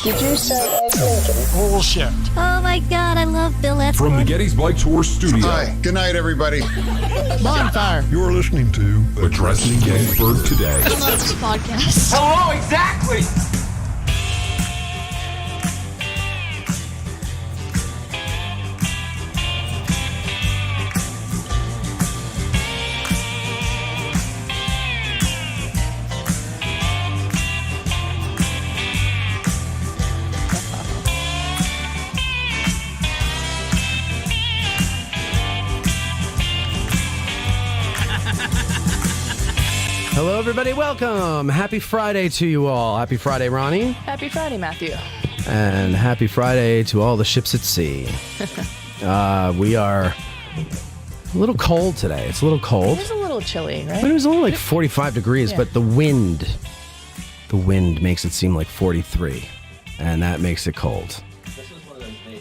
Did you say egg Lincoln? Bullshit. Oh my God, I love Bill Webster. From the Gettysburg Tour Studio. Hi, good night, everybody. Bonfire. You're listening to Addressing Gettysburg Today. I love this podcast. Hello, exactly. Hello, everybody. Welcome. Happy Friday to you all. Happy Friday, Ronnie. Happy Friday, Matthew. And happy Friday to all the ships at sea. We are a little cold today. It's a little cold. It was a little chilly, right? But it was only like 45 degrees, Yeah. but the wind makes it seem like 43, and that makes it cold.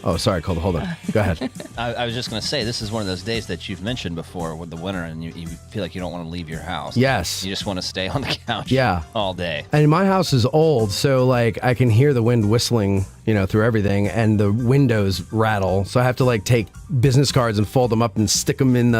Oh, sorry, cold. Hold on. Go ahead. I was just going to say, this is one of those days that you've mentioned before with the winter, and you feel like you don't want to leave your house. Yes. You just want to stay on the couch all day. And my house is old, so like I can hear the wind whistling, through everything, and the windows rattle. So I have to like take business cards and fold them up and stick them in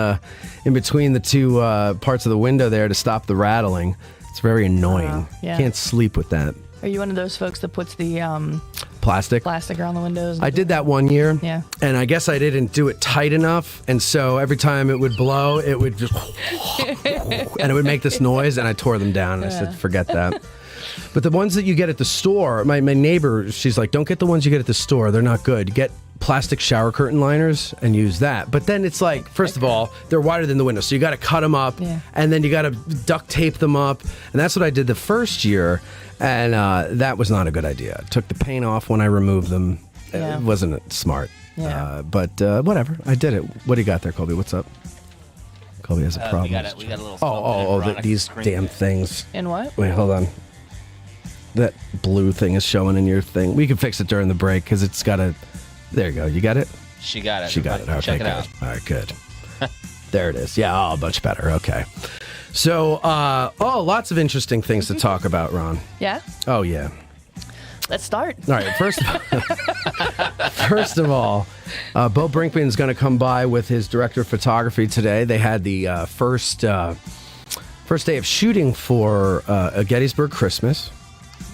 between the two parts of the window there to stop the rattling. It's very annoying. Yeah. Can't sleep with that. Are you one of those folks that puts the Plastic around the windows? I did that one year. Yeah. And I guess I didn't do it tight enough. And so every time it would blow, it would just, and it would make this noise. And I tore them down. And I said, forget that. But the ones that you get at the store, my neighbor, she's like, don't get the ones you get at the store. They're not good. Get plastic shower curtain liners and use that. But then it's like, first of all, they're wider than the window. So you got to cut them up and then you got to duct tape them up. And that's what I did the first year. And that was not a good idea. I took the paint off when I removed them. Yeah. It wasn't smart. Yeah. But whatever. I did it. What do you got there, Colby? What's up? Colby has a problem. We got a little these damn things. In what? Wait, hold on. That blue thing is showing in your thing. We can fix it during the break because it's got a... There you go. You got it? She got it. She got it. Okay, Check it good. out. All right, good. There it is. Yeah, much better. Okay. So, lots of interesting things to talk about, Ron. Yeah? Oh, yeah. Let's start. All right, first of all, Bo Brinkman's going to come by with his director of photography today. They had the first day of shooting for a Gettysburg Christmas.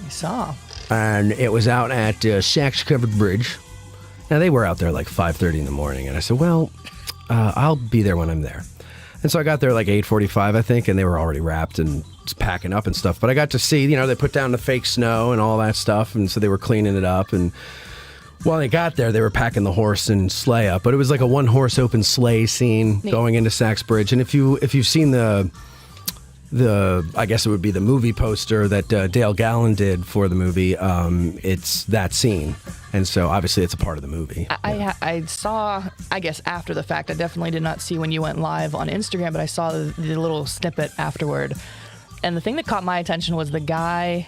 I saw. And it was out at Sachs Covered Bridge. Now, they were out there like 5:30 in the morning. And I said, well, I'll be there when I'm there. And so I got there like 8:45, I think, and they were already wrapped and just packing up and stuff. But I got to see, they put down the fake snow and all that stuff. And so they were cleaning it up. And while they got there, they were packing the horse and sleigh up. But it was like a one-horse open sleigh scene going into Sachs Bridge. And if you've seen the I guess it would be the movie poster that Dale Gallen did for the movie, it's that scene. And so obviously it's a part of the movie. I saw, I guess, after the fact. I definitely did not see when you went live on Instagram, but I saw the little snippet afterward. And the thing that caught my attention was the guy.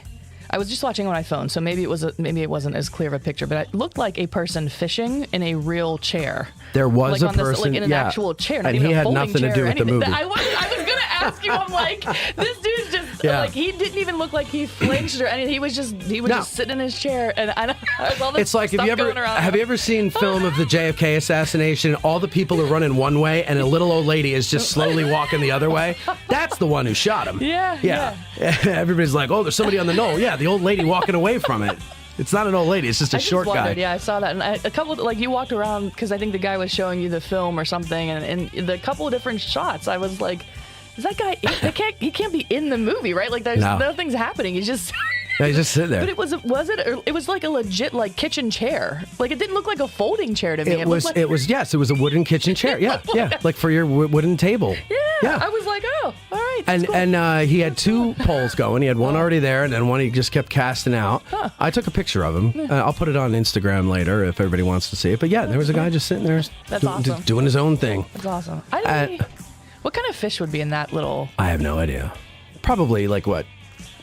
I was just watching on my phone, so maybe it wasn't as clear of a picture, but it looked like a person fishing in a real chair. There was a person, in an actual chair, not and even he a had folding nothing to chair do or with the anything. movie. I was gonna ask you. I'm like, this dude's just like, he didn't even look like he flinched or anything. He was just sitting in his chair, and I was all this It's like, stuff going around. have you ever seen film of the JFK assassination? All the people are running one way, and a little old lady is just slowly walking the other way. That's the one who shot him. Yeah. Everybody's like, oh, there's somebody on the knoll. Yeah, the old lady walking away from it. It's not an old lady. It's just a short guy. Yeah, I saw that. And a couple, you walked around, because I think the guy was showing you the film or something, and the couple of different shots, I was like, is that guy, he can't be in the movie, right? Like, there's nothing's happening. He's just... Yeah, he's just sitting there. But it was like a legit, like, kitchen chair. Like, it didn't look like a folding chair to me. It was a wooden kitchen chair. Yeah, like for your wooden table. Yeah. I was like, oh, all right. And he had two poles going. He had one already there, and then one he just kept casting out. Huh. I took a picture of him. I'll put it on Instagram later if everybody wants to see it. But yeah, there was a guy just sitting there doing his own thing. That's awesome. What kind of fish would be in that little... I have no idea. Probably like what?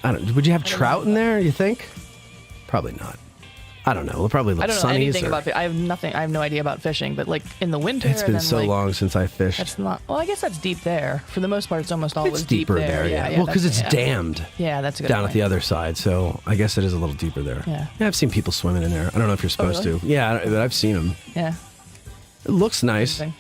I don't. Would you have trout in there, you think? Probably not. I don't know. Probably I little don't know sunnies. anything about. I have nothing. I have no idea about fishing. But like in the winter, It's been and then, so like, long since I fished. That's not. Well, I guess that's deep there. For the most part, it's almost always It's deeper deep there, yeah. Yeah, Well, because that's- it's dammed Yeah, that's a good down point. at the other side, so I guess it is a little deeper there. Yeah. I've seen people swimming in there. I don't know if you're supposed really? to. Yeah, but I've seen them. Yeah. It looks nice, Thing.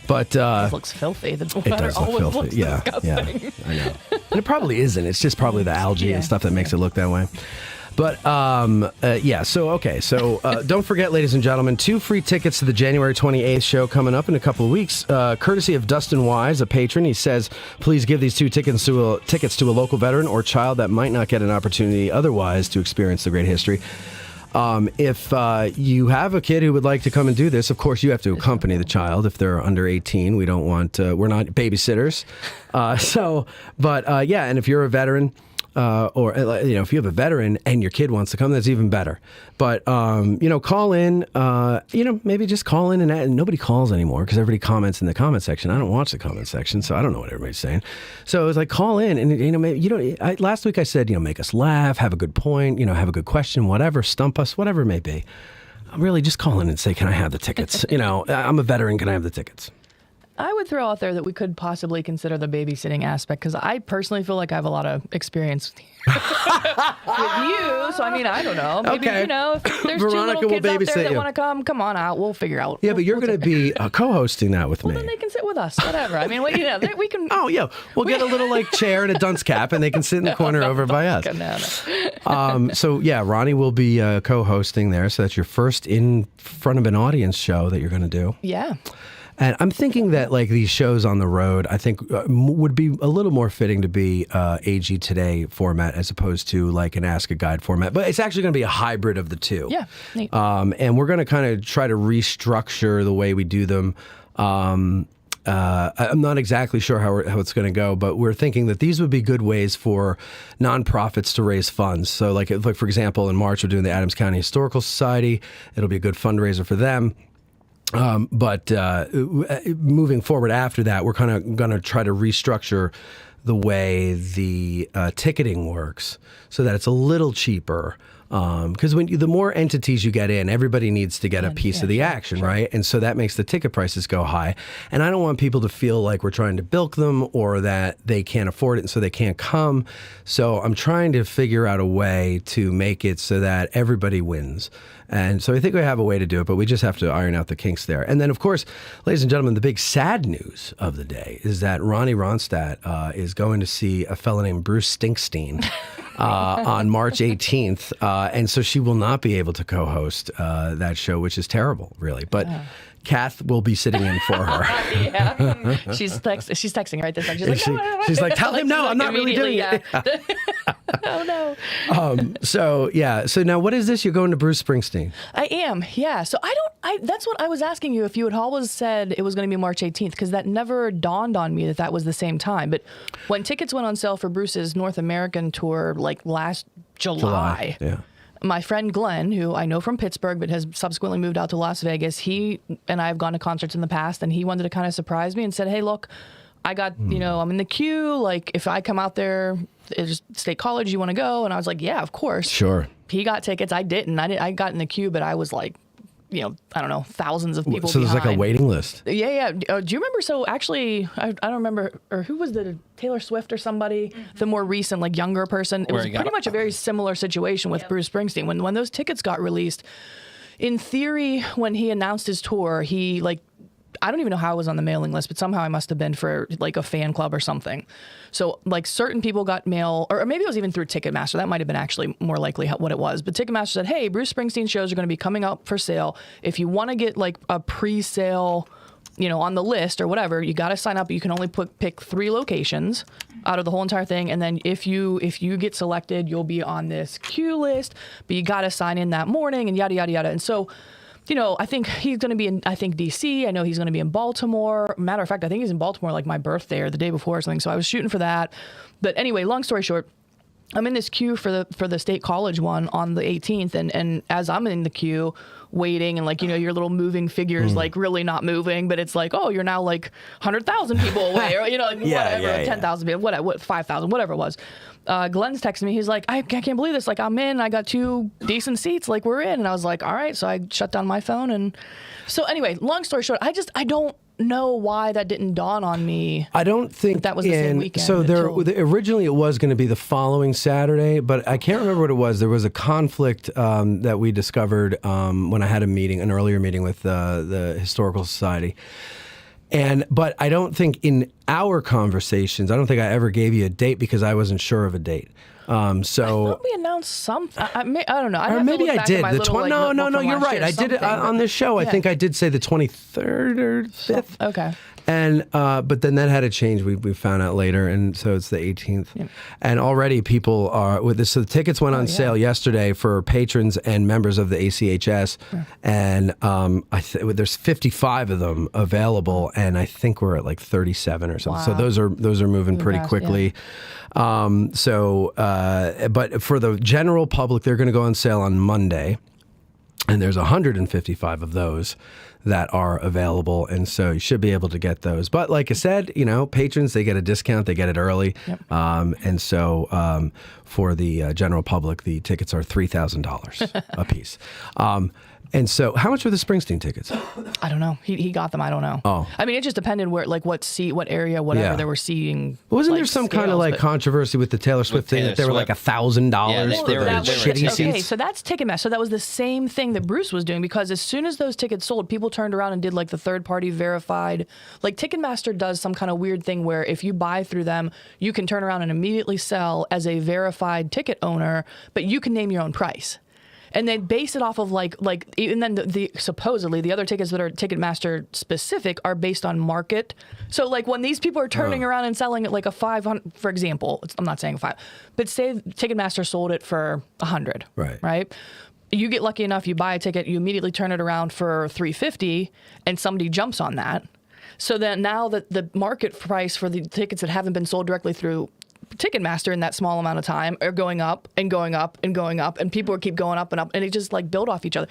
but It looks filthy. The it water does look always filthy. looks Yeah, disgusting. yeah, I know. And it probably isn't. It's just probably the algae Yeah. and stuff that makes it look that way. But yeah, so okay, so don't forget, ladies and gentlemen, 2 free tickets to the January 28th show coming up in a couple of weeks, courtesy of Dustin Wise, a patron. He says, please give these 2 tickets to a local veteran or child that might not get an opportunity otherwise to experience the great history. If you have a kid who would like to come and do this, of course, you have to accompany the child if they're under 18. We don't want, we're not babysitters. Yeah, and if you're a veteran, or if you have a veteran and your kid wants to come, that's even better. But call in. Maybe just call in and nobody calls anymore because everybody comments in the comment section. I don't watch the comment section, so I don't know what everybody's saying. So it's like call in and maybe last week I said make us laugh, have a good point, have a good question, whatever, stump us, whatever it may be. Really, just call in and say, can I have the tickets? I'm a veteran. Can I have the tickets? I would throw out there that we could possibly consider the babysitting aspect because I personally feel like I have a lot of experience with you. So, I don't know. Maybe, Okay. if there's Veronica 2 will little kids out babysit there that you. want to come on out. We'll figure out. Yeah, but you're going to be co-hosting that with Well, me. then they can sit with us. Whatever. We can. Oh, yeah. We'll get a little chair and a dunce cap, and they can sit in the corner over by us. No. So, yeah, Ronnie will be co-hosting there. So that's your first in front of an audience show that you're going to do. Yeah. And I'm thinking that these shows on the road, I think would be a little more fitting to be AG Today format as opposed to an Ask a Guide format. But it's actually going to be a hybrid of the two. Yeah. Neat. And we're going to kind of try to restructure the way we do them. I'm not exactly sure how it's going to go, but we're thinking that these would be good ways for nonprofits to raise funds. So like for example, in March, we're doing the Adams County Historical Society. It'll be a good fundraiser for them. But moving forward after that, we're kind of going to try to restructure the way the ticketing works so that it's a little cheaper. Because the more entities you get in, everybody needs to get a piece of the action, right? And so that makes the ticket prices go high. And I don't want people to feel like we're trying to bilk them or that they can't afford it and so they can't come. So I'm trying to figure out a way to make it so that everybody wins. And so I think we have a way to do it, but we just have to iron out the kinks there. And then, of course, ladies and gentlemen, the big sad news of the day is that Ronnie Ronstadt is going to see a fellow named Bruce Stinkstein on March 18th. And so she will not be able to co-host that show, which is terrible, really. But Kath will be sitting in for her. Yeah. She's texting right this time. She's like, tell him no, I'm not really doing it. Oh no. So now what is this? You're going to Bruce Springsteen? I am. Yeah. So that's what I was asking you if you had always said it was going to be March 18th because that never dawned on me that was the same time. But when tickets went on sale for Bruce's North American tour last July. Yeah. My friend Glenn, who I know from Pittsburgh but has subsequently moved out to Las Vegas, he and I have gone to concerts in the past, and he wanted to kind of surprise me and said, hey, look, I got, I'm in the queue. If I come out there, it's State College, you want to go? And I was like, yeah, of course. Sure. He got tickets. I didn't. I got in the queue, but I was I don't know, thousands of people So there's behind. a waiting list. Yeah. Do you remember? So actually, I don't remember, or who was the Taylor Swift or somebody, the more recent, younger person. It was pretty much a very similar situation with Bruce Springsteen. When those tickets got released, in theory, when he announced his tour, he I don't even know how I was on the mailing list, but somehow I must have been for a fan club or something. So certain people got mail, or maybe it was even through Ticketmaster. That might have been actually more likely what it was. But Ticketmaster said, hey, Bruce Springsteen shows are going to be coming up for sale. If you want to get a pre-sale, on the list or whatever, you got to sign up. You can only pick 3 locations out of the whole entire thing. And then if you get selected, you'll be on this queue list, but you got to sign in that morning and yada, yada, yada. And so, I think he's going to be in, D.C. I know he's going to be in Baltimore. Matter of fact, I think he's in Baltimore my birthday or the day before or something. So I was shooting for that. But anyway, long story short, I'm in this queue for the state college one on the 18th, and as I'm in the queue waiting, and like, you know, your little moving figures like really not moving, but it's like, oh, you're now like 100,000 people away, or, you know, like whatever, 10,000 people, whatever, 5,000, whatever it was. Glenn's texting me. He's like, I can't believe this. Like, I'm in. I got 2 decent seats. Like, we're in. And I was like, all right. So I shut down my phone. And so anyway, long story short, I don't know why that didn't dawn on me. I don't think that was the same weekend. So originally it was going to be the following Saturday, but I can't remember what it was. There was a conflict that we discovered when I had an earlier meeting with the Historical Society. But I don't think in our conversations, I don't think I ever gave you a date because I wasn't sure of a date. I thought we announced something. I don't know. Or maybe I did. No, you're right. I did it on this show. I think I did say the 23rd or 5th. Okay. And but then that had to change. We found out later, and so it's the 18th. Yeah. And already people are with this. So the tickets went on sale yesterday for patrons and members of the ACHS, and there's 55 of them available, and I think we're at like 37 or something. Wow. So those are moving pretty quickly. Yeah. But for the general public, they're going to go on sale on Monday, and there's 155 of those that are available, and so you should be able to get those. But like I said, you know, patrons, they get a discount, they get it early. Yep. And so for the general public, the tickets are $3,000 a piece. And so, how much were the Springsteen tickets? I don't know. He got them. I don't know. Oh, I mean, it just depended where, like, what seat, what area, whatever they were seating. Wasn't there some kind of like controversy with the Taylor Swift thing that they were like $1,000 for the shitty seats? Okay, so that's Ticketmaster. So that was the same thing that Bruce was doing, because as soon as those tickets sold, people turned around and did like the third-party verified. Like Ticketmaster does some kind of weird thing where if you buy through them, you can turn around and immediately sell as a verified ticket owner, but you can name your own price. And they base it off of like, and then the supposedly the other tickets that are Ticketmaster specific are based on market. So like when these people are turning around and selling it like a 500, for example, I'm not saying 5, but say Ticketmaster sold it for 100, right? You get lucky enough, you buy a ticket, you immediately turn it around for 350, and somebody jumps on that. So then now that the market price for the tickets that haven't been sold directly through Ticketmaster in that small amount of time are going up and going up and going up, and people keep going up and up, and it just like build off each other.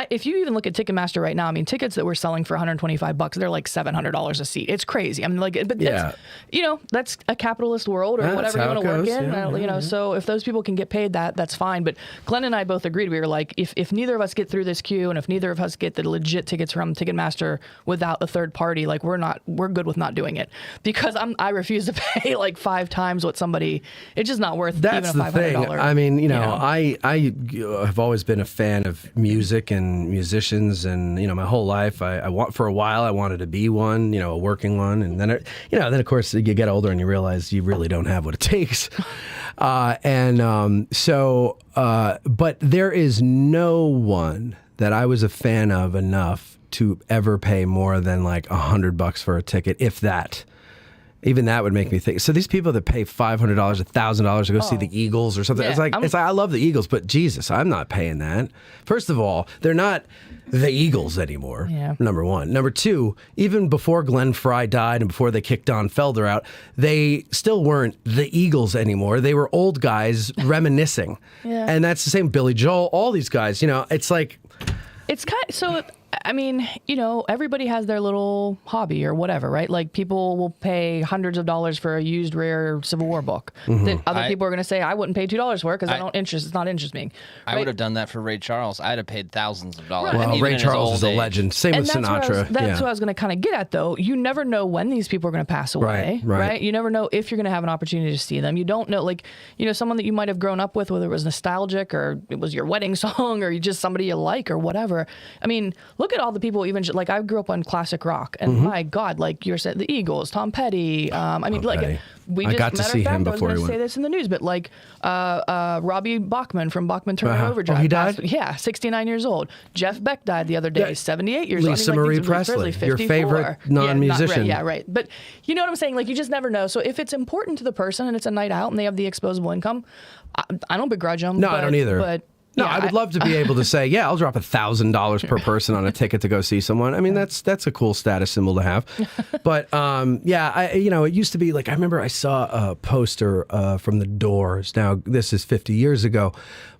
If you even look at Ticketmaster right now, I mean, tickets that we're selling for $125, they're like $700 a seat. It's crazy. I mean, like, but that's, you know, that's a capitalist world or whatever you want to work in. You know, so if those people can get paid that's fine. But Glenn and I both agreed. We were like, if neither of us get through this queue, and if neither of us get the legit tickets from Ticketmaster without a third party, like we're good with not doing it, because I refuse to pay like 5 times what somebody. It's just not worth That's even a $500. the thing. I mean, you know, I have always been a fan of music and musicians, and you know, my whole life, for a while I wanted to be one, you know, a working one, and then then of course you get older and you realize you really don't have what it takes, but there is no one that I was a fan of enough to ever pay more than like $100 for a ticket, if that. Even that would make me think. So these people that pay $500, $1,000 to go see the Eagles or something, it's like I love the Eagles, but Jesus, I'm not paying that. First of all, they're not the Eagles anymore. Yeah. Number one. Number two, even before Glenn Frey died and before they kicked Don Felder out, they still weren't the Eagles anymore. They were old guys reminiscing, and that's the same. Billy Joel, all these guys. You know, it's like it's kind of, so. I mean, you know, everybody has their little hobby or whatever, right? Like people will pay hundreds of dollars for a used rare Civil War book that other people are going to say I wouldn't pay $2 for it because it's not interesting. Right? I would have done that for Ray Charles. I'd have paid thousands of dollars. Well, Ray Charles is a legend. Same with Sinatra. That's what I was going to kind of get at, though. You never know when these people are going to pass away, right? You never know if you're going to have an opportunity to see them. You don't know, like, you know, someone that you might have grown up with, whether it was nostalgic or it was your wedding song or you just somebody you like or whatever. I mean, look at all the people, even like I grew up on classic rock, and my God, like you said, the Eagles, Tom Petty. I mean, like we just got to see him before he went. I was going to say this in the news, but like Robbie Bachman from Bachman Turner Overdrive. Oh, he died? Yeah, 69 years old. Jeff Beck died the other day, 78 years old. Lisa Marie Presley, 54. Your favorite non-musician. Right. But you know what I'm saying? Like you just never know. So if it's important to the person and it's a night out and they have the disposable income, I don't begrudge them. No, I don't either. But No, Yeah, I would love to be able to say, yeah, I'll drop $1,000 per person on a ticket to go see someone. I mean, that's a cool status symbol to have. But it used to be like, I remember I saw a poster from the Doors. Now, this is 50 years ago,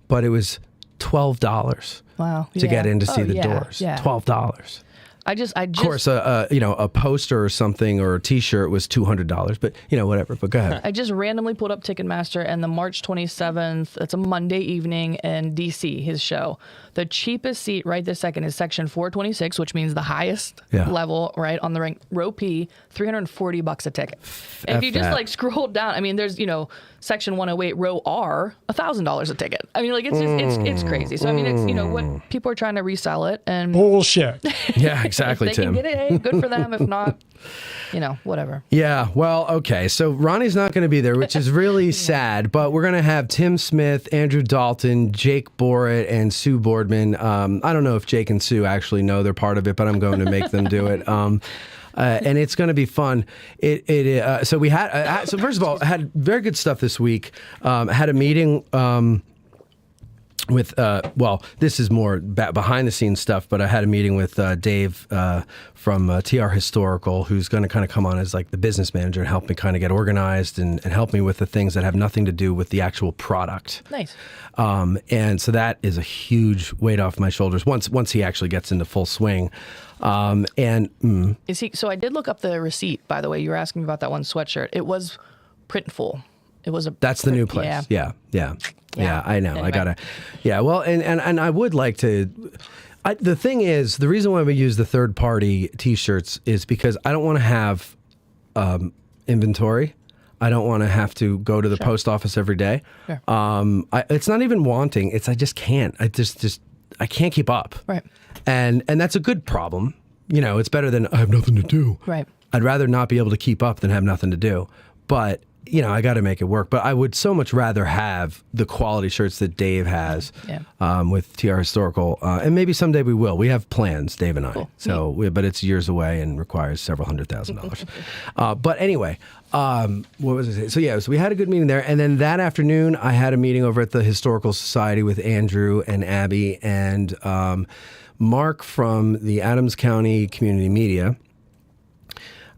but it was $12 Wow. to get in to see the yeah, Doors. Yeah. $12. I just Of course, a poster or something or a T-shirt was $200, but whatever. But go ahead. I just randomly pulled up Ticketmaster, and the March 27th, it's a Monday evening in DC, his show. The cheapest seat right this second is section 426, which means the highest level, right, on the rank, row P, $340 a ticket. And if you just like scroll down, I mean, there's, section 108, row R, $1,000 a ticket. I mean, like, it's just, it's crazy. So, I mean, it's, what people are trying to resell it. And Bullshit. Yeah, exactly, if they Tim. can get it, hey, good for them. If not, whatever. Yeah, well, okay. So Ronnie's not going to be there, which is really sad, but we're going to have Tim Smith, Andrew Dalton, Jake Borrett, and Sue Boardman. I don't know if Jake and Sue actually know they're part of it, but I'm going to make them do it. And it's going to be fun. So we had. So first of all, I had very good stuff this week. I had a meeting with. This is more behind the scenes stuff, but I had a meeting with Dave from TR Historical, who's going to kind of come on as like the business manager and help me kind of get organized and help me with the things that have nothing to do with the actual product. Nice. And so that is a huge weight off my shoulders once he actually gets into full swing. Is he? So I did look up the receipt. By the way, you were asking me about that one sweatshirt. It was printful. It was a. That's the new place. Yeah. I know. Anyway. I gotta. Yeah. Well, and I would like to. The thing is, the reason why we use the third party T-shirts is because I don't want to have inventory. I don't want to have to go to the post office every day. Sure. It's not even wanting. It's I just can't. I can't keep up. Right. And that's a good problem. It's better than I have nothing to do. Right. I'd rather not be able to keep up than have nothing to do. But, I got to make it work. But I would so much rather have the quality shirts that Dave has with TR Historical. And maybe someday we will. We have plans, Dave and I. Cool. So, but it's years away and requires several $100,000. But anyway, what was it? So we had a good meeting there. And then that afternoon, I had a meeting over at the Historical Society with Andrew and Abby and Mark from the Adams County Community Media.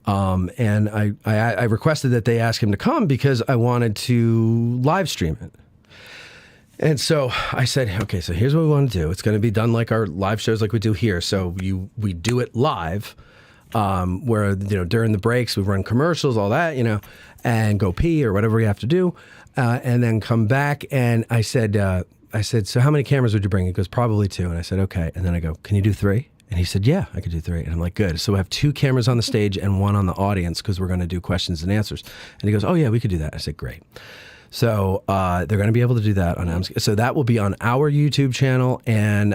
And I requested that they ask him to come because I wanted to live stream it. And so I said, okay, so here's what we want to do. It's going to be done like our live shows like we do here. So we do it live, where, during the breaks, we run commercials, all that, and go pee or whatever we have to do, and then come back. And I said, so how many cameras would you bring? He goes, probably 2. And I said, okay. And then I go, can you do 3? And he said, yeah, I could do 3. And I'm like, good. So we have 2 cameras on the stage and 1 on the audience because we're going to do questions and answers. And he goes, oh, yeah, we could do that. I said, great. So they're going to be able to do that on Adams. So that will be on our YouTube channel and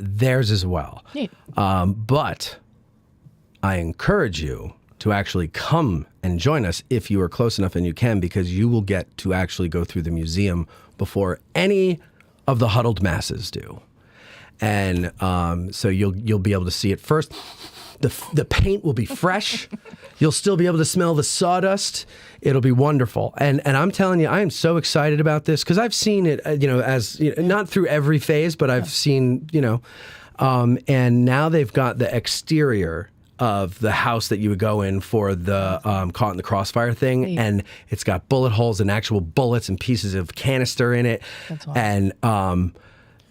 theirs as well. Neat. But I encourage you to actually come and join us if you are close enough and you can, because you will get to actually go through the museum before any of the huddled masses do. And so you'll be able to see it first. The paint will be fresh. You'll still be able to smell the sawdust. It'll be wonderful. And I'm telling you, I am so excited about this because I've seen it, not through every phase, but I've seen, and now they've got the exterior of the house that you would go in for the Caught in the Crossfire thing. And it's got bullet holes and actual bullets and pieces of canister in it. That's awesome. And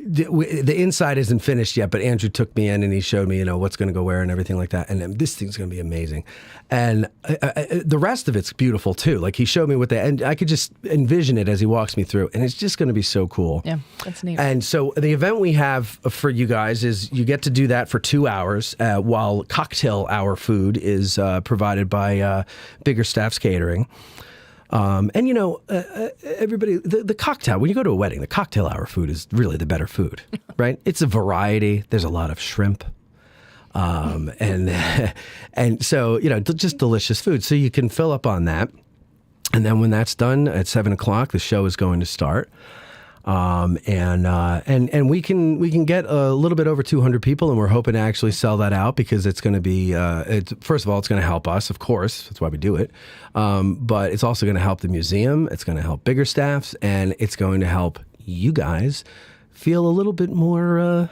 the inside isn't finished yet, but Andrew took me in and he showed me, what's going to go where and everything like that. And this thing's going to be amazing. And the rest of it's beautiful too. Like he showed me and I could just envision it as he walks me through. And it's just going to be so cool. Yeah, that's neat. And so the event we have for you guys is you get to do that for 2 hours while cocktail hour food is provided by Bigger Staff's Catering. Everybody, the cocktail, when you go to a wedding, the cocktail hour food is really the better food, right? It's a variety. There's a lot of shrimp. And so, just delicious food. So you can fill up on that. And then when that's done at 7:00, the show is going to start. And we can get a little bit over 200 people, and we're hoping to actually sell that out because it's going to be, first of all, it's going to help us, of course. That's why we do it. But it's also going to help the museum. It's going to help Bigger Staffs, and it's going to help you guys feel a little bit more,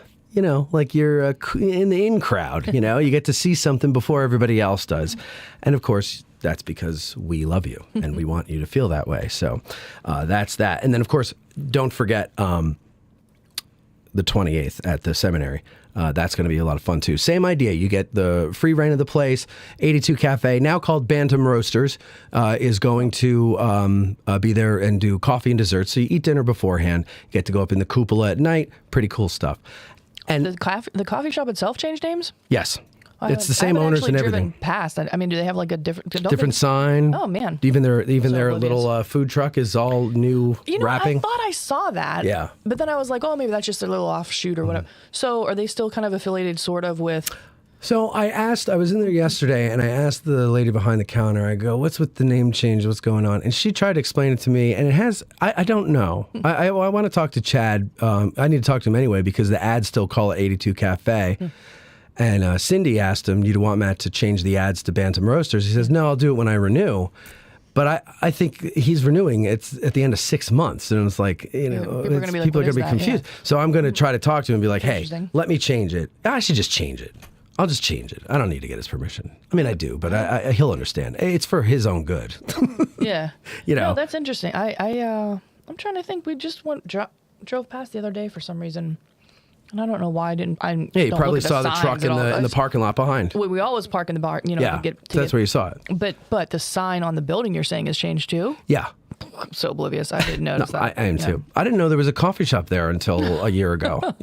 like you're in the in crowd. You get to see something before everybody else does. And of course, that's because we love you and we want you to feel that way. So that's that. And then, of course, don't forget the 28th at the Seminary. That's going to be a lot of fun, too. Same idea. You get the free reign of the place. 82 Cafe, now called Bantam Roasters, is going to be there and do coffee and dessert. So you eat dinner beforehand, get to go up in the cupola at night. Pretty cool stuff. And The coffee shop itself changed names? yes. It's the same I haven't owners actually and everything. Driven past. I mean, do they have like a different Sign. Oh man! Even their oblivious. little food truck is all new wrapping. I thought I saw that. Yeah. But then I was like, oh, maybe that's just a little offshoot or whatever. So are they still kind of affiliated, sort of, with? So I was in there yesterday and I asked the lady behind the counter, I go, what's with the name change? What's going on? And she tried to explain it to me and it has, I don't know. I want to talk to Chad. I need to talk to him anyway because the ads still call it 82 Cafe. And Cindy asked him, do you want Matt to change the ads to Bantam Roasters? He says, no, I'll do it when I renew. But I think he's renewing. It's at the end of 6 months. And it's like, people are going to be, people are going to be confused. Yeah. So I'm going to try to talk to him and be like, hey, Interesting. let me change it. I should just change it. I'll just change it. I don't need to get his permission. I mean, I do, but he'll understand. It's for his own good. Yeah. No, that's interesting. I'm trying to think. We just drove past the other day for some reason. And I don't know why I didn't. Yeah, you probably saw the truck in the parking lot behind. We always park in the bar, Yeah, that's where you saw it. But the sign on the building you're saying has changed too? Yeah. I'm so oblivious. I didn't notice that. I am too. I didn't know there was a coffee shop there until a year ago.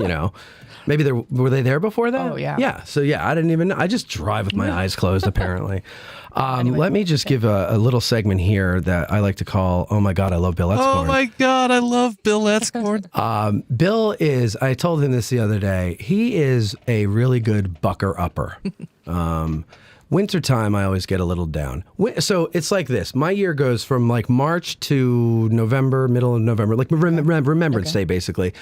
Maybe were they there before that? Oh, yeah. Yeah. So yeah, I didn't even know. I just drive with my eyes closed apparently. Anyway, let me just give a little segment here that I like to call, oh my God, I love Bill Etzkorn. Oh my God, I love Bill Etzkorn. Bill is, I told him this the other day, he is a really good bucker-upper. Wintertime, I always get a little down. So it's like this. My year goes from like March to November, middle of November, like Remembrance Day, basically.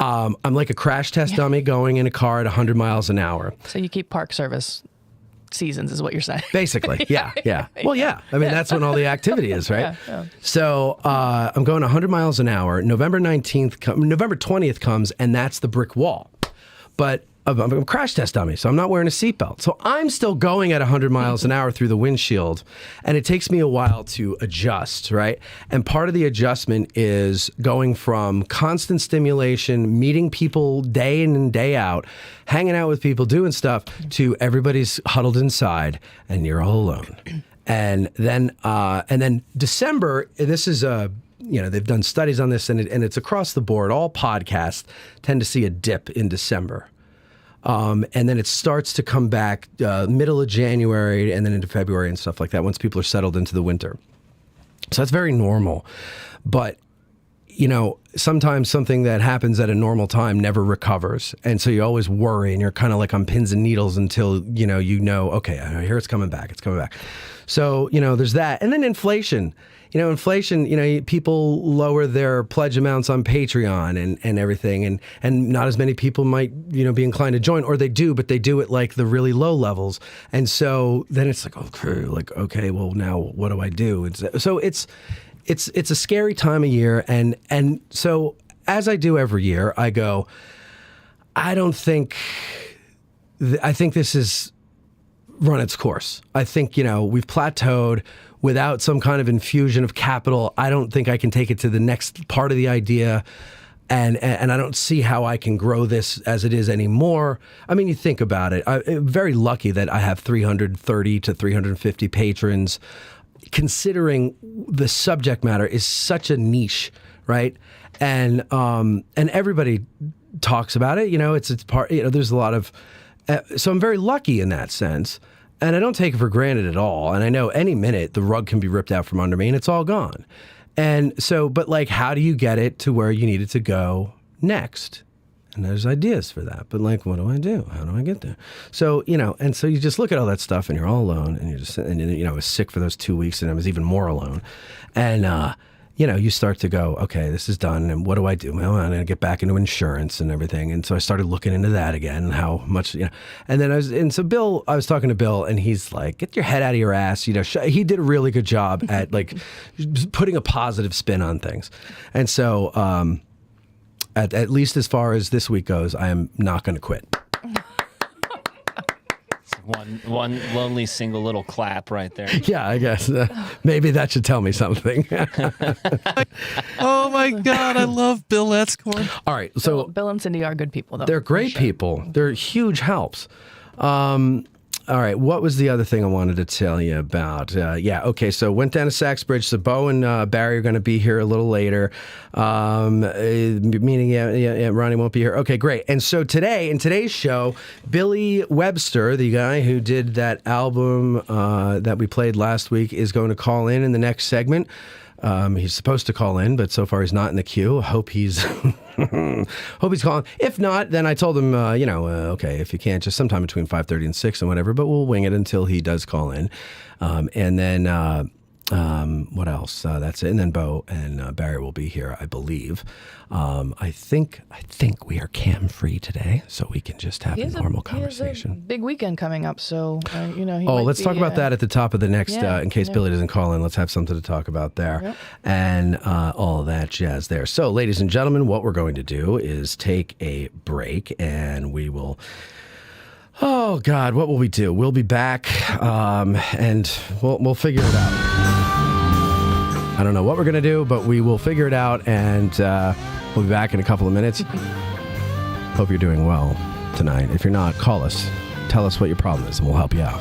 I'm like a crash test dummy going in a car at 100 miles an hour. So you keep Park Service seasons is what you're saying. Basically, yeah. Well, yeah. I mean, that's when all the activity is, right? Yeah. So I'm going 100 miles an hour. November 20th comes, and that's the brick wall. But I'm a crash test dummy, so I'm not wearing a seatbelt. So I'm still going at 100 miles an hour through the windshield, and it takes me a while to adjust, right? And part of the adjustment is going from constant stimulation, meeting people day in and day out, hanging out with people, doing stuff, to everybody's huddled inside, and you're all alone. And then December, and this is they've done studies on this, and it's across the board. All podcasts tend to see a dip in December. And then it starts to come back middle of January and then into February and stuff like that once people are settled into the winter. So that's very normal. But, sometimes something that happens at a normal time never recovers. And so you always worry and you're kind of like on pins and needles until, okay, I hear it's coming back. It's coming back. So, there's that. And then inflation. People lower their pledge amounts on Patreon and everything, and not as many people might, be inclined to join, or they do, but they do it like the really low levels. And so then it's like, okay, well now what do I do? It's a scary time of year. And so as I do every year, I go, I think this has run its course. I think, we've plateaued. Without some kind of infusion of capital, I don't think I can take it to the next part of the idea. And I don't see how I can grow this as it is anymore. I mean, you think about it. I'm very lucky that I have 330 to 350 patrons, considering the subject matter is such a niche, right? And everybody talks about it. It's part. There's a lot of. So I'm very lucky in that sense. And I don't take it for granted at all. And I know any minute the rug can be ripped out from under me and it's all gone. And so, but like, how do you get it to where you need it to go next? And there's ideas for that. But like, what do I do? How do I get there? So, and so you just look at all that stuff and you're all alone and I was sick for those 2 weeks and I was even more alone. And, you start to go, okay, this is done. And what do I do? Well, I'm going to get back into insurance and everything. And so I started looking into that again and how much, and then I was talking to Bill and he's like, get your head out of your ass. He did a really good job at like putting a positive spin on things. And so, at least as far as this week goes, I am not going to quit. One lonely single little clap right there. Yeah, I guess maybe that should tell me something. Oh my God, I love Bill Etzkorn. All right, so Bill and Cindy are good people, though. they're great people. They're huge helps. All right, what was the other thing I wanted to tell you about? Okay, so went down to Sachs Bridge. So Bo and Barry are going to be here a little later. Meaning, Ronnie won't be here. Okay, great. And so today, in today's show, Billy Webster, the guy who did that album that we played last week, is going to call in the next segment. He's supposed to call in, but so far he's not in the queue. Hope he's calling. If not, then I told him, okay, if you can't, just sometime between 5:30 and 6 and whatever, but we'll wing it until he does call in. And then what else? That's it. And then Bo and Barry will be here, I believe. I think we are cam free today, so we can just have a normal conversation. He has a big weekend coming up, so let's talk about that at the top of the next. In case Billy doesn't call in, let's have something to talk about there, and all that jazz there. So, ladies and gentlemen, what we're going to do is take a break, and we will. Oh God, what will we do? We'll be back, and we'll figure it out. I don't know what we're going to do, but we will figure it out, and we'll be back in a couple of minutes. Hope you're doing well tonight. If you're not, call us. Tell us what your problem is, and we'll help you out.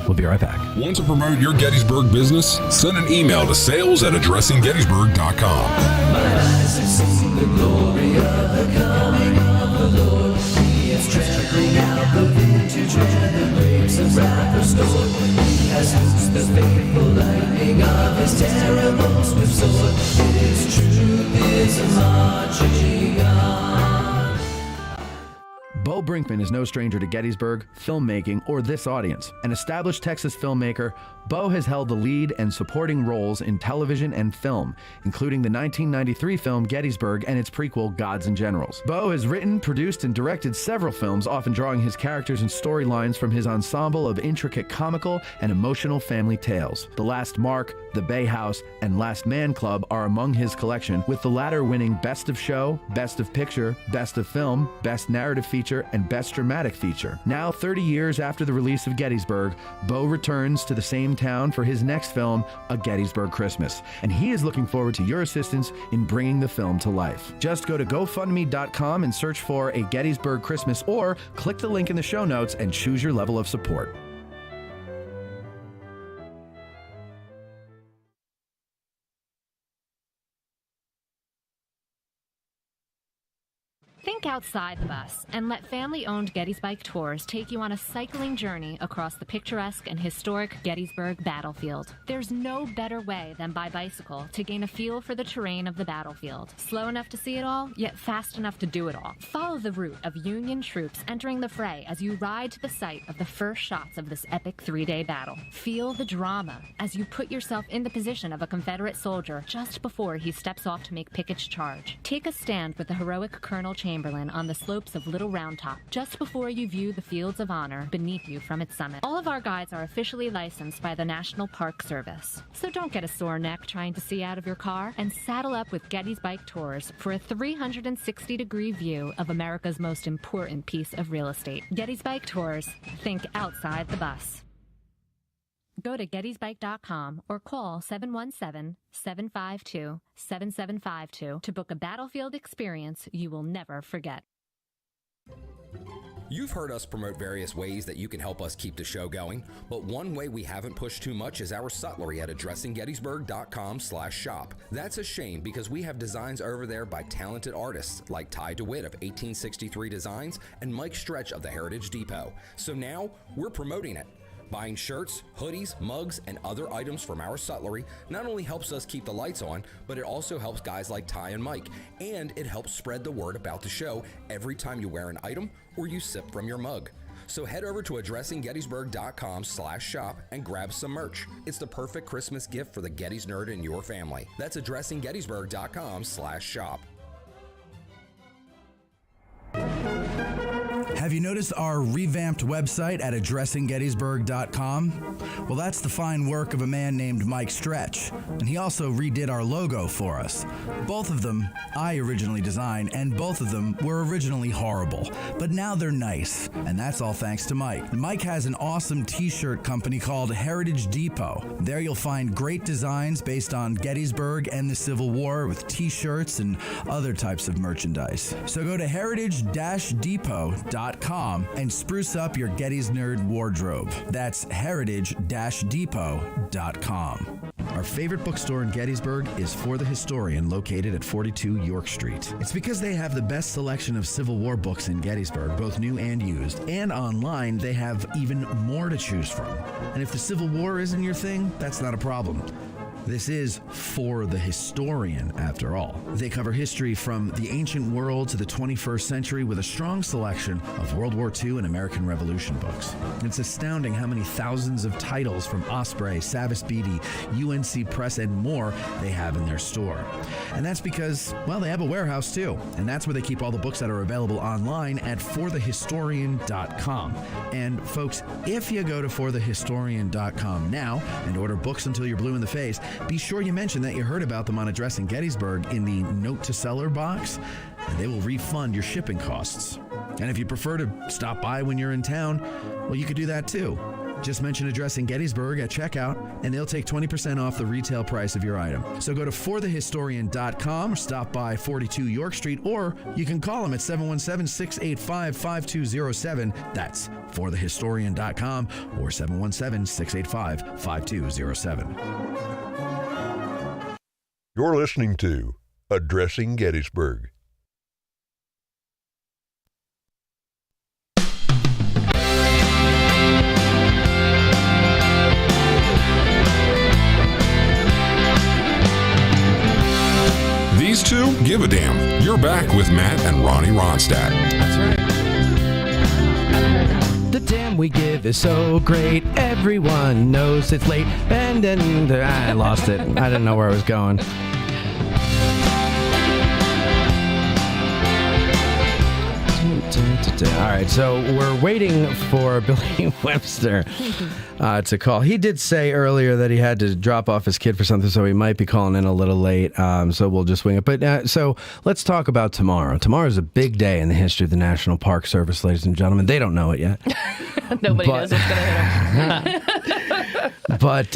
We'll be right back. Want to promote your Gettysburg business? Send an email to sales@addressinggettysburg.com. My eyes have seen the glory of the coming of the Lord. He is trampling out the vintage where the grapes of wrath are stored. He has loosed the faithful lightning of his terrible swift sword. His truth is marching on. Bo Brinkman is no stranger to Gettysburg, filmmaking, or this audience. An established Texas filmmaker, Bo has held the lead and supporting roles in television and film, including the 1993 film Gettysburg and its prequel Gods and Generals. Bo has written, produced, and directed several films, often drawing his characters and storylines from his ensemble of intricate comical and emotional family tales. The Last Mark, The Bay House, and Last Man Club are among his collection, with the latter winning Best of Show, Best of Picture, Best of Film, Best Narrative Feature, and Best Dramatic Feature. Now, 30 years after the release of Gettysburg, Bo returns to the same town for his next film, A Gettysburg Christmas, and he is looking forward to your assistance in bringing the film to life. Just go to GoFundMe.com and search for A Gettysburg Christmas, or click the link in the show notes and choose your level of support. Think outside the bus and let family-owned Gettysburg Tours take you on a cycling journey across the picturesque and historic Gettysburg battlefield. There's no better way than by bicycle to gain a feel for the terrain of the battlefield. Slow enough to see it all, yet fast enough to do it all. Follow the route of Union troops entering the fray as you ride to the site of the first shots of this epic three-day battle. Feel the drama as you put yourself in the position of a Confederate soldier just before he steps off to make Pickett's charge. Take a stand with the heroic Colonel Chamberlain on the slopes of Little Round Top, just before you view the fields of honor beneath you from its summit. All of our guides are officially licensed by the National Park Service, so don't get a sore neck trying to see out of your car, and saddle up with Gettysburg Tours for a 360-degree view of America's most important piece of real estate. Gettysburg Tours. Think outside the bus. Go to gettysburg.com or call 717-752-7752 to book a battlefield experience you will never forget. You've heard us promote various ways that you can help us keep the show going, but one way we haven't pushed too much is our sutlery at addressinggettysburg.com/shop. That's a shame because we have designs over there by talented artists like Ty DeWitt of 1863 Designs and Mike Stretch of the Heritage Depot. So now we're promoting it. Buying shirts, hoodies, mugs, and other items from our sutlery not only helps us keep the lights on, but it also helps guys like Ty and Mike, and it helps spread the word about the show every time you wear an item or you sip from your mug. So head over to addressinggettysburg.com/shop and grab some merch. It's the perfect Christmas gift for the Gettys nerd in your family. That's addressinggettysburg.com/shop. Have you noticed our revamped website at addressinggettysburg.com? Well, that's the fine work of a man named Mike Stretch, and he also redid our logo for us. Both of them I originally designed, and both of them were originally horrible, but now they're nice, and that's all thanks to Mike. Mike has an awesome t-shirt company called Heritage Depot. There you'll find great designs based on Gettysburg and the Civil War with t-shirts and other types of merchandise. So go to heritage-depot.com and spruce up your Getty's Nerd wardrobe. That's heritage-depot.com. Our favorite bookstore in Gettysburg is For the Historian, located at 42 York Street. It's because they have the best selection of Civil War books in Gettysburg, both new and used. And online, they have even more to choose from. And if the Civil War isn't your thing, that's not a problem. This is For the Historian, after all. They cover history from the ancient world to the 21st century with a strong selection of World War II and American Revolution books. It's astounding how many thousands of titles from Osprey, Savas Beatty, UNC Press, and more they have in their store. And that's because, well, they have a warehouse too. And that's where they keep all the books that are available online at forthehistorian.com. And folks, if you go to forthehistorian.com now and order books until you're blue in the face, be sure you mention that you heard about them on Addressing Gettysburg in the Note to Seller box, and they will refund your shipping costs. And if you prefer to stop by when you're in town, well, you could do that too. Just mention Addressing Gettysburg at checkout, and they'll take 20% off the retail price of your item. So go to forthehistorian.com or stop by 42 York Street, or you can call them at 717-685-5207. That's forthehistorian.com or 717-685-5207. You're listening to Addressing Gettysburg. These two give a damn. You're back with Matt and Ronnie Ronstadt. That's right. The damn we give is so great. Everyone knows it's late. And then I lost it. I didn't know where I was going. All right, so we're waiting for Billy Webster to call. He did say earlier that he had to drop off his kid for something, so he might be calling in a little late. So we'll just wing it. But so let's talk about tomorrow. Tomorrow is a big day in the history of the National Park Service, ladies and gentlemen. They don't know it yet. Nobody knows what's going to hit them. But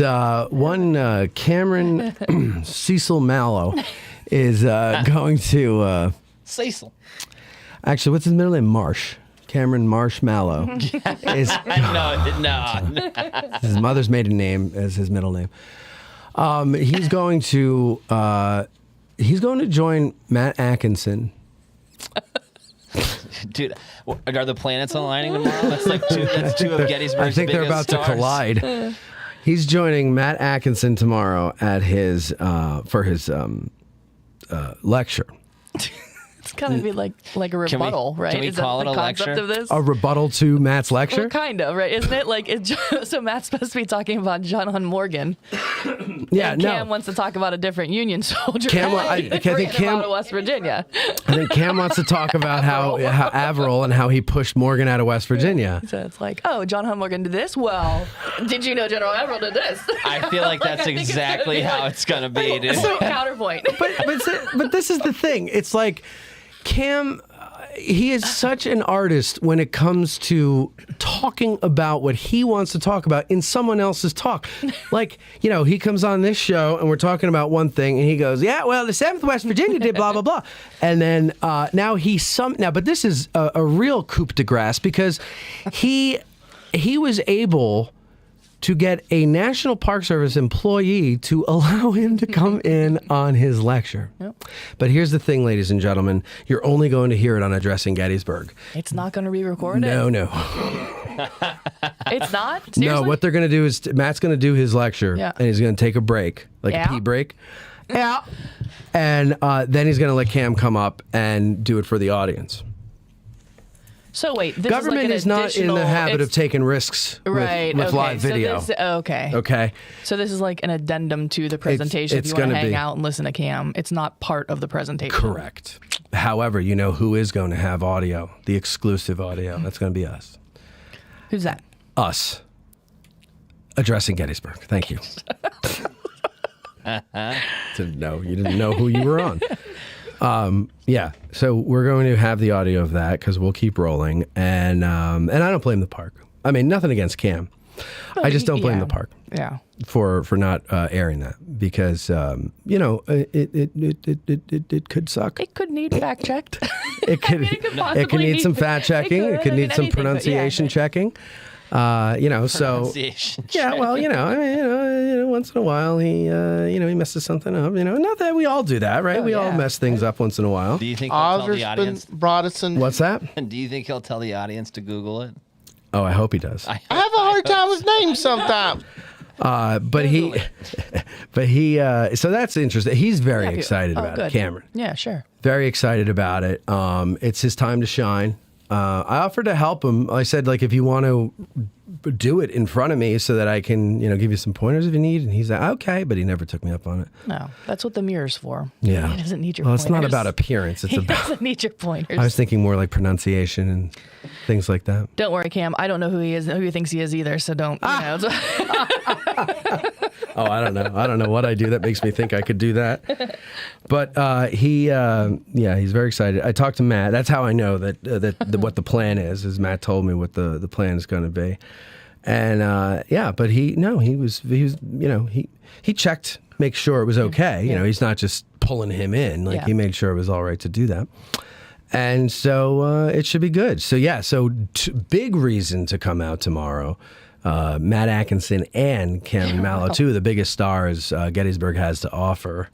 one Cameron Cecil Mallow is going to... Cecil. Actually, what's his middle name? Marsh. Cameron Marsh Mallow. Is, No. his mother's maiden name as his middle name. He's going to join Matt Atkinson. Dude, are the planets aligning tomorrow? That's two of Gettysburg's I think they're about stars. to collide. He's joining Matt Atkinson tomorrow at his for his lecture. It's gotta be like a rebuttal, right? Can we Is call that it the a concept lecture? of this? A rebuttal to Matt's lecture? Well, kind of, right? Isn't it? Like, so Matt's supposed to be talking about John Hunt Morgan. Yeah, and Cam wants to talk about a different Union soldier. I think Cam out of West Virginia. I think Cam wants to talk about how Averill and how he pushed Morgan out of West Virginia. So it's like, oh, John Hunt Morgan did this? Well, did you know General Averill did this? I feel like that's exactly how it's going to be, dude. So counterpoint. But this is the thing. It's like Cam, he is such an artist when it comes to talking about what he wants to talk about in someone else's talk. Like, you know, he comes on this show and we're talking about one thing and he goes, yeah, well, the 7th West Virginia did blah, blah, blah. And then now but this is a real coup de grace because he was able to get a National Park Service employee to allow him to come in on his lecture. Yep. But here's the thing, ladies and gentlemen. You're only going to hear it on Addressing Gettysburg. It's not going to be recorded? No. It's not? Seriously? No, what they're going to do is Matt's going to do his lecture, and he's going to take a break, a pee break. Yeah. And then he's going to let Cam come up and do it for the audience. So wait, this government is like an not in the habit of taking risks with live video. Okay. So this is like an addendum to the presentation. If you want to hang out and listen to Cam, it's not part of the presentation. Correct. However, you know who is going to have audio, the exclusive audio? That's going to be us. Who's that? Us. Addressing Gettysburg. Thank you. No, you didn't know who you were on. Yeah, so we're going to have the audio of that because we'll keep rolling, and I don't blame the park. I mean, nothing against Cam. I just don't blame the park. Yeah. For not airing that because you know it could suck. It could need fact checked. It could it could need some fact checking. It could need some pronunciation checking. You know, so yeah. Well, you know, I mean, you know, once in a while he you know, he messes something up. You know, not that we all do that, right? We all mess things up once in a while. Do you think he'll tell the audience? Broderson. What's that? Do you think he'll tell the audience to Google it? Oh, I hope he does. I have a hard time with names sometimes. But he, so that's interesting. He's very excited about it, Cameron. Yeah, sure. Very excited about it. It's his time to shine. I offered to help him. I said, like, if you want to do it in front of me so that I can, you know, give you some pointers if you need. And he's like, okay, but he never took me up on it. No, that's what the mirror's for. Yeah. He doesn't need your Well, pointers. it's not about appearance. It's he about. doesn't need your pointers. I was thinking more like pronunciation and things like that. Don't worry, Cam. I don't know who he is, who he thinks he is either. So don't. You know. Oh, I don't know. I don't know what I do that makes me think I could do that. But yeah, he's very excited. I talked to Matt. That's how I know that what the plan is Matt told me what the plan is going to be. And yeah, but he was you know, he checked, make sure it was okay. You know, he's not just pulling him in. Like he made sure it was all right to do that. And so it should be good. So yeah, so big reason to come out tomorrow. Matt Atkinson and Cameron Mallow, two of the biggest stars Gettysburg has to offer.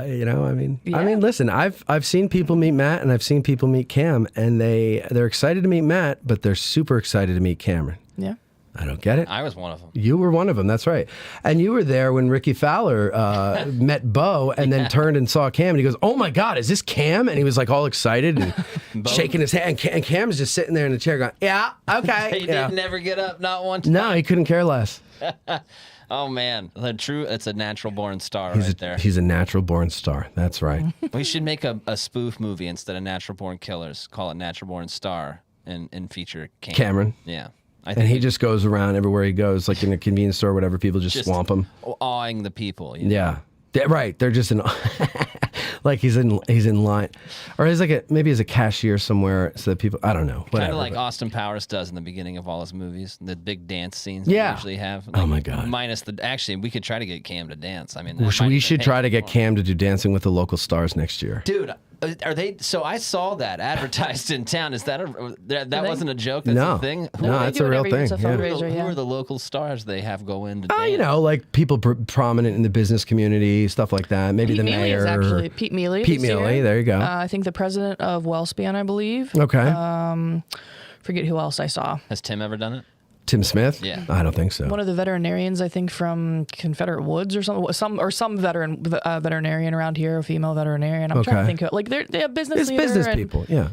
You know, I mean, listen, I've seen people meet Matt and I've seen people meet Cam, and they're excited to meet Matt, but they're super excited to meet Cameron. Yeah. I don't get it. I was one of them. You were one of them. That's right. And you were there when Ricky Fowler met Bo and then turned and saw Cam. And he goes, oh, my God, is this Cam? And he was like all excited and shaking his hand. And Cam's just sitting there in the chair going, yeah, okay. He didn't never get up, not one time. No, he couldn't care less. Oh, man. It's a natural-born star right there. He's a natural-born star. That's right. We should make a spoof movie instead of Natural-Born Killers. Call it Natural-Born Star and feature Cameron. Yeah. And he just goes around everywhere he goes, like in a convenience store or whatever. People just swamp him. Awing the people. You know? Yeah. Right. They're just in, like he's in line, or he's like maybe as a cashier somewhere, so that people, I don't know, whatever. Kind of like Austin Powers does in the beginning of all his movies, the big dance scenes they usually have. Like, oh my God. Minus actually, we could try to get Cam to dance. I mean, we should try to get Cam to do Dancing with the Local Stars next year. Dude, are they? So I saw that advertised in town. Is that that wasn't a joke? That's no, a thing. No, that's a real thing. Who are the local stars they have go in to dance? You know, like people prominent in the business community, stuff like that. Maybe the mayor. Is actually Pete Mealy. Pete Mealy. There you go. I think the president of Wellspan, I believe. Okay. Forget who else I saw. Has Tim ever done it? Tim Smith? Yeah. I don't think so. One of the veterinarians, I think, from Confederate Woods or some veterinarian around here, a female veterinarian. I'm trying to think of, like, they have business leaders. Business people, yeah.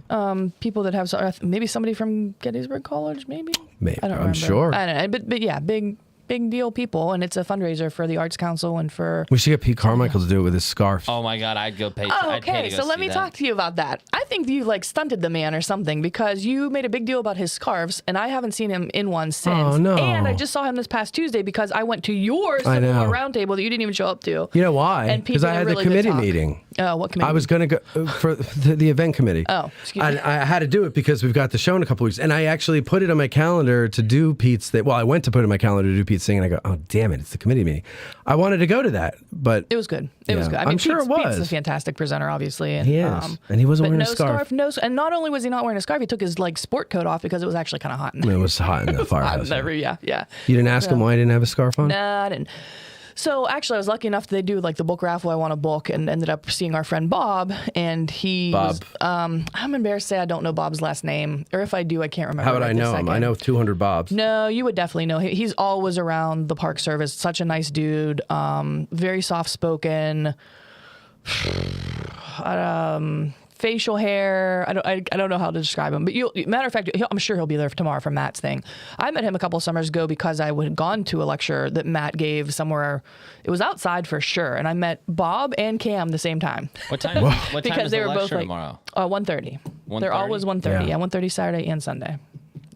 People that have, maybe somebody from Gettysburg College, maybe? Maybe. I don't remember. I'm sure. I don't know, but yeah, big deal people, and it's a fundraiser for the Arts Council and for... We should get Pete Carmichael to do it with his scarf. Oh my God, I'd go pay. I'd pay to go let me talk to you about that. I think you stunted the man or something, because you made a big deal about his scarves, and I haven't seen him in one since. Oh no! And I just saw him this past Tuesday because I went to your round table that you didn't even show up to. You know why? Because I had the committee meeting. Oh, what committee? I was going to go for the event committee. Oh, excuse me. I had to do it because we've got the show in a couple weeks, and I actually put it on my calendar to do Pete's thing. Well, I went to put it on my calendar to do Pete's thing, and I go, oh damn it, it's the committee meeting. I wanted to go to that, but it was good. It was good. I mean, I'm sure it was. Pete's a fantastic presenter, obviously, and he is. And he wasn't wearing a scarf. And not only was he not wearing a scarf, he took his sport coat off because it was actually kind of hot in there. It was hot in the firehouse. Yeah. You didn't ask him why he didn't have a scarf on? No, I didn't. So actually, I was lucky enough that they do the book raffle I want to book, and ended up seeing our friend Bob, and he was, I'm embarrassed to say I don't know Bob's last name, or if I do, I can't remember. How would I know him? I know 200 Bobs. No, you would definitely know. He's always around the park service. Such a nice dude. Very soft spoken. facial hair. I don't know how to describe him, but matter of fact, I'm sure he'll be there tomorrow for Matt's thing. I met him a couple of summers ago because I had gone to a lecture that Matt gave somewhere. It was outside for sure, and I met Bob and Cam the same time. What time? What time is they the were both lecture like tomorrow? 1:30. They're always 1:30. Yeah, 1:30 Saturday and Sunday.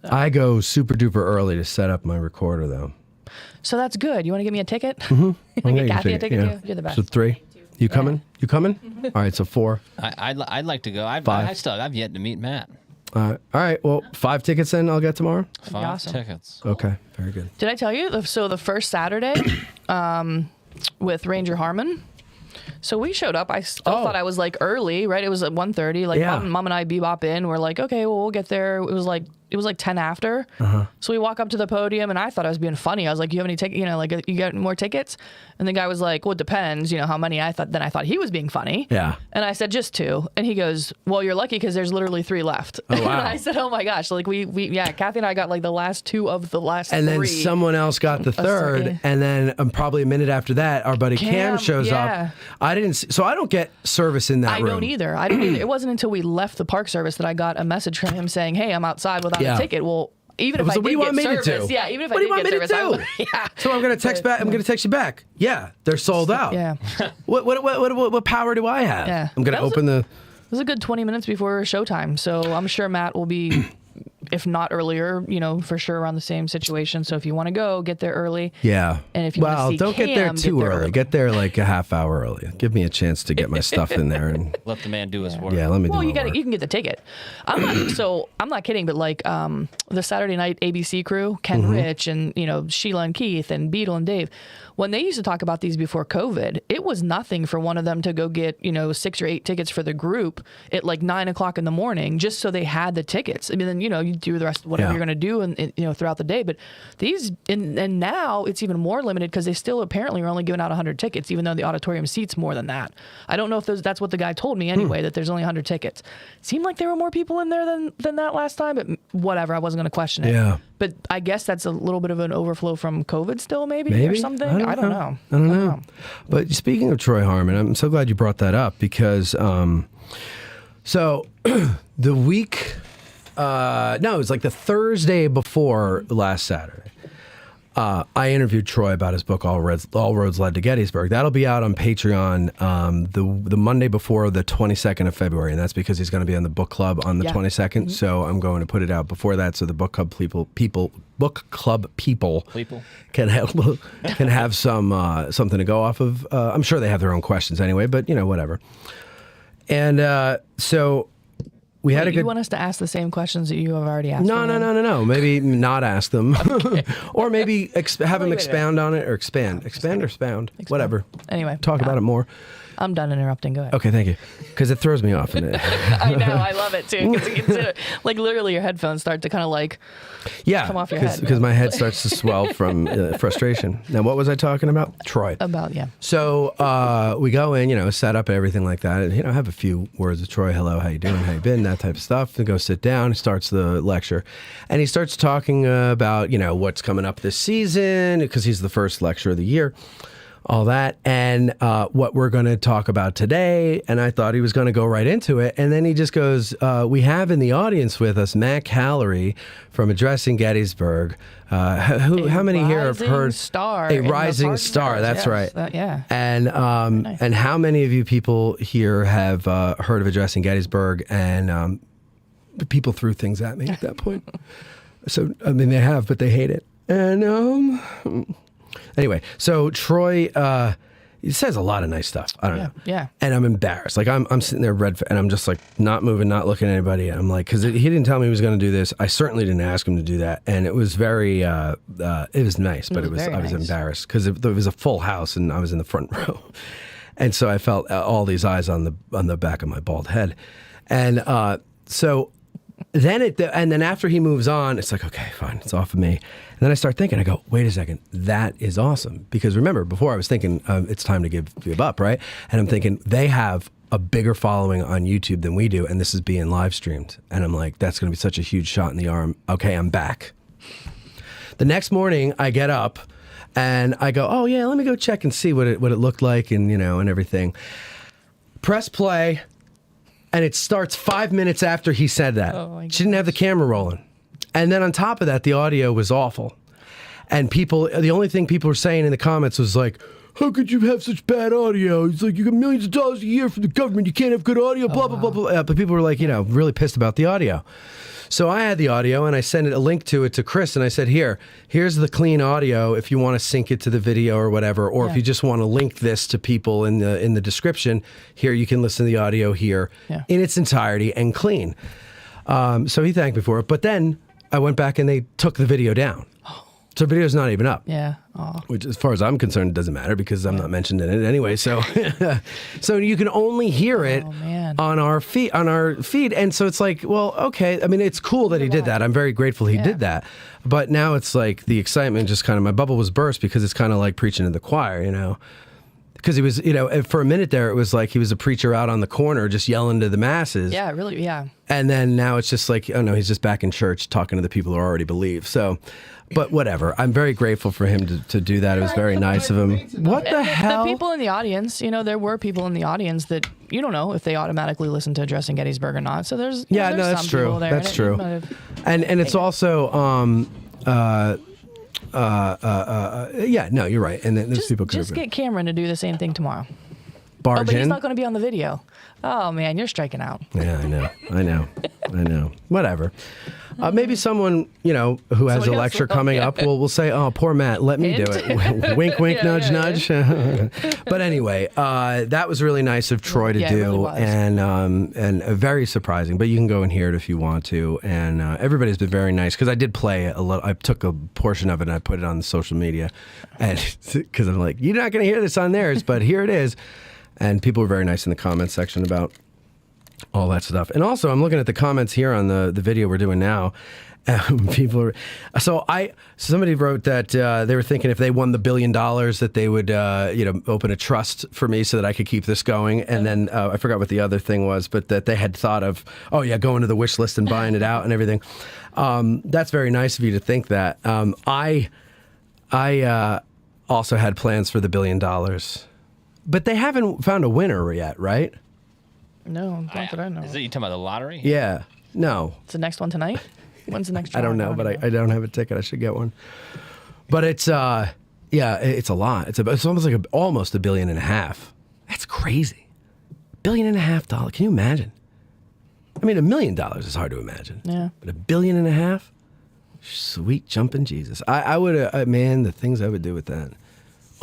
I go super duper early to set up my recorder, though. So that's good. You want to give me a ticket? Mm-hmm. Like get Kathy a ticket too? You're the best. So 3. You coming? You coming? All right, so 4. I'd like to go. I've yet to meet Matt. All right, well, 5 tickets then I'll get tomorrow? 5 awesome. tickets. Okay, very good. Did I tell you? So the first Saturday with Ranger Harmon. So we showed up. I still thought I was like early, right? It was at 1:30. Like Mom and I bebop in. We're like, okay, well, we'll get there. It was like 10 after. So we walk up to the podium, and I thought I was being funny. I was like, you have any tickets? You know, like, you got more tickets? And the guy was like, well, it depends, you know, how many. Then I thought he was being funny. Yeah. And I said, just 2. And he goes, well, you're lucky because there's literally 3 left. Oh, wow. And I said, oh my gosh. Like Kathy and I got like the last 2 of the last 3. And then someone else got the 3rd, and then probably a minute after that, our buddy Cam shows up. I didn't see, so I don't get service in that room. I don't either. It wasn't until we left the park service that I got a message from him saying, hey, I'm outside without a ticket. Well, even if I did get service, even if I did get service, I would, So I'm gonna text back. I'm gonna text you back. Yeah, they're sold out. Yeah. What power do I have? Yeah. I'm gonna open the. It was a good 20 minutes before showtime, so I'm sure Matt will be, if not earlier, you know, for sure around the same situation. So if you want to go, get there early. Yeah. And if you want to see don't Cam, get there too early. Get there like a half hour early. Give me a chance to get my stuff in there and let the man do his work. Yeah, let me do my you can get the ticket. I'm not kidding, but like the Saturday night ABC crew, Ken Rich and Sheila and Keith and Beetle and Dave, when they used to talk about these before COVID, it was nothing for one of them to go get 6 or 8 tickets for the group at like 9 o'clock in the morning just so they had the tickets. I mean, then you do the rest of whatever you're going to do and throughout the day. But these and now it's even more limited because they still apparently are only giving out 100 tickets, even though the auditorium seats more than that. I don't know if that's what the guy told me anyway, that there's only 100 tickets. It seemed like there were more people in there than that last time, but whatever, I wasn't going to question it. Yeah. But I guess that's a little bit of an overflow from COVID still, maybe? Or something. I don't know. I don't know. But speaking of Troy Harmon, I'm so glad you brought that up because so the week, it was like the Thursday before last Saturday. I interviewed Troy about his book, All Roads Led to Gettysburg. That'll be out on Patreon the Monday before the 22nd of February, and that's because he's going to be on the book club on the 22nd. So I'm going to put it out before that, so the book club people can have some something to go off of. I'm sure they have their own questions anyway, but whatever. And so. You want us to ask the same questions that you have already asked? No. Maybe not ask them. Or maybe have him expound on it or expand or expound. Whatever. Anyway. Talk about it more. I'm done interrupting. Go ahead. Okay, thank you. Because it throws me off. I know. I love it, too. Because like literally your headphones start to kind of like come off your head. Because my head starts to swell from frustration. Now, what was I talking about? Troy. So we go in, set up everything like that. And, have a few words with Troy. Hello, how you doing? How you been? That type of stuff. And go sit down. He starts the lecture. And he starts talking about, what's coming up this season. Because he's the first lecturer of the year. All that, and what we're going to talk about today. And I thought he was going to go right into it. And then he just goes, we have in the audience with us Matt Callery from Addressing Gettysburg. How many here have heard? A rising star. That's right. And and how many of you people here have heard of Addressing Gettysburg? And people threw things at me at that point. So, I mean, they have, but they hate it. And anyway, so Troy, he says a lot of nice stuff. I don't know. Yeah. And I'm embarrassed. Like I'm sitting there and I'm just like not moving, not looking at anybody. And I'm like, because he didn't tell me he was going to do this. I certainly didn't ask him to do that. And it was very, it was nice, but I was embarrassed because it was a full house and I was in the front row. And so I felt all these eyes on the back of my bald head. And so then after he moves on, it's like, okay, fine, it's off of me. And then I start thinking, I go, wait a second, that is awesome. Because remember, before I was thinking, it's time to give up, right? And I'm thinking, they have a bigger following on YouTube than we do, and this is being live streamed. And I'm like, that's going to be such a huge shot in the arm. Okay, I'm back. The next morning, I get up, and I go, oh yeah, let me go check and see what it looked like and, and everything. Press play. And it starts 5 minutes after he said that. Oh my she didn't have the camera rolling. And then on top of that, the audio was awful. And the only thing people were saying in the comments was like, how could you have such bad audio? It's like, you get millions of dollars a year from the government. You can't have good audio, blah, blah, blah, blah. But people were like, really pissed about the audio. So I had the audio, and I sent a link to it to Chris, and I said, here's the clean audio if you want to sync it to the video or whatever, or if you just want to link this to people in the description, here you can listen to the audio here in its entirety and clean. So he thanked me for it. But then I went back and they took the video down. So the video's not even up. Yeah. Which, as far as I'm concerned, doesn't matter because I'm not mentioned in it anyway. So, so you can only hear it on our feed. And so it's like, well, okay. I mean, it's cool that he did that. I'm very grateful he did that. But now it's like the excitement just kind of, my bubble was burst because it's kind of like preaching to the choir, Because he was, for a minute there, it was like he was a preacher out on the corner just yelling to the masses. Yeah, really, yeah. And then now it's just like, oh no, he's just back in church talking to the people who already believe. So, but whatever. I'm very grateful for him to do that. It was very nice of him. What the hell? The people in the audience, there were people in the audience that you don't know if they automatically listen to Addressing Gettysburg or not. So there's there's that's some true. people there, That's true. And it's also you're right. And then there's people could just get Cameron to do the same thing tomorrow. Barge but he's in? not going to be on the video. Oh man, you're striking out. Yeah, I know. Whatever. Maybe someone, who has a lecture coming up will say, oh, poor Matt, let me do it. Wink, wink, nudge, nudge. But anyway, that was really nice of Troy to do, really was. and very surprising. But you can go and hear it if you want to. And everybody's been very nice because I did play a little. I took a portion of it and I put it on social media, and because I'm like, you're not going to hear this on theirs, but here it is. And people were very nice in the comments section about all that stuff. And also, I'm looking at the comments here on the video we're doing now. Somebody wrote that they were thinking if they won the $1 billion that they would, open a trust for me so that I could keep this going. And then I forgot what the other thing was, but that they had thought of, going to the wish list and buying it out and everything. That's very nice of you to think that. I also had plans for the $1 billion. But they haven't found a winner yet, right? No, not that I know. Is it you talking about the lottery? Yeah. No. It's the next one tonight? When's the next draw? I don't know, but I don't have a ticket. I should get one. But it's it's a lot. It's almost like almost $1.5 billion. That's crazy. $1.5 billion. Can you imagine? I mean, $1 million is hard to imagine. Yeah. But $1.5 billion? Sweet jumping Jesus. I would, the things I would do with that.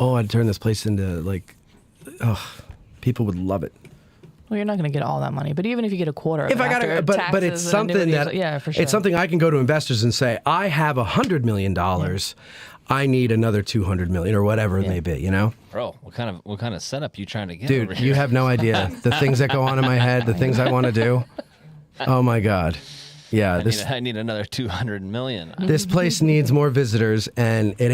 Oh, I'd turn this place into people would love it. Well, you're not going to get all that money, but even if you get a quarter, If I got to, but it's something that for sure. It's something I can go to investors and say, I have $100 million. I need another 200 million or whatever it may be. Bro, what kind of setup you trying to get? Dude, over here? you have no idea the things that go on in my head, the things I want to do. Oh my God. Yeah, I need another 200 million. This place needs more visitors, and it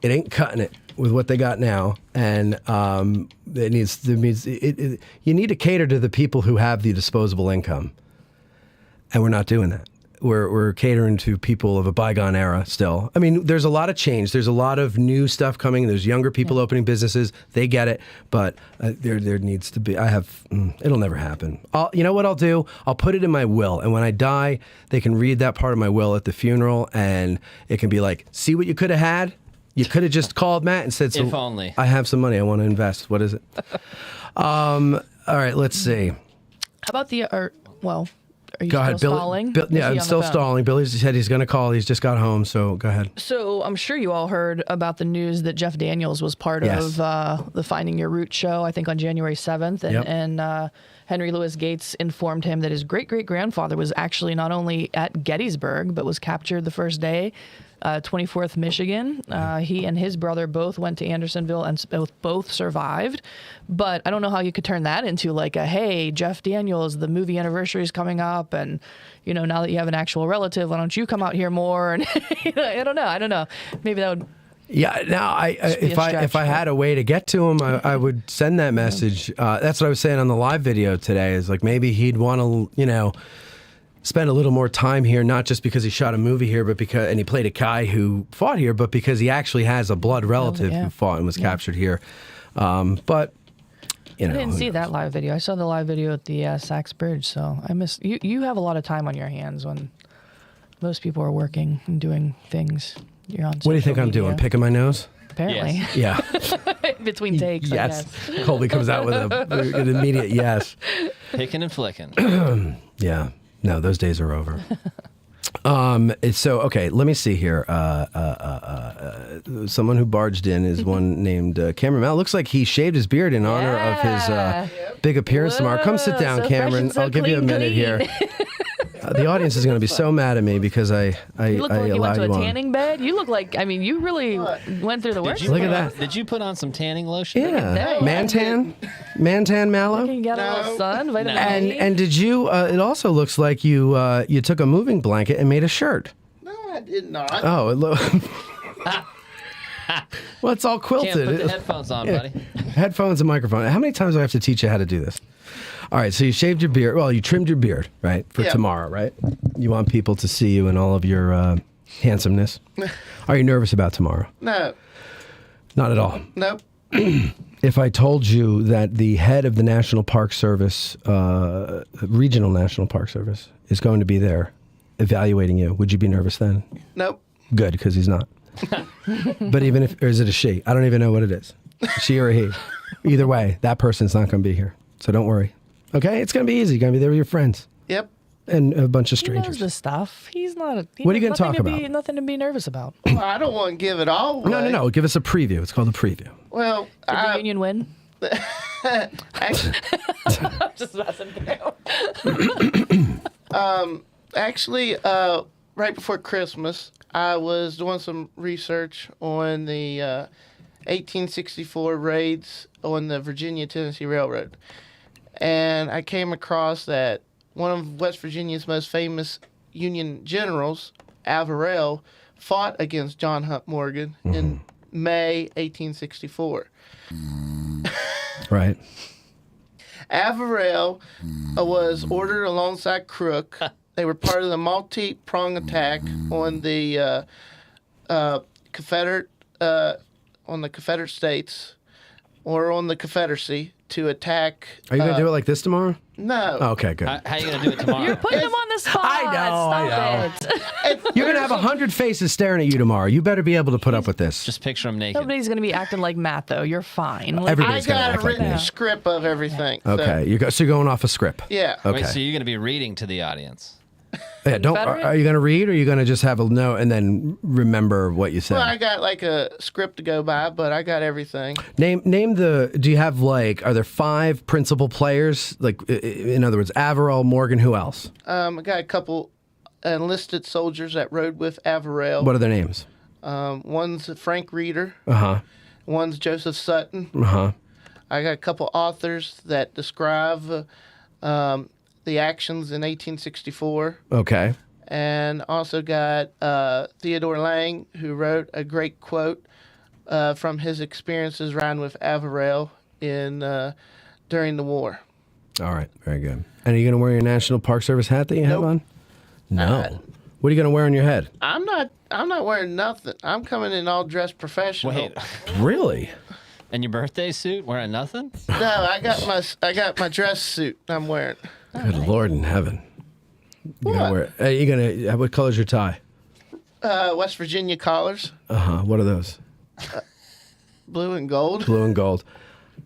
ain't cutting it with what they got now. And you need to cater to the people who have the disposable income, and we're not doing that. We're catering to people of a bygone era still. I mean, there's a lot of change. There's a lot of new stuff coming. There's younger people opening businesses. They get it, but there needs to be. It'll never happen. You know what I'll do? I'll put it in my will, and when I die, they can read that part of my will at the funeral, and it can be like, see what you could have had. You could have just called Matt and said, if only. I have some money. I want to invest. What is it? All right, let's see. How about are you go still ahead, stalling? I'm still stalling. Billy said he's going to call. He's just got home, so go ahead. So I'm sure you all heard about the news that Jeff Daniels was part of the Finding Your Roots show, I think on January 7th. And Henry Louis Gates informed him that his great-great-grandfather was actually not only at Gettysburg, but was captured the first day, 24th Michigan. He and his brother both went to Andersonville and both survived. But I don't know how you could turn that into like hey, Jeff Daniels, the movie anniversary is coming up, and now that you have an actual relative, why don't you come out here more? And I don't know. Maybe that would. Yeah. Now, if I had a way to get to him, I would send that message. That's what I was saying on the live video today. Is like maybe he'd want to, spend a little more time here, not just because he shot a movie here, but and he played a guy who fought here, but because he actually has a blood relative who fought and was captured here. But you know. I didn't who see knows? that live video. I saw the live video at the Saks Bridge, so I missed. You have a lot of time on your hands when most people are working and doing things. You're on. What do you think I'm social doing? media. Picking my nose? Apparently. Yeah. Between takes. Yes. I guess. Colby comes out with an immediate yes. Picking and flicking. Yeah. No, those days are over. So, okay, let me see here. Someone who barged in is one named Cameron Mal. Looks like he shaved his beard in honor of his big appearance tomorrow. Come sit down, so Cameron. fresh and so I'll give you a clean, minute clean. here. The audience is going to be so mad at me because I You look like you allow went to a you on. tanning bed. You look like, I mean, you really went through the work. Look at that. Did you put on some tanning lotion? Yeah. Mantan mallow. You can get a little sun, vitamin A. And did you? It also looks like you took a moving blanket and made a shirt. No, I did not. Oh, well, it's all quilted. Can't put the headphones on, buddy. Headphones and microphone. How many times do I have to teach you how to do this? All right, so you shaved your beard. Well, you trimmed your beard, right, for tomorrow, right? You want people to see you in all of your handsomeness. Are you nervous about tomorrow? No. Not at all. Nope. If I told you that the head of the National Park Service, Regional National Park Service, is going to be there evaluating you, would you be nervous then? Nope. Good, because he's not. But even if, or is it a she? I don't even know what it is. She or a he. Either way, that person's not going to be here. So don't worry. Okay? It's going to be easy. You're going to be there with your friends. Yep. And a bunch of He knows strangers. the stuff. He's not a. What are you gonna talk about? Nothing to be nervous about. Well, I don't want to give it all away. No. Give us a preview. It's called a preview. Well, Did the Union win? actually, I'm just messing around. actually, right before Christmas, I was doing some research on the 1864 raids on the Virginia-Tennessee Railroad. And I came across that one of West Virginia's most famous Union generals, Averell, fought against John Hunt Morgan in May 1864. Right. Averell was ordered alongside Crook. They were part of the multi-pronged attack on the Confederate States or on the Confederacy to attack. Are you going to do it like this tomorrow? No. Okay, good. How are you going to do it tomorrow? You're putting him on the spot. I know. Stop it. You're going to have 100 faces staring at you tomorrow. You better be able to put up with this. Just picture him naked. Nobody's going to be acting like Matt, though. You're fine. Like, Everybody's I gonna got act a like written me. script of everything. Okay, so you're going off a script. Yeah. Okay. Wait, so you're going to be reading to the audience? Yeah, don't. Are you going to read, or are you going to just have a note and then remember what you said? Well, I got like a script to go by, but I got everything. Name the. Do you have like? Are there 5 principal players? Like, in other words, Averell, Morgan. Who else? I got a couple enlisted soldiers that rode with Averell. What are their names? One's Frank Reeder. One's Joseph Sutton. I got a couple authors that describe the actions in 1864. Okay. And also got Theodore Lang, who wrote a great quote from his experiences riding with Averell during the war. All right. Very good. And are you going to wear your National Park Service hat that you have on? No. What are you going to wear on your head? I'm not wearing nothing. I'm coming in all dressed professional. Wait. Really? And your birthday suit, wearing nothing? No, I got my dress suit I'm wearing. Good Lord in heaven. What color's your tie? West Virginia collars, What are those? blue and gold. Blue and gold.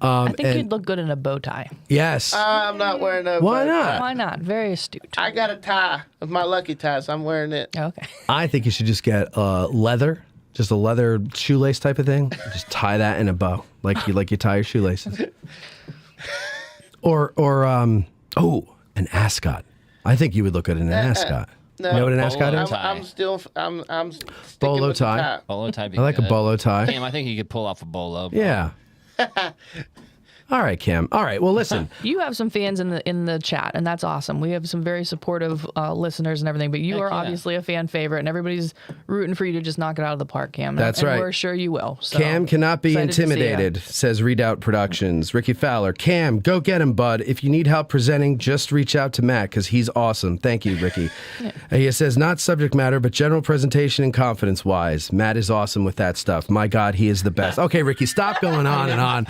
I think you'd look good in a bow tie. Yes. I'm not wearing no. Why bow not? tie. Why not? Very astute. I got a tie of my lucky tie, so I'm wearing it. Okay. I think you should just get leather, just a leather shoelace type of thing. Just tie that in a bow, like you tie your shoelaces. Or an ascot. I think you would look good in an ascot. No, You know what an ascot is? I'm sticking Bolo with the tie. Bolo tie. I like a bolo tie. Cam, I think you could pull off a bolo. Yeah. All right, Cam. All right. Well, listen. You have some fans in the chat, and that's awesome. We have some very supportive listeners and everything, but you are obviously a fan favorite, and everybody's rooting for you to just knock it out of the park, Cam. That's and right. We're sure you will. So, Cam cannot be excited to see ya. intimidated, says Redoubt Productions. Ricky Fowler. Cam, go get him, bud. If you need help presenting, just reach out to Matt because he's awesome. Thank you, Ricky. He says, not subject matter, but general presentation and confidence-wise. Matt is awesome with that stuff. My God, he is the best. Okay, Ricky, stop going on and on.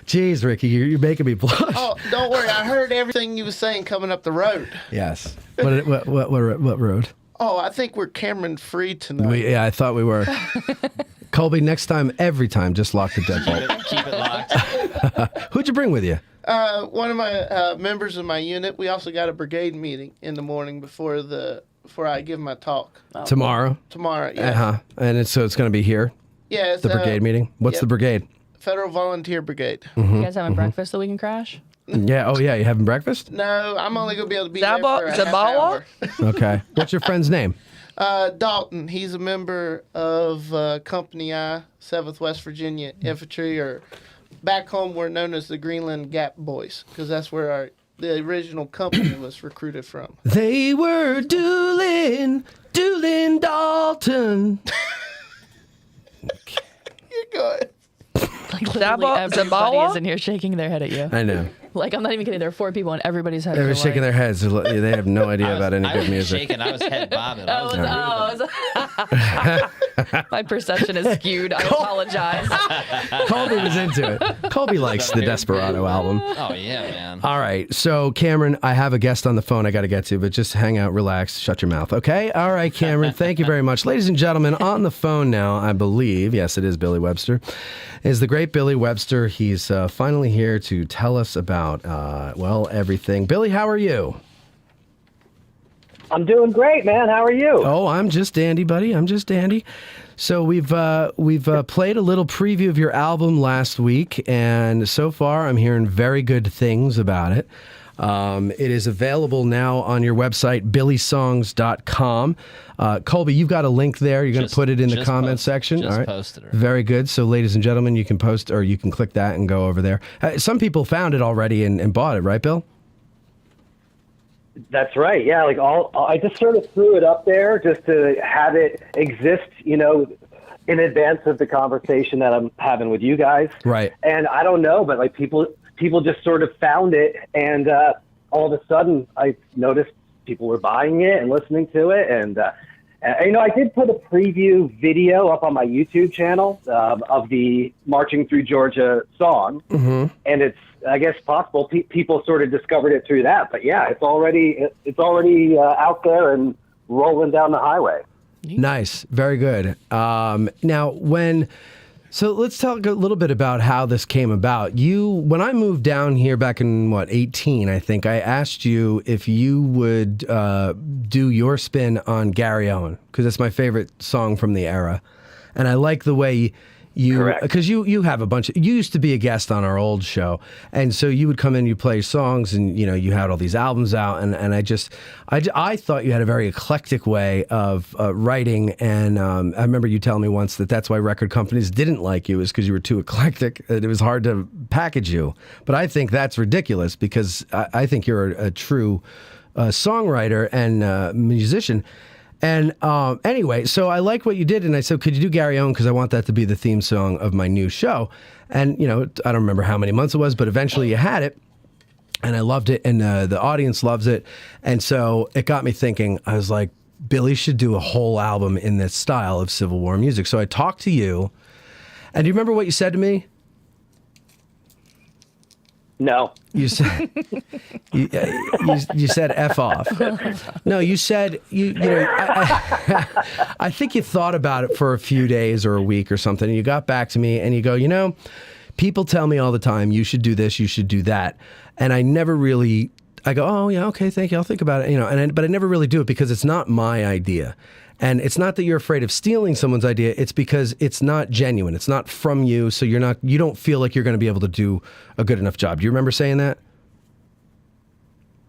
Jeez, Ricky. Ricky. You're making me blush. Oh, don't worry. I heard everything you was saying coming up the road. Yes. What road? Oh, I think we're Cameron free tonight. Yeah, I thought we were. Colby, next time, every time, just lock the deadbolt. Keep it locked. Who'd you bring with you? One of my members of my unit. We also got a brigade meeting in the morning before I give my talk. Tomorrow? Tomorrow, yeah. Uh-huh. And so it's going to be here? Yeah. It's, the brigade meeting? What's the brigade? Federal Volunteer Brigade. You guys having breakfast so we can crash? Yeah. Oh, yeah. You having breakfast? No, I'm only going to be able to be there for a half hour. Okay. What's your friend's name? Dalton. He's a member of Company I, 7th West Virginia Infantry, or back home we're known as the Greenland Gap Boys, because that's where the original company was recruited from. They were Doolin Dalton. You're good. Like literally everybody is in here shaking their head at you. I know. Like, I'm not even kidding. There are 4 people and everybody's head. They're shaking their heads. They have no idea about any good music. Shaking. I was head bobbing. My perception is skewed. I apologize. Colby was into it. Colby likes the Desperado album. Oh, yeah, man. All right. So, Cameron, I have a guest on the phone I got to get to, but just hang out, relax, shut your mouth, okay? All right, Cameron, thank you very much. Ladies and gentlemen, on the phone now, I believe, yes, it is Billy Webster, is the great Billy Webster. He's finally here to tell us about, everything. Billy, how are you? I'm doing great, man. How are you? Oh, I'm just dandy, buddy. I'm just dandy. So we've played a little preview of your album last week, and so far I'm hearing very good things about it. It is available now on your website, billysongs.com. Colby, you've got a link there. You're going to put it in the comment section. Just all right. posted it. Very good. So, ladies and gentlemen, you can post, or you can click that and go over there. Some people found it already and bought it, right, Bill? That's right. Yeah, like I just sort of threw it up there just to have it exist, in advance of the conversation that I'm having with you guys. Right. And I don't know, but like people just sort of found it, and all of a sudden I noticed people were buying it and listening to it, and I did put a preview video up on my YouTube channel of the Marching Through Georgia song, and it's, I guess, possible people sort of discovered it through that. But yeah, it's already out there and rolling down the highway. Nice, very good. So let's talk a little bit about how this came about. When I moved down here back in 18, I think, I asked you if you would do your spin on Gary Owen, because that's my favorite song from the era, and I like the way because you have you used to be a guest on our old show, and so you would come in, you play songs, and you had all these albums out, and I thought you had a very eclectic way of writing, and I remember you telling me once that's why record companies didn't like you, is because you were too eclectic, and it was hard to package you. But I think that's ridiculous, because I think you're a true songwriter and musician. And anyway, so I like what you did, and I said, could you do Gary Owen, because I want that to be the theme song of my new show. And, I don't remember how many months it was, but eventually you had it, and I loved it, and the audience loves it. And so it got me thinking. I was like, Billy should do a whole album in this style of Civil War music. So I talked to you, and do you remember what you said to me? No. You said you said F off. No, you said I think you thought about it for a few days or a week or something, and you got back to me and you go, people tell me all the time, you should do this, you should do that. And I go, oh yeah, okay, thank you, I'll think about it, but I never really do it, because it's not my idea. And it's not that you're afraid of stealing someone's idea. It's because it's not genuine. It's not from you. So you don't feel like you're going to be able to do a good enough job. Do you remember saying that?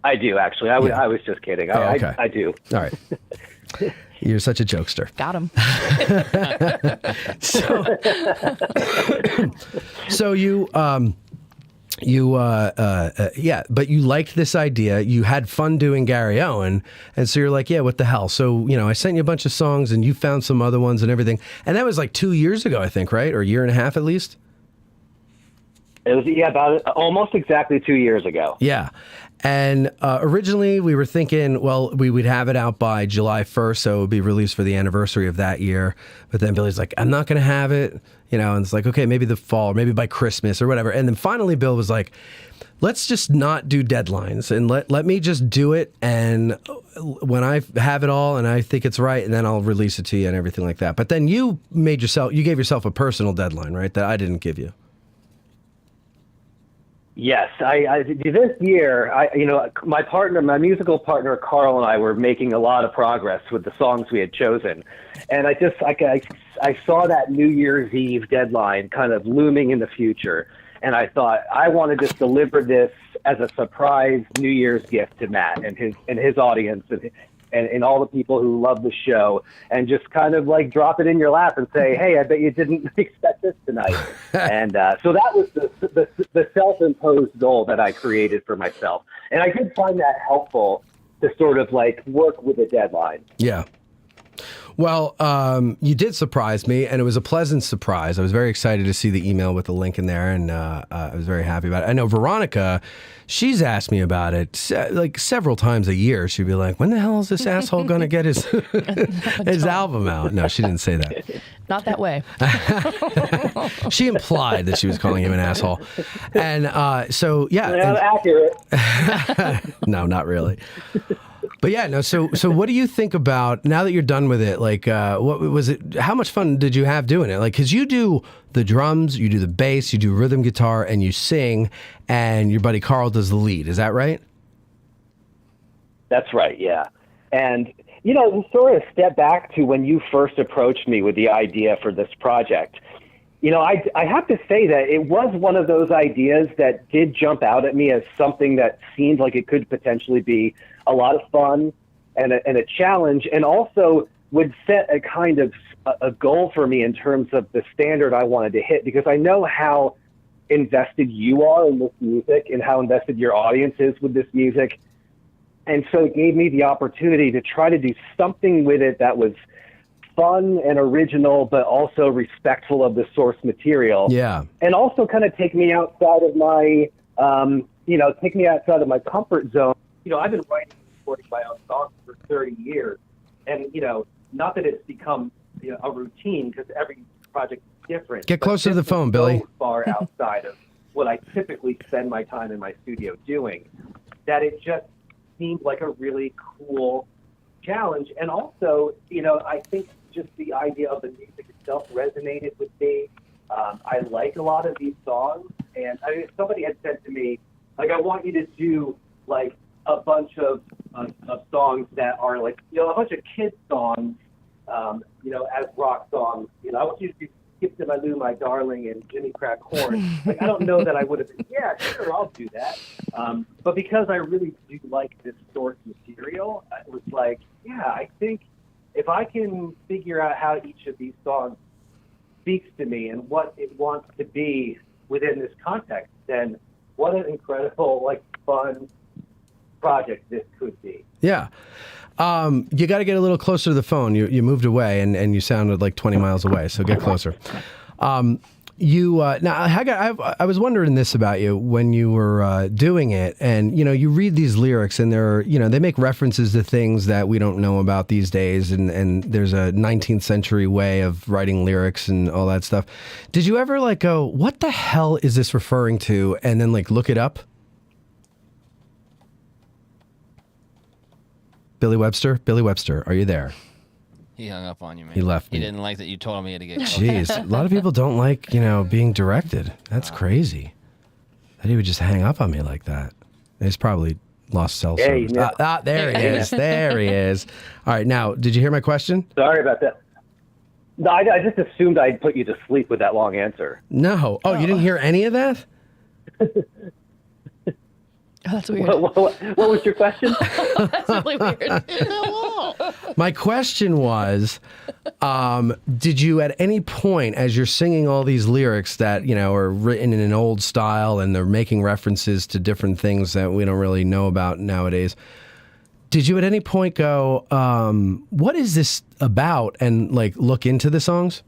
I do, actually. I was just kidding. Okay. I do. All right. You're such a jokester. Got him. So you, but you liked this idea. You had fun doing Gary Owen, and so you're like, yeah, what the hell? So, I sent you a bunch of songs, and you found some other ones and everything. And that was like 2 years ago, I think, right? Or a year and a half at least? It was, about almost exactly 2 years ago. Yeah. And originally we were thinking, well, we would have it out by July 1st, so it would be released for the anniversary of that year. But then Billy's like, I'm not going to have it, and it's like, okay, maybe the fall, maybe by Christmas or whatever. And then finally Bill was like, let's just not do deadlines and let me just do it. And when I have it all and I think it's right, and then I'll release it to you and everything like that. But then you gave yourself a personal deadline, right? That I didn't give you. Yes, I this year, my musical partner Carl and I were making a lot of progress with the songs we had chosen, and I saw that New Year's Eve deadline kind of looming in the future, and I thought I want to just deliver this as a surprise New Year's gift to Matt and his audience and all the people who love the show, and just kind of like drop it in your lap and say, hey, I bet you didn't expect this tonight. And so that was the self-imposed goal that I created for myself. And I did find that helpful to sort of like work with a deadline. Yeah. Well, you did surprise me, and it was a pleasant surprise. I was very excited to see the email with the link in there, and I was very happy about it. I know Veronica, she's asked me about it like several times a year. She'd be like, when the hell is this asshole going to get his album out? No, she didn't say that. Not that way. She implied that she was calling him an asshole. And so, yeah. Accurate. No, not really. But yeah, no. So what do you think about now that you're done with it? Like, what was it? How much fun did you have doing it? Like, because you do the drums, you do the bass, you do rhythm guitar, and you sing, and your buddy Carl does the lead. Is that right? That's right. Yeah. And to sort of step back to when you first approached me with the idea for this project. I have to say that it was one of those ideas that did jump out at me as something that seemed like it could potentially be a lot of fun and a challenge, and also would set a kind of a goal for me in terms of the standard I wanted to hit, because I know how invested you are in this music and how invested your audience is with this music. And so it gave me the opportunity to try to do something with it that was fun and original, but also respectful of the source material. Yeah. And also kind of take me outside of my, comfort zone. I've been writing and recording my own songs for 30 years. And, not that it's become a routine, because every project is different. Get closer to the phone, Billy. So far outside of what I typically spend my time in my studio doing, that it just seemed like a really cool challenge. And also, I think just the idea of the music itself resonated with me. I like a lot of these songs, and if somebody had said to me, like, I want you to do like a bunch of songs that are like, a bunch of kids songs, as rock songs, I want you to do Skip to My Lou, My Darling, and Jimmy Crack Corn. Like, I don't know that I would have been, yeah, sure, I'll do that. But because I really do like this source material, it was like, yeah, I think if I can figure out how each of these songs speaks to me and what it wants to be within this context, then what an incredible, like, fun project this could be. Yeah. You got to get a little closer to the phone. You moved away and you sounded like 20 miles away, so get closer. Now, I was wondering this about you when you were doing it, and you read these lyrics, and they make references to things that we don't know about these days, and there's a 19th century way of writing lyrics and all that stuff. Did you ever like go, what the hell is this referring to, and then like look it up? Billy Webster, are you there? He hung up on you, man. He left me. He didn't like that you told him he had to get close. Jeez, a lot of people don't like, being directed. That's crazy. That he would just hang up on me like that. He's probably lost cell service. There he is. There he is. All right, now, did you hear my question? Sorry about that. No, I just assumed I'd put you to sleep with that long answer. No. Oh, you didn't hear any of that? Oh, that's weird. What was your question? That's really weird. My question was, did you at any point, as you're singing all these lyrics that, are written in an old style and they're making references to different things that we don't really know about nowadays, did you at any point go, what is this about, and like look into the songs?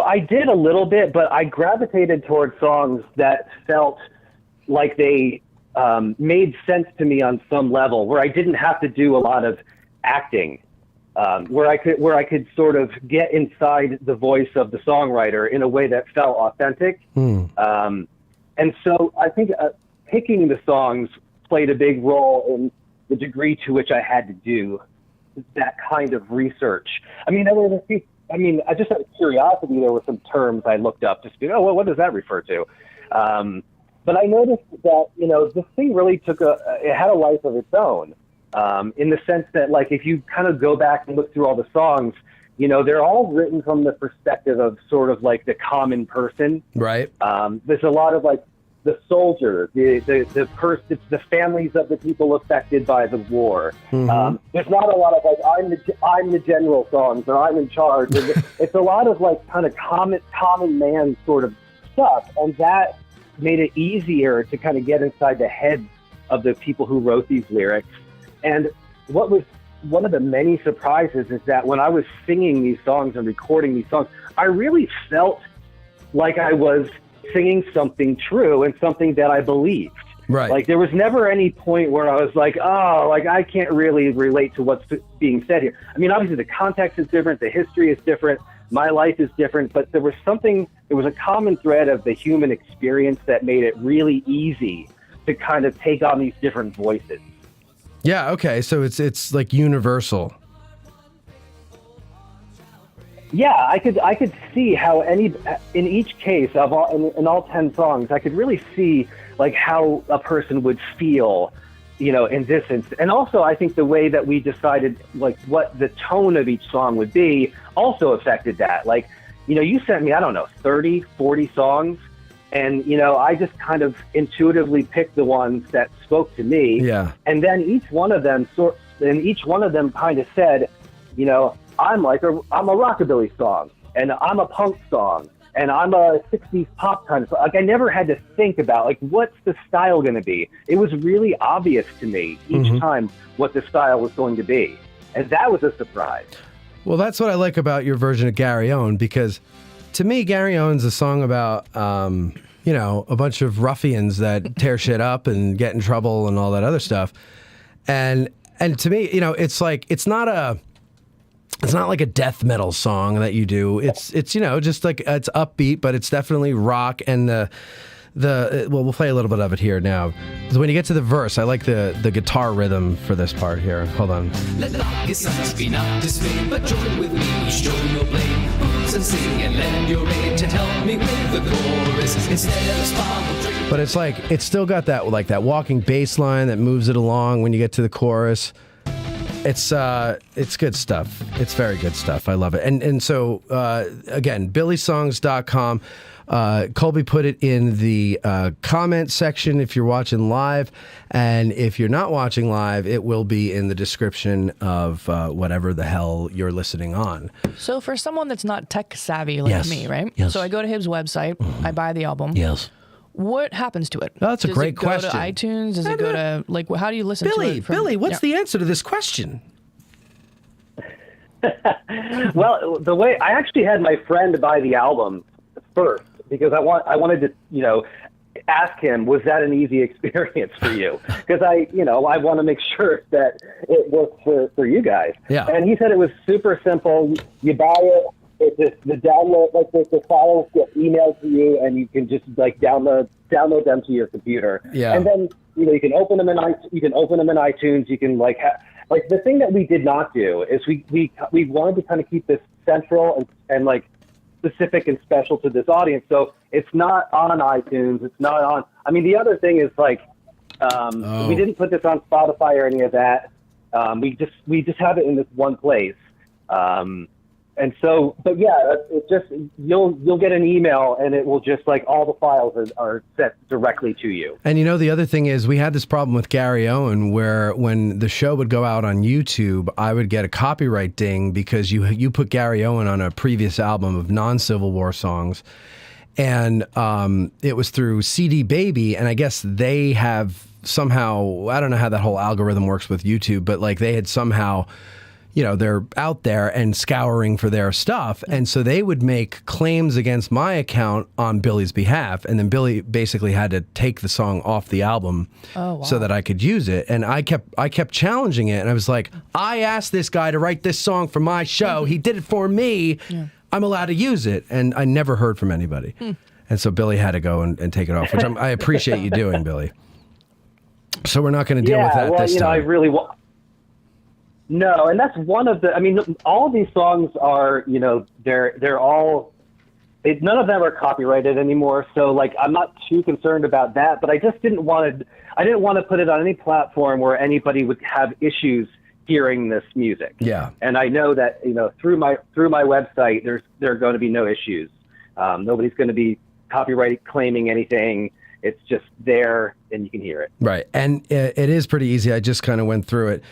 I did a little bit, but I gravitated towards songs that felt like they made sense to me on some level, where I didn't have to do a lot of acting, where I could sort of get inside the voice of the songwriter in a way that felt authentic. And so I think picking the songs played a big role in the degree to which I had to do that kind of research. I mean, I just out of curiosity, there were some terms I looked up to speak. Oh, well, what does that refer to? But I noticed that, you know, this thing really it had a life of its own, in the sense that, like, if you kind of go back and look through all the songs, you know, they're all written from the perspective of sort of like the common person. Right. There's a lot of like the soldier, the families of the people affected by the war. There's not a lot of like I'm the general songs, or I'm in charge. It's a lot of like kind of common man sort of stuff, and that made it easier to kind of get inside the heads of the people who wrote these lyrics. And what was one of the many surprises is that when I was singing these songs and recording these songs, I really felt like I was singing something true and something that I believed. Right. Like there was never any point where I was like, oh, like I can't really relate to what's being said here. I mean, obviously the context is different, the history is different, my life is different, but there was a common thread of the human experience that made it really easy to kind of take on these different voices. Yeah, okay, so it's like universal. Yeah, I could see how in each case of in all 10 songs, I could really see like how a person would feel, you know, in this instance. And also I think the way that we decided like what the tone of each song would be also affected that. Like, you know, you sent me, I don't know, 30, 40 songs, and, you know, I just kind of intuitively picked the ones that spoke to me. Yeah. And then each one of them kind of said, you know, I'm a rockabilly song, and I'm a punk song, and I'm a 60s pop kind of song. Like I never had to think about like what's the style going to be. It was really obvious to me each time what the style was going to be, and that was a surprise. Well, that's what I like about your version of Gary Owen, because to me, Gary Owen's a song about you know, a bunch of ruffians that tear shit up and get in trouble and all that other stuff, and to me, you know, it's like it's not like a death metal song that you do. It's you know, just like it's upbeat, but it's definitely rock. And well, we'll play a little bit of it here now. So when you get to the verse, I like the guitar rhythm for this part here. Hold on. Let the darkest suns be not dismayed, but join with me, show your blade, booze and sing, and lend your aid to help me with the chorus instead of sparkle drink. But it's like it's still got that like that walking bass line that moves it along when you get to the chorus. It's good stuff. It's very good stuff. I love it. And so again, billysongs.com. Colby put it in the comment section if you're watching live, and if you're not watching live, it will be in the description of whatever the hell you're listening on. So for someone that's not tech savvy like me, right? Yes. So I go to his website, I buy the album. Yes. What happens to it? Oh, that's a great question. Does it go to iTunes? Does it go to, like, how do you listen to it? Billy, what's the answer to this question? Well, the way I actually had my friend buy the album first, because I wanted to, you know, ask him, was that an easy experience for you? Because I want to make sure that it works for you guys. Yeah. And he said it was super simple. You buy it. It's just the download, like the files get emailed to you, and you can just like download them to your computer. Yeah. And then you can open them in iTunes. You can like like the thing that we did not do is we wanted to kind of keep this central and like specific and special to this audience. So it's not on iTunes. It's not on. I mean, the other thing is like we didn't put this on Spotify or any of that. We just have it in this one place. And so, but yeah, it just you'll get an email, and it will just like all the files are sent directly to you. And you know, the other thing is we had this problem with Gary Owen, where when the show would go out on YouTube, I would get a copyright ding because you put Gary Owen on a previous album of non-Civil War songs, and it was through CD Baby, and I guess they have somehow, I don't know how that whole algorithm works with YouTube, but like they had somehow, they're out there and scouring for their stuff. And so they would make claims against my account on Billy's behalf. And then Billy basically had to take the song off the album so that I could use it. And I kept challenging it. And I was like, I asked this guy to write this song for my show. He did it for me. Yeah. I'm allowed to use it. And I never heard from anybody. And so Billy had to go and take it off, which I appreciate you doing, Billy. So we're not going to deal with that this time. I really want. No, and that's one of the. I mean, all of these songs are, they're all. None of them are copyrighted anymore, so like I'm not too concerned about that. But I just didn't want to. I didn't want to put it on any platform where anybody would have issues hearing this music. Yeah. And I know that through my website, there are going to be no issues. Nobody's going to be copyright claiming anything. It's just there, and you can hear it. Right, and it is pretty easy. I just kind of went through it.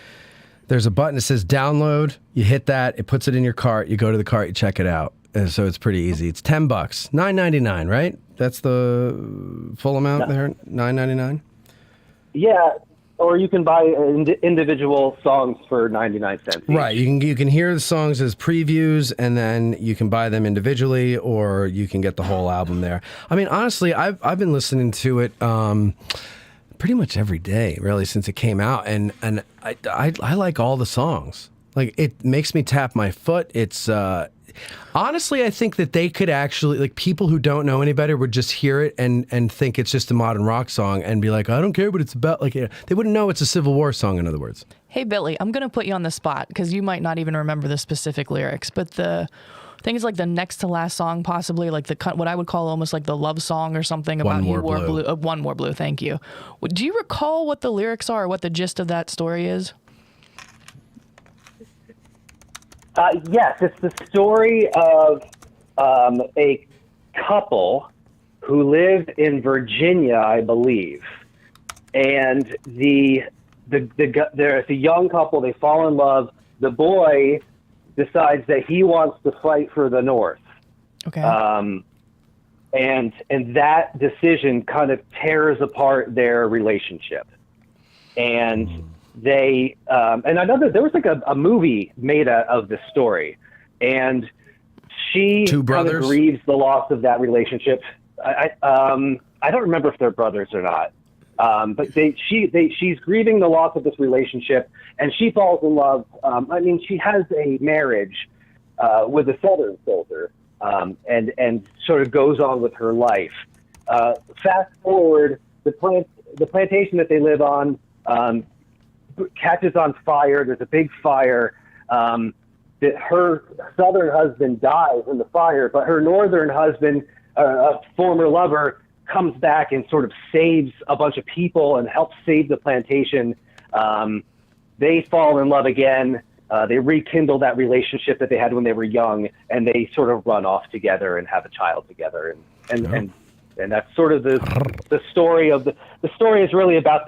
There's a button that says download. You hit that. It puts it in your cart. You go to the cart. You check it out. And so it's pretty easy. It's $10, $9.99, right? That's the full amount there. $9.99. Yeah, or you can buy individual songs for 99 cents. Right. You can hear the songs as previews, and then you can buy them individually, or you can get the whole album there. I mean, honestly, I've been listening to it. Pretty much every day, really, since it came out, and I like all the songs. Like, it makes me tap my foot. It's honestly, I think that they could actually, like, people who don't know any better would just hear it and think it's just a modern rock song and be like, I don't care what it's about. Like, they wouldn't know it's a Civil War song, in other words. Hey, Billy, I'm going to put you on the spot because you might not even remember the specific lyrics, but the thing is, like, the next to last song, possibly like what I would call almost like the love song or something about One He More Wore Blue. Blue. One More Blue. Thank you. Do you recall what the lyrics are or what the gist of that story is? Yes, it's the story of a couple who live in Virginia, I believe, and there's a young couple. They fall in love. The boy decides that he wants to fight for the North. Okay. And that decision kind of tears apart their relationship. And they and I know that there was like a movie made of this story, and she kind of grieves the loss of that relationship. I don't remember if they're brothers or not, but she's grieving the loss of this relationship, and she falls in love. I mean, she has a marriage with a Southern soldier, and sort of goes on with her life. Fast forward, the plantation that they live on catches on fire. There's a big fire. That her Southern husband dies in the fire, but her Northern husband, a former lover, comes back and sort of saves a bunch of people and helps save the plantation. They fall in love again. They rekindle that relationship that they had when they were young, and they sort of run off together and have a child together. And that's sort of the story of the story is really about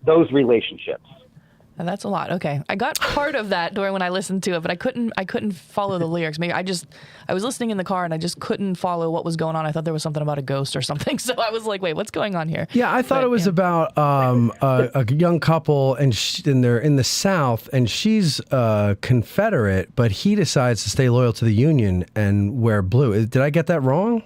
those relationships. And that's a lot. Okay, I got part of that during when I listened to it, but I couldn't follow the lyrics. Maybe I was listening in the car and I just couldn't follow what was going on. I thought there was something about a ghost or something. So I was like, wait, what's going on here? Yeah, I thought it was about a young couple, and they're in the South, and she's Confederate, but he decides to stay loyal to the Union and wear blue. Did I get that wrong?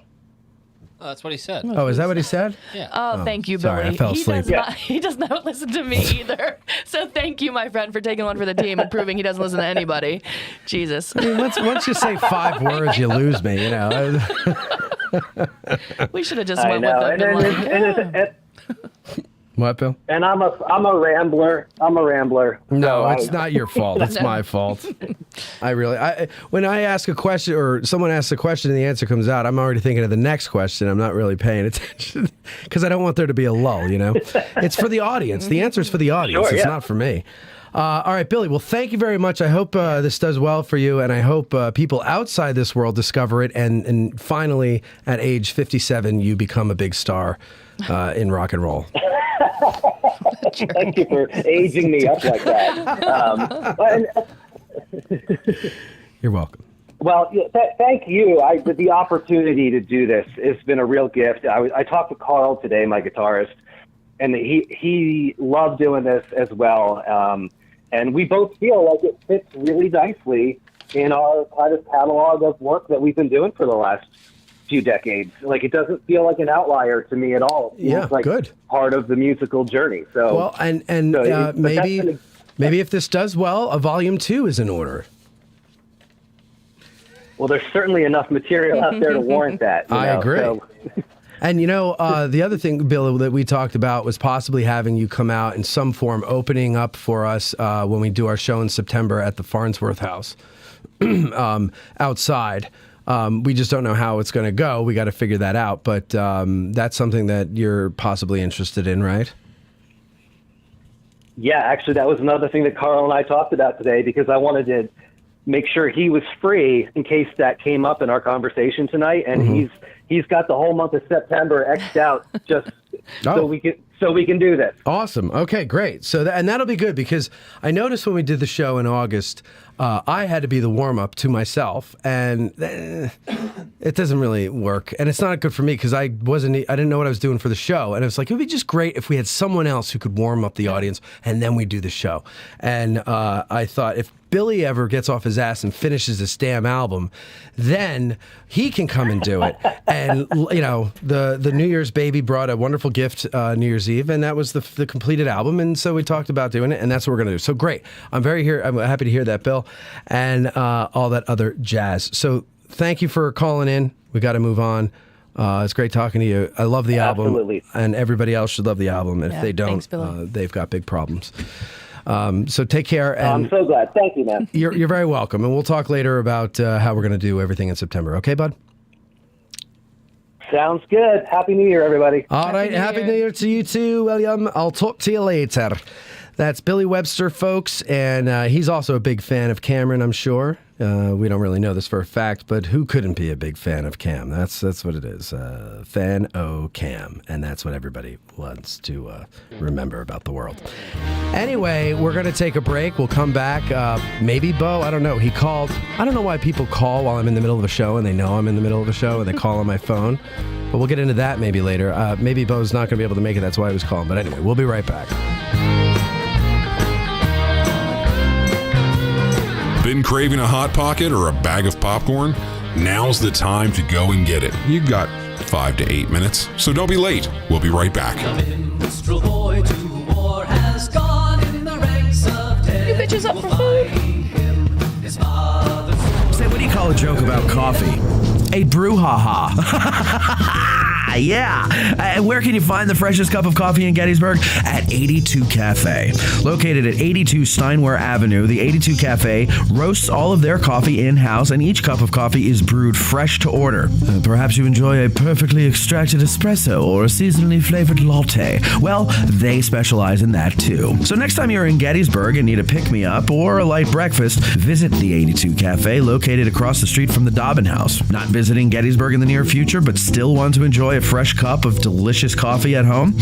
Oh, that's what he said. Oh, is that what he said? Yeah. Oh, thank you, sorry, Billy. I fell asleep. He does not listen to me either. So thank you, my friend, for taking one for the team and proving he doesn't listen to anybody. Jesus. I mean, once you say 5 words, you lose me, you know. We should have just went with them. What, Bill? And I'm a rambler. No, it's not your fault. It's my fault. When I ask a question or someone asks a question and the answer comes out, I'm already thinking of the next question. I'm not really paying attention because I don't want there to be a lull, you know? It's for the audience. The answer is for the audience. Sure, it's not for me. All right, Billy. Well, thank you very much. I hope this does well for you, and I hope people outside this world discover it, and finally, at age 57, you become a big star in rock and roll. Thank you for aging me up like that. You're welcome. Well, thank you. The opportunity to do this has been a real gift. I talked to Carl today, my guitarist, and he loved doing this as well. And we both feel like it fits really nicely in our kind of catalog of work that we've been doing for the last few decades. Like, it doesn't feel like an outlier to me at all. It feels like good. part of the musical journey. So, well, and maybe if this does well, a volume 2 is in order. Well, there's certainly enough material out there to warrant that. I agree. So. And, the other thing, Bill, that we talked about was possibly having you come out in some form, opening up for us when we do our show in September at the Farnsworth House outside. We just don't know how it's going to go. We got to figure that out. But that's something that you're possibly interested in, right? Yeah, actually, that was another thing that Carl and I talked about today, because I wanted to make sure he was free in case that came up in our conversation tonight. And he's got the whole month of September X'd out just so we can do this. Awesome. Okay, great. So and that'll be good, because I noticed when we did the show in August, I had to be the warm-up to myself, and it doesn't really work. And it's not good for me, because I didn't know what I was doing for the show. And it was like, it would be just great if we had someone else who could warm up the audience, and then we do the show. And I thought, if Billy ever gets off his ass and finishes this damn album, then he can come and do it. And, the New Year's baby brought a wonderful gift New Year's Eve, and that was the completed album. And so we talked about doing it, and that's what we're going to do. So great. I'm happy to hear that, Bill, and all that other jazz. So thank you for calling in. We got to move on. It's great talking to you. I love the album. Absolutely. And everybody else should love the album. And if they don't, thanks, they've got big problems. So take care. And I'm so glad. Thank you, man. You're very welcome. And we'll talk later about how we're going to do everything in September. Okay, bud? Sounds good. Happy New Year, everybody. All right. Happy New Year to you too, William. I'll talk to you later. That's Billy Webster, folks. And he's also a big fan of Cameron, I'm sure. We don't really know this for a fact, but who couldn't be a big fan of Cam? That's what it is. Fan o' Cam. And that's what everybody wants to remember about the world. Anyway, we're going to take a break. We'll come back. Maybe Bo, I don't know. He called. I don't know why people call while I'm in the middle of a show, and they know I'm in the middle of a show, and they call on my phone. But we'll get into that maybe later. Maybe Bo's not going to be able to make it. That's why he was calling. But anyway, we'll be right back. Been craving a Hot Pocket or a bag of popcorn? Now's the time to go and get it. You've got 5 to 8 minutes, so don't be late. We'll be right back. Minstrel boy to war has gone in the ranks of dead. You bitches up for food? Say, what do you call a joke about coffee? A brouhaha. Yeah. And where can you find the freshest cup of coffee in Gettysburg? At 82 Cafe. Located at 82 Steinware Avenue, the 82 Cafe roasts all of their coffee in-house, and each cup of coffee is brewed fresh to order. Perhaps you enjoy a perfectly extracted espresso or a seasonally flavored latte. Well, they specialize in that too. So next time you're in Gettysburg and need a pick-me-up or a light breakfast, visit the 82 Cafe, located across the street from the Dobbin House. Not visiting Gettysburg in the near future, but still want to enjoy a fresh cup of delicious coffee at home?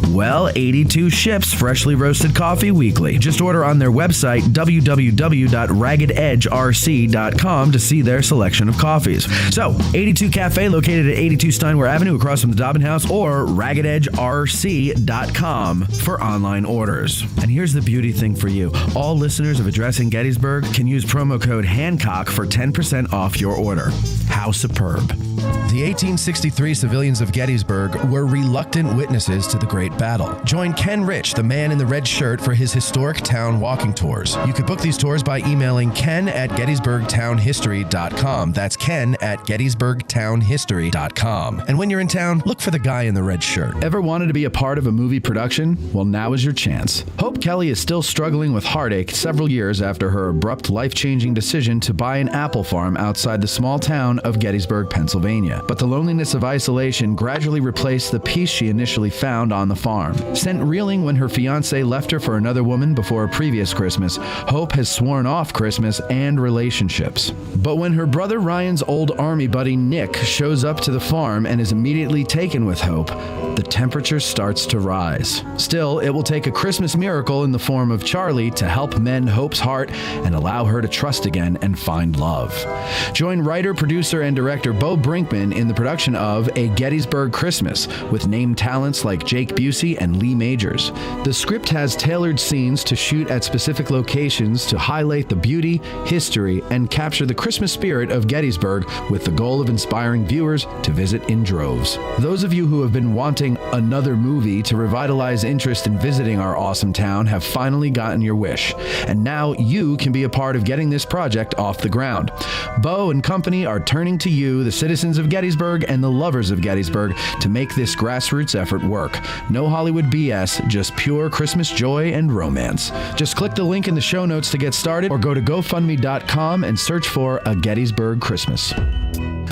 Well, 82 ships freshly roasted coffee weekly. Just order on their website, www.raggededgerc.com, to see their selection of coffees. So, 82 Cafe, located at 82 Steinware Avenue across from the Dobbin House, or raggededgerc.com for online orders. And here's the beauty thing for you. All listeners of Addressing Gettysburg can use promo code Hancock for 10% off your order. How superb. The 1863 civilians of Gettysburg were reluctant witnesses to the Great Battle. Join Ken Rich, the man in the red shirt, for his historic town walking tours. You could book these tours by emailing ken@gettysburgtownhistory.com. That's ken@gettysburgtownhistory.com. And when you're in town, look for the guy in the red shirt. Ever wanted to be a part of a movie production? Well, now is your chance. Hope Kelly is still struggling with heartache several years after her abrupt, life-changing decision to buy an apple farm outside the small town of Gettysburg, Pennsylvania. But the loneliness of isolation gradually replaced the peace she initially found on the farm. Sent reeling when her fiancé left her for another woman before a previous Christmas, Hope has sworn off Christmas and relationships. But when her brother Ryan's old army buddy Nick shows up to the farm and is immediately taken with Hope, the temperature starts to rise. Still, it will take a Christmas miracle in the form of Charlie to help mend Hope's heart and allow her to trust again and find love. Join writer, producer, and director Bo Brinkman in the production of A Gettysburg Gettysburg Christmas with named talents like Jake Busey and Lee Majors. The script has tailored scenes to shoot at specific locations to highlight the beauty, history, and capture the Christmas spirit of Gettysburg with the goal of inspiring viewers to visit in droves. Those of you who have been wanting another movie to revitalize interest in visiting our awesome town have finally gotten your wish. And now you can be a part of getting this project off the ground. Bo and company are turning to you, the citizens of Gettysburg and the lovers of Gettysburg, to make this grassroots effort work. No Hollywood BS, just pure Christmas joy and romance. Just click the link in the show notes to get started or go to GoFundMe.com and search for A Gettysburg Christmas.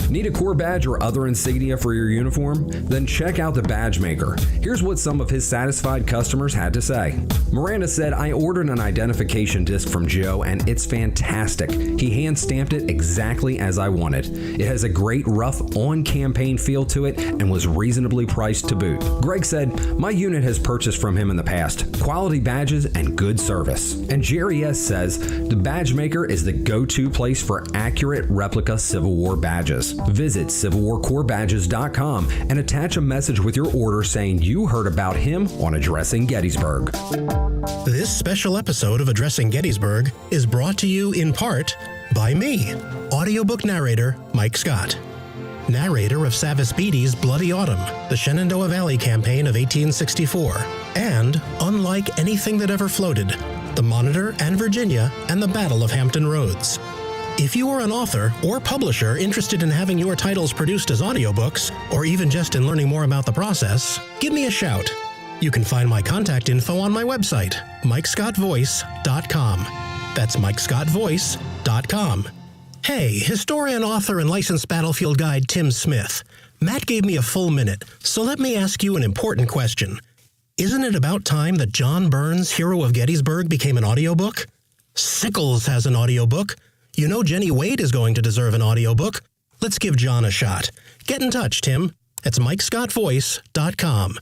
Need a Corps badge or other insignia for your uniform? Then check out the Badge Maker. Here's what some of his satisfied customers had to say. Miranda said, "I ordered an identification disc from Joe and it's fantastic. He hand stamped it exactly as I wanted. It has a great rough on-campaign feel to it and was reasonably priced to boot." Greg said, "My unit has purchased from him in the past. Quality badges and good service." And Jerry S. says, "The Badge Maker is the go-to place for accurate replica Civil War badges. Visit CivilWarCorpsBadges.com and attach a message with your order saying you heard about him on Addressing Gettysburg." This special episode of Addressing Gettysburg is brought to you in part by me, audiobook narrator Mike Scott, narrator of Savis Beattie's Bloody Autumn, the Shenandoah Valley campaign of 1864, and Unlike Anything That Ever Floated, the Monitor and Virginia and the Battle of Hampton Roads. If you are an author or publisher interested in having your titles produced as audiobooks, or even just in learning more about the process, give me a shout. You can find my contact info on my website, MikeScottVoice.com. That's MikeScottVoice.com. Hey, historian, author, and licensed battlefield guide Tim Smith. Matt gave me a full minute, so let me ask you an important question. Isn't it about time that John Burns' Hero of Gettysburg became an audiobook? Sickles has an audiobook. You know Jenny Wade is going to deserve an audiobook. Let's give John a shot. Get in touch, Tim. It's MikeScottVoice.com.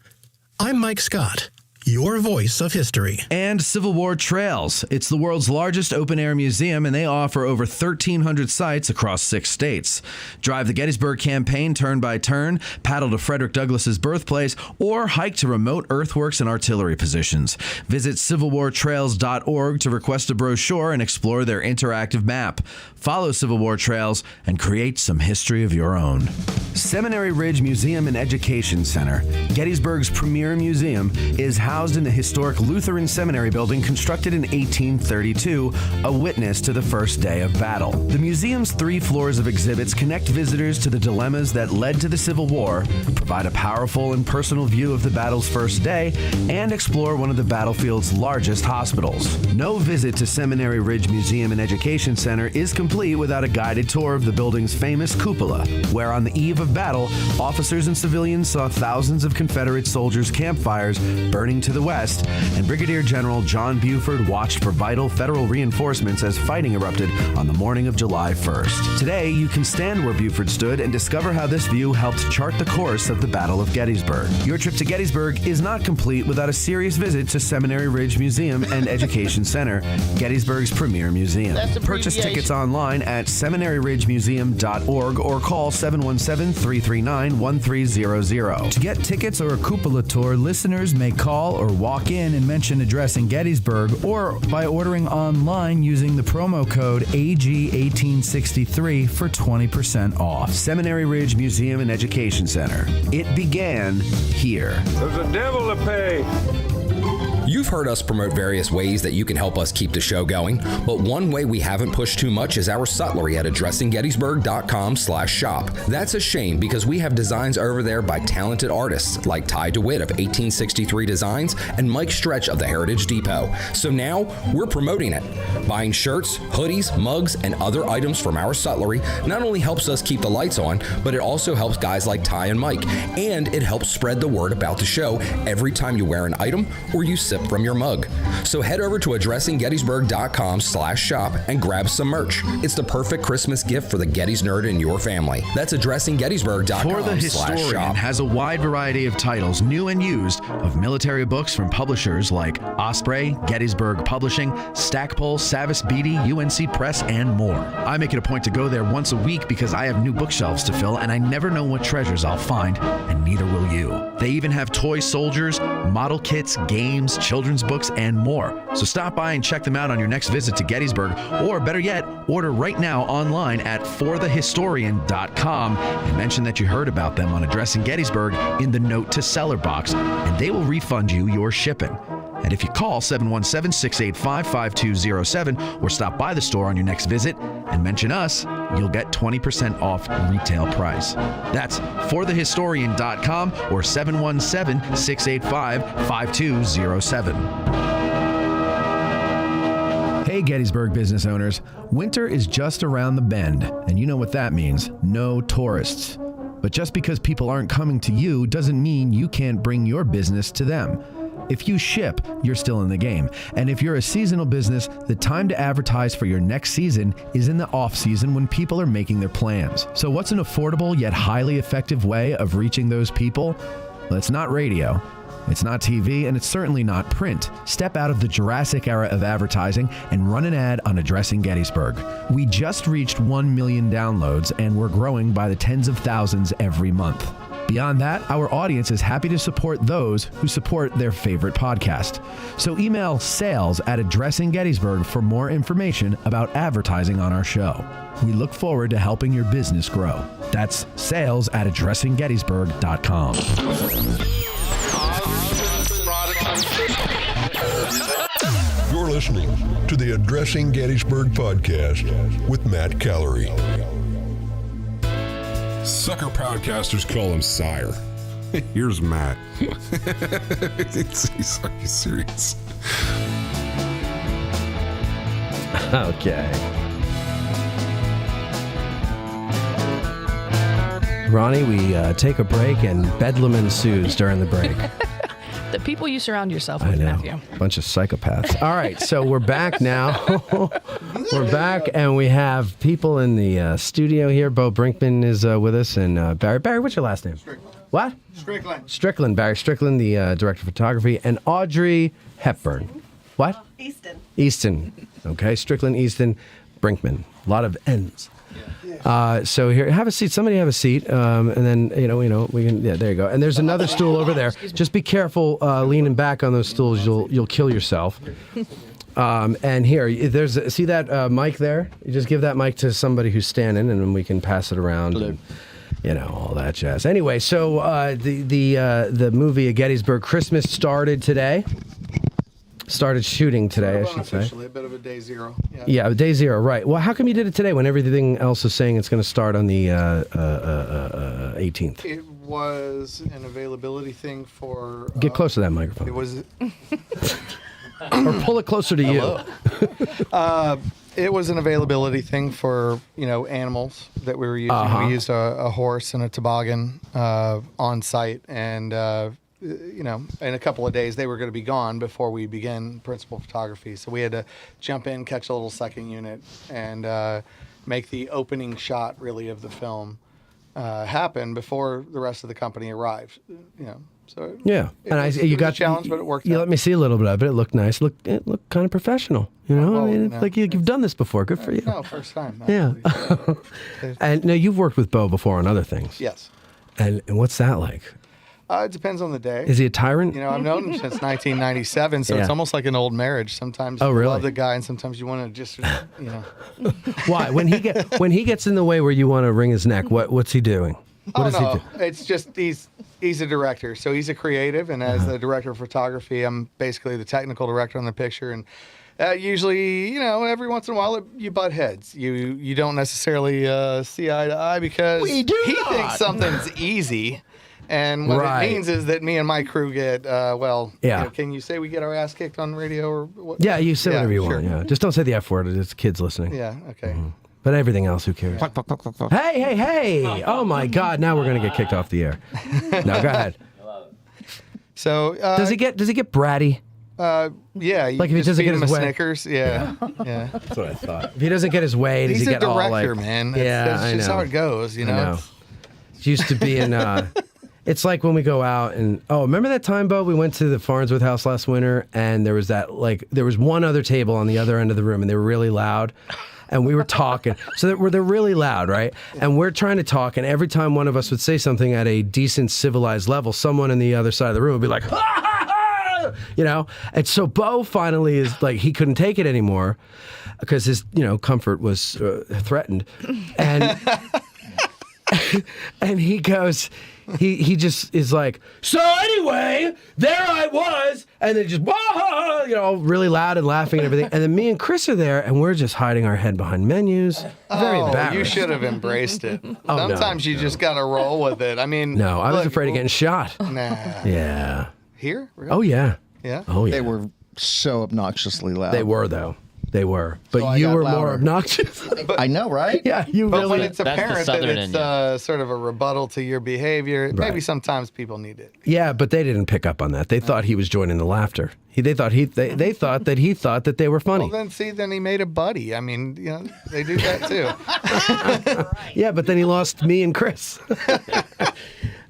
I'm Mike Scott, your voice of history. And Civil War Trails. It's the world's largest open-air museum, and they offer over 1,300 sites across 6 states. Drive the Gettysburg campaign turn by turn, paddle to Frederick Douglass's birthplace, or hike to remote earthworks and artillery positions. Visit CivilWarTrails.org to request a brochure and explore their interactive map. Follow Civil War Trails and create some history of your own. Seminary Ridge Museum and Education Center, Gettysburg's premier museum, is housed in the historic Lutheran Seminary building constructed in 1832, a witness to the first day of battle. The museum's 3 floors of exhibits connect visitors to the dilemmas that led to the Civil War, provide a powerful and personal view of the battle's first day, and explore one of the battlefield's largest hospitals. No visit to Seminary Ridge Museum and Education Center is complete without a guided tour of the building's famous cupola, where on the eve of battle, officers and civilians saw thousands of Confederate soldiers' campfires burning to the west, and Brigadier General John Buford watched for vital federal reinforcements as fighting erupted on the morning of July 1st. Today, you can stand where Buford stood and discover how this view helped chart the course of the Battle of Gettysburg. Your trip to Gettysburg is not complete without a serious visit to Seminary Ridge Museum and Education Center, Gettysburg's premier museum. Purchase tickets online at seminaryridgemuseum.org or call 717-339-1300. To get tickets or a cupola tour, listeners may call or walk in and mention Addressing Gettysburg, or by ordering online using the promo code AG1863 for 20% off. Seminary Ridge Museum and Education Center. It began here. There's a devil to pay. You've heard us promote various ways that you can help us keep the show going, but one way we haven't pushed too much is our sutlery at addressinggettysburg.com/shop. That's a shame because we have designs over there by talented artists like Ty DeWitt of 1863 Designs and Mike Stretch of the Heritage Depot. So now we're promoting it. Buying shirts, hoodies, mugs, and other items from our sutlery not only helps us keep the lights on, but it also helps guys like Ty and Mike, and it helps spread the word about the show every time you wear an item or you sip from your mug. So head over to addressinggettysburg.com/shop and grab some merch. It's the perfect Christmas gift for the Gettys nerd in your family. That's addressinggettysburg.com/shop. For the Historian has a wide variety of titles, new and used, of military books from publishers like Osprey, Gettysburg Publishing, Stackpole, Savas Beatty, UNC Press, and more. I make it a point to go there once a week because I have new bookshelves to fill and I never know what treasures I'll find, and neither will you. They even have toy soldiers, model kits, games, children's books, and more. So stop by and check them out on your next visit to Gettysburg, or better yet, order right now online at forthehistorian.com and mention that you heard about them on Addressing Gettysburg in the Note to Seller box, and they will refund you your shipping. And if you call 717-685-5207 or stop by the store on your next visit and mention us, you'll get 20% off retail price. That's forthehistorian.com or 717-685-5207. Hey, Gettysburg business owners. Winter is just around the bend, and you know what that means. No tourists. But just because people aren't coming to you doesn't mean you can't bring your business to them. If you ship, you're still in the game. And if you're a seasonal business, the time to advertise for your next season is in the off-season when people are making their plans. So what's an affordable yet highly effective way of reaching those people? Well, it's not radio. It's not TV, and it's certainly not print. Step out of the Jurassic era of advertising and run an ad on Addressing Gettysburg. We just reached 1 million downloads, and we're growing by the tens of thousands every month. Beyond that, our audience is happy to support those who support their favorite podcast. So email sales@addressinggettysburg for more information about advertising on our show. We look forward to helping your business grow. That's sales@addressinggettysburg.com. You're listening to the Addressing Gettysburg podcast with Matt Callery. Sucker podcasters call him Sire. Here's Matt. He's are you serious? Okay. Ronnie, we take a break and bedlam ensues during the break. The people you surround yourself with, Matthew. Bunch of psychopaths. All right, so we're back now. We're back, and we have people in the studio here. Bo Brinkman is with us, and Barry. Barry, what's your last name? Strickland. What? Strickland. Strickland. Barry Strickland, the director of photography, and Audrey Hepburn. What? Easton. Okay, Strickland, Easton, Brinkman. A lot of N's. So here, have a seat. Somebody have a seat, and then we can. Yeah, there you go. And there's another stool over there. Just be careful leaning back on those stools. You'll kill yourself. And here, see that mic there? You just give that mic to somebody who's standing, and then we can pass it around. And, all that jazz. Anyway, so the movie A Gettysburg Christmas started today. Started shooting today, I should say. Unofficially, a bit of a day zero. Yeah, day zero, right. Well, how come you did it today when everything else is saying it's going to start on the 18th? It was an availability thing for... Get close to that microphone. It was... Or pull it closer to you. It was an availability thing for, animals that we were using. Uh-huh. We used a horse and a toboggan on site, and... in a couple of days they were going to be gone before we began principal photography. So we had to jump in, catch a little second unit, and make the opening shot really of the film happen before the rest of the company arrived. So yeah, it was a challenge, but it worked. You let me see a little bit of it. It looked nice. It looked kind of professional. Like you've done this before. Good for you. No, first time. Yeah. And now you've worked with Bo before on other things. Yes. And what's that like? It depends on the day. Is he a tyrant? I've known him since 1997, so Yeah. it's almost like an old marriage. Sometimes Oh, you really? love the guy, and sometimes you want to just, Why? When he gets in the way where you want to wring his neck, what's he doing? What does he do? It's just he's a director, so he's a creative, and as the director of photography, I'm basically the technical director on the picture, and usually, every once in a while you butt heads. You don't necessarily see eye to eye because he thinks something's easy. And what it means is that me and my crew get, can you say we get our ass kicked on radio or what? Yeah, you say whatever you sure. want. Yeah, just don't say the F word. It's kids listening. Yeah, okay. Mm-hmm. But everything else, who cares? Hey! Oh my God! Now we're gonna get kicked off the air. No, go ahead. So does he get bratty? Yeah. You Like if he just doesn't feed get him his a way. Snickers. Yeah. Yeah. That's what I thought. If he doesn't get his way, does He's he a get all like? director, man. That's That's just how it goes, you know? I know. It used to be in. It's like when we go out and remember that time, Bo? We went to the Farnsworth house last winter, and there was there was one other table on the other end of the room, and they were really loud. And we were talking. So they're really loud, right? And we're trying to talk, and every time one of us would say something at a decent, civilized level, someone on the other side of the room would be like, ha, ha, ha! You know? And so Bo finally is like, he couldn't take it anymore because his, comfort was threatened. And and he goes, he just is like, so anyway, there I was, and then just, whoa, really loud and laughing and everything. And then me and Chris are there, and we're just hiding our head behind menus. Very embarrassed. You should have embraced it. Sometimes you just got to roll with it. I mean, no, I was afraid of getting shot. Nah. Yeah. Here? Really? Oh, yeah. Yeah? Oh, yeah. They were so obnoxiously loud. They were, though. They were. But So I you got were more louder. obnoxious. I know, right? Yeah, you But really. when it's That's the apparent that Southern it's sort of a rebuttal to your behavior, maybe Right. sometimes people need it. Yeah, but they didn't pick up on that. They thought he was joining the laughter. They thought that he thought that they were funny. Well, then he made a buddy. I mean, they do that too. Yeah, but then he lost me and Chris.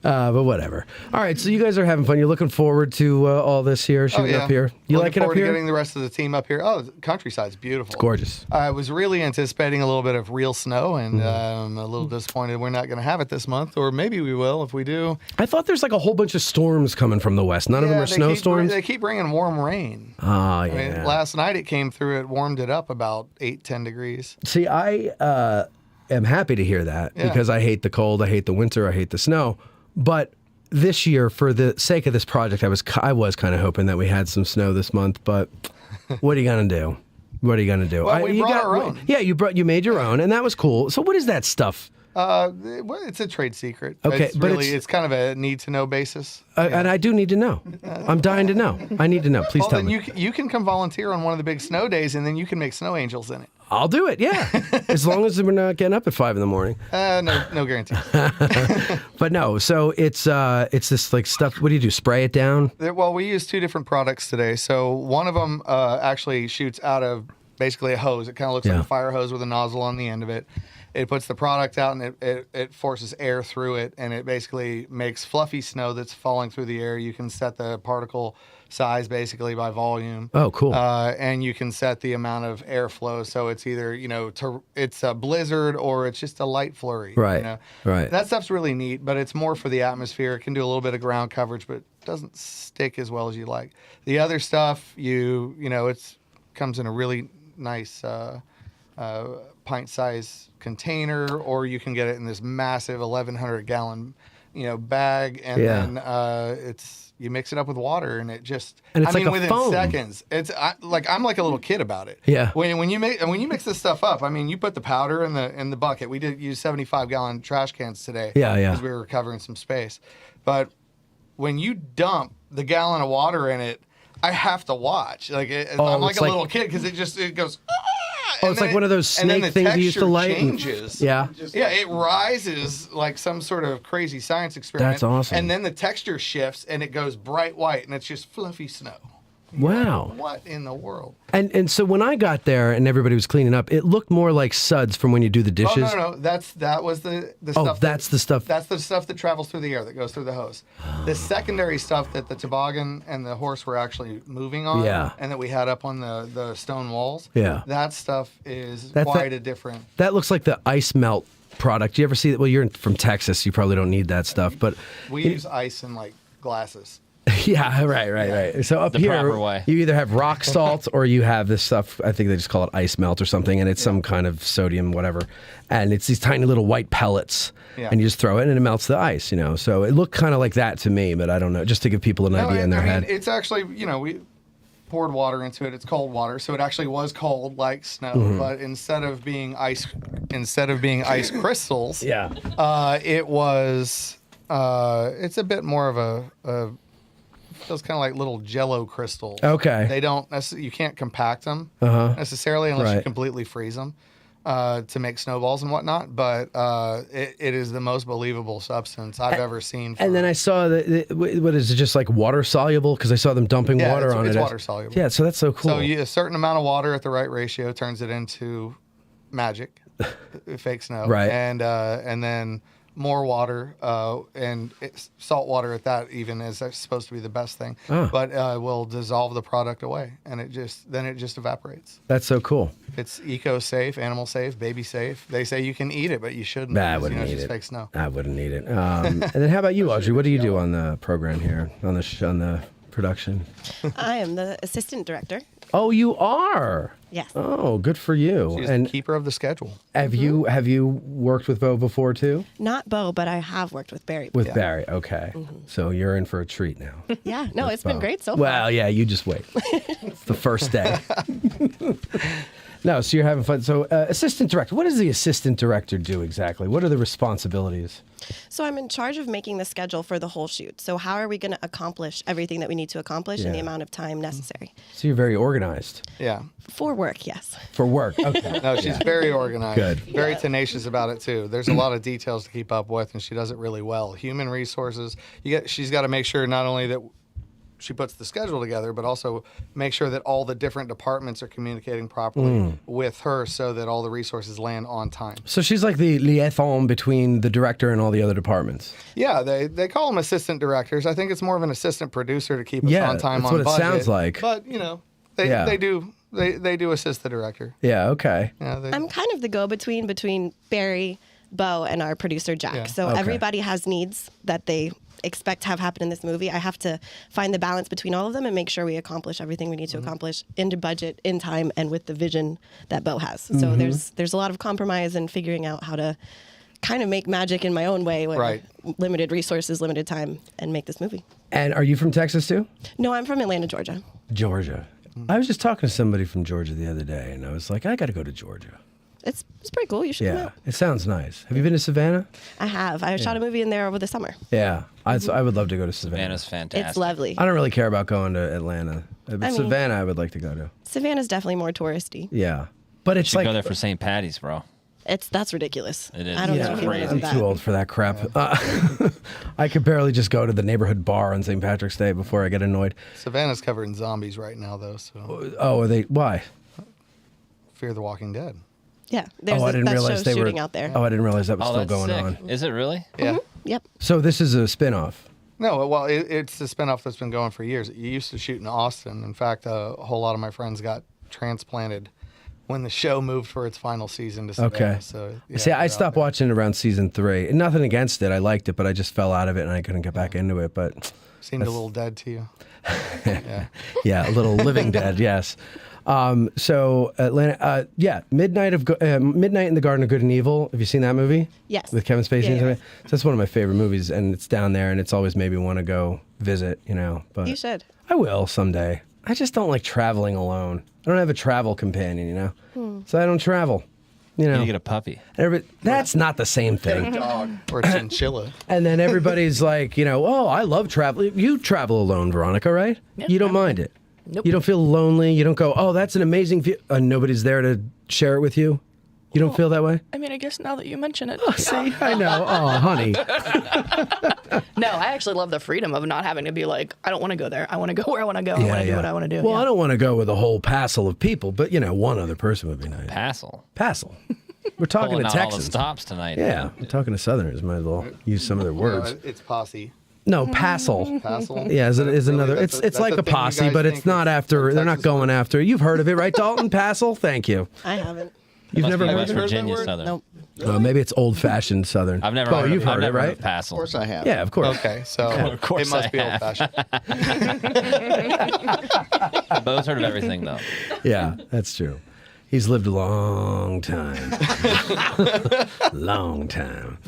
But whatever. All right, so you guys are having fun. You're looking forward to all this here, shooting up here. You Looking like it up forward to here? getting the rest of the team up here. Oh, the countryside's beautiful. It's gorgeous. I was really anticipating a little bit of real snow, and Mm-hmm. I'm a little disappointed we're not going to have it this month, or maybe we will if we do. I thought there's like a whole bunch of storms coming from the west. None of them are snowstorms. They keep bringing warm rain. Oh, I yeah. mean, last night it came through. It warmed it up about 8-10 degrees. See, I am happy to hear that Yeah. because I hate the cold, I hate the winter, I hate the snow. But this year, for the sake of this project, I was kind of hoping that we had some snow this month. But what are you gonna do? What are you gonna do? Well, we brought our own. Yeah, you made your own, and that was cool. So what is that stuff? Well, it's a trade secret. Okay, it's but really, it's- it's kind of a need to know basis. And I do need to know. I'm dying to know. I need to know. Please Well, tell then me. you can come volunteer on one of the big snow days, and then you can make snow angels in it. I'll do it. Yeah, as long as we're not getting up at 5 a.m. No guarantees. But no, so it's this like stuff. What do you do? Spray it down? Well, we use two different products today. So one of them actually shoots out of basically a hose. It kind of looks like Yeah. a fire hose with a nozzle on the end of it. It puts the product out, and it forces air through it, and it basically makes fluffy snow that's falling through the air. You can set the particle size basically by volume. Oh, cool. And you can set the amount of airflow, so it's either it's a blizzard or it's just a light flurry. Right. Right. That stuff's really neat, but it's more for the atmosphere. It can do a little bit of ground coverage, but it doesn't stick as well as you like. The other stuff, it's comes in a really nice pint-size container, or you can get it in this massive 1,100-gallon, bag, and Yeah. then you mix it up with water, and it just. And it's like a within foam. seconds. I'm like a little kid about it. Yeah. When you mix this stuff up, you put the powder in the bucket. We did use 75-gallon trash cans today. Yeah, yeah. Because we were covering some space, but when you dump the gallon of water in it, I have to watch. I'm like it's a like- little kid because it goes. Oh, it's like one of those and then snake the things you used to texture light. and- Changes. Yeah. Yeah, it rises like some sort of crazy science experiment. That's awesome. And then the texture shifts and it goes bright white and it's just fluffy snow. Wow. What in the world? And so when I got there and everybody was cleaning up, it looked more like suds from when you do the dishes. Oh, no. That was the Oh, stuff. that's the stuff. That's the stuff that travels through the air, that goes through the hose. The secondary stuff that the toboggan and the horse were actually moving on, Yeah. and that we had up on the stone walls, Yeah. that stuff is That- quite that- a different. That looks like the ice melt product. You ever see that? Well, you're from Texas. You probably don't need that stuff, but We use ice in like glasses. yeah, right. So up The here, proper way. you either have rock salt or you have this stuff. I think they just call it ice melt or something, and it's some kind of sodium, whatever. And it's these tiny little white pellets, Yeah. and you just throw it, and it melts the ice. So it looked kind of like that to me, but I don't know. Just to give people an idea in their head. It's actually, we poured water into it. It's cold water, so it actually was cold like snow. Mhm. But instead of being ice crystals, yeah, it was. It's a bit more of a feels kind of like little Jello crystals. Okay. They don't you can't compact them Uh-huh. necessarily unless you Right. completely freeze them. to make snowballs and whatnot, but it is the most believable substance I've ever seen. And then I saw that, what is it, just like water soluble? Because I saw them dumping water on it. It's water soluble. Yeah, so that's so cool. So a certain amount of water at the right ratio turns it into magic, fake snow. Right. And then more water and salt water at that even is supposed to be the best thing, but will dissolve the product away, and it just evaporates. That's so cool. It's eco safe, animal safe, baby safe. They say you can eat it, but you shouldn't. Nah, I because, wouldn't it's eat just it. fake snow. I wouldn't eat it. And then how about you, Audrey? What do you do on the program here, on the production? I am the assistant director. Oh, you are? Yes. Oh, good for you. She's and the keeper of the schedule. Have you worked with Bo before too? Not Bo, but I have worked with Barry. With Barry, okay. So you're in for a treat now. Yeah, no, with it's been Bo. great so far. Well, yeah, you just wait. It's the first day. No, so you're having fun. So assistant director, what does the assistant director do exactly? What are the responsibilities? So I'm in charge of making the schedule for the whole shoot. So how are we going to accomplish everything that we need to accomplish in the Yeah. amount of time necessary? So you're very organized. Yeah. For work, yes. For work, okay. No, she's very organized. Good. Very tenacious about it too. There's a lot of details to keep up with, and she does it really well. Human resources. She's got to make sure not only that she puts the schedule together, but also make sure that all the different departments are communicating properly with her, so that all the resources land on time. So she's like the liaison between the director and all the other departments. Yeah, they call them assistant directors. I think it's more of an assistant producer to keep us on time, that's on what budget. It sounds like. But they do assist the director. Yeah, okay. Yeah, I'm kind of the go-between between Barry, Bo, and our producer, Jack. Yeah. So Okay. everybody has needs that they expect to have happen in this movie. I have to find the balance between all of them and make sure we accomplish everything we need to accomplish into budget, in time, and with the vision that Bo has. So there's a lot of compromise and figuring out how to kind of make magic in my own way with Right. limited resources, limited time, and make this movie. And are you from Texas too? No, I'm from Atlanta, Georgia. Georgia. I was just talking to somebody from Georgia the other day, and I was like, I got to go to Georgia. It's pretty cool. You should come Yeah, out. it sounds nice. Have you been to Savannah? I have. I shot a movie in there over the summer. Yeah, I would love to go to Savannah. Savannah's fantastic. It's lovely. I don't really care about going to Atlanta, but I mean- Savannah I would like to go to. Savannah's definitely more touristy. Yeah, but it's Should like go there for St. Patty's, bro. That's ridiculous. It is. I don't It's know if you crazy. I'm that. too old for that crap. I could barely just go to the neighborhood bar on St. Patrick's Day before I get annoyed. Savannah's covered in zombies right now, though. So Oh, are they? Why? Fear the Walking Dead. Yeah, there's I that didn't realize show they shooting were out there. Oh, I didn't realize that was Oh, still that's going sick. on. Is it really? Yeah. Yep. So this is a spin-off. No, well, it's a spinoff that's been going for years. It used to shoot in Austin. In fact, a whole lot of my friends got transplanted when the show moved for its final season to Savannah. Okay. So, yeah, See, I they're out stopped there. watching it around season 3. Nothing against it. I liked it, but I just fell out of it and I couldn't get back into it. But Seemed a little dead to you. Yeah. yeah, a little Living Dead, yes. So Atlanta, Midnight in the Garden of Good and Evil. Have you seen that movie? Yes. With Kevin Spacey. Yeah, and yeah. something? So that's one of my favorite movies, and it's down there, and it's always made me want to go visit. But You should. I will someday. I just don't like traveling alone. I don't have a travel companion, so I don't travel. You need to get a puppy. That's not the same thing. Dog or a chinchilla. And then everybody's like, oh, I love traveling. You travel alone, Veronica, right? You don't mind it. Nope. You don't feel lonely. You don't go, oh, that's an amazing view. Nobody's there to share it with you. You don't feel that way? I mean, I guess now that you mention it. See, I know. Oh, honey. No, I actually love the freedom of not having to be like, I don't want to go there. I want to go where I want to go. I want to do what I want to do. Well, I don't want to go with a whole passel of people, but, one other person would be nice. Passel. We're talking Pulling to out all the Texans. stops tonight. Yeah, we're talking to Southerners. Might as well use some of their words. It's posse. No, passel. Passel? Yeah, is Really? another. That's It's a like a thing you posse, guys but it's think not is after. a They're not Texas going after. You've heard of it, right, Dalton? Passel. Thank you. I haven't. You've Must never be heard West of it? Virginia Southern. Nope. Maybe it's old-fashioned Southern. I've never Bo, heard you've of, I've heard never it, heard right? of Passel. Of course I have. Yeah, of course. Okay, so Of course it must I be have. old-fashioned. Bo's heard of everything, though. Yeah, that's true. He's lived a long time. Long time.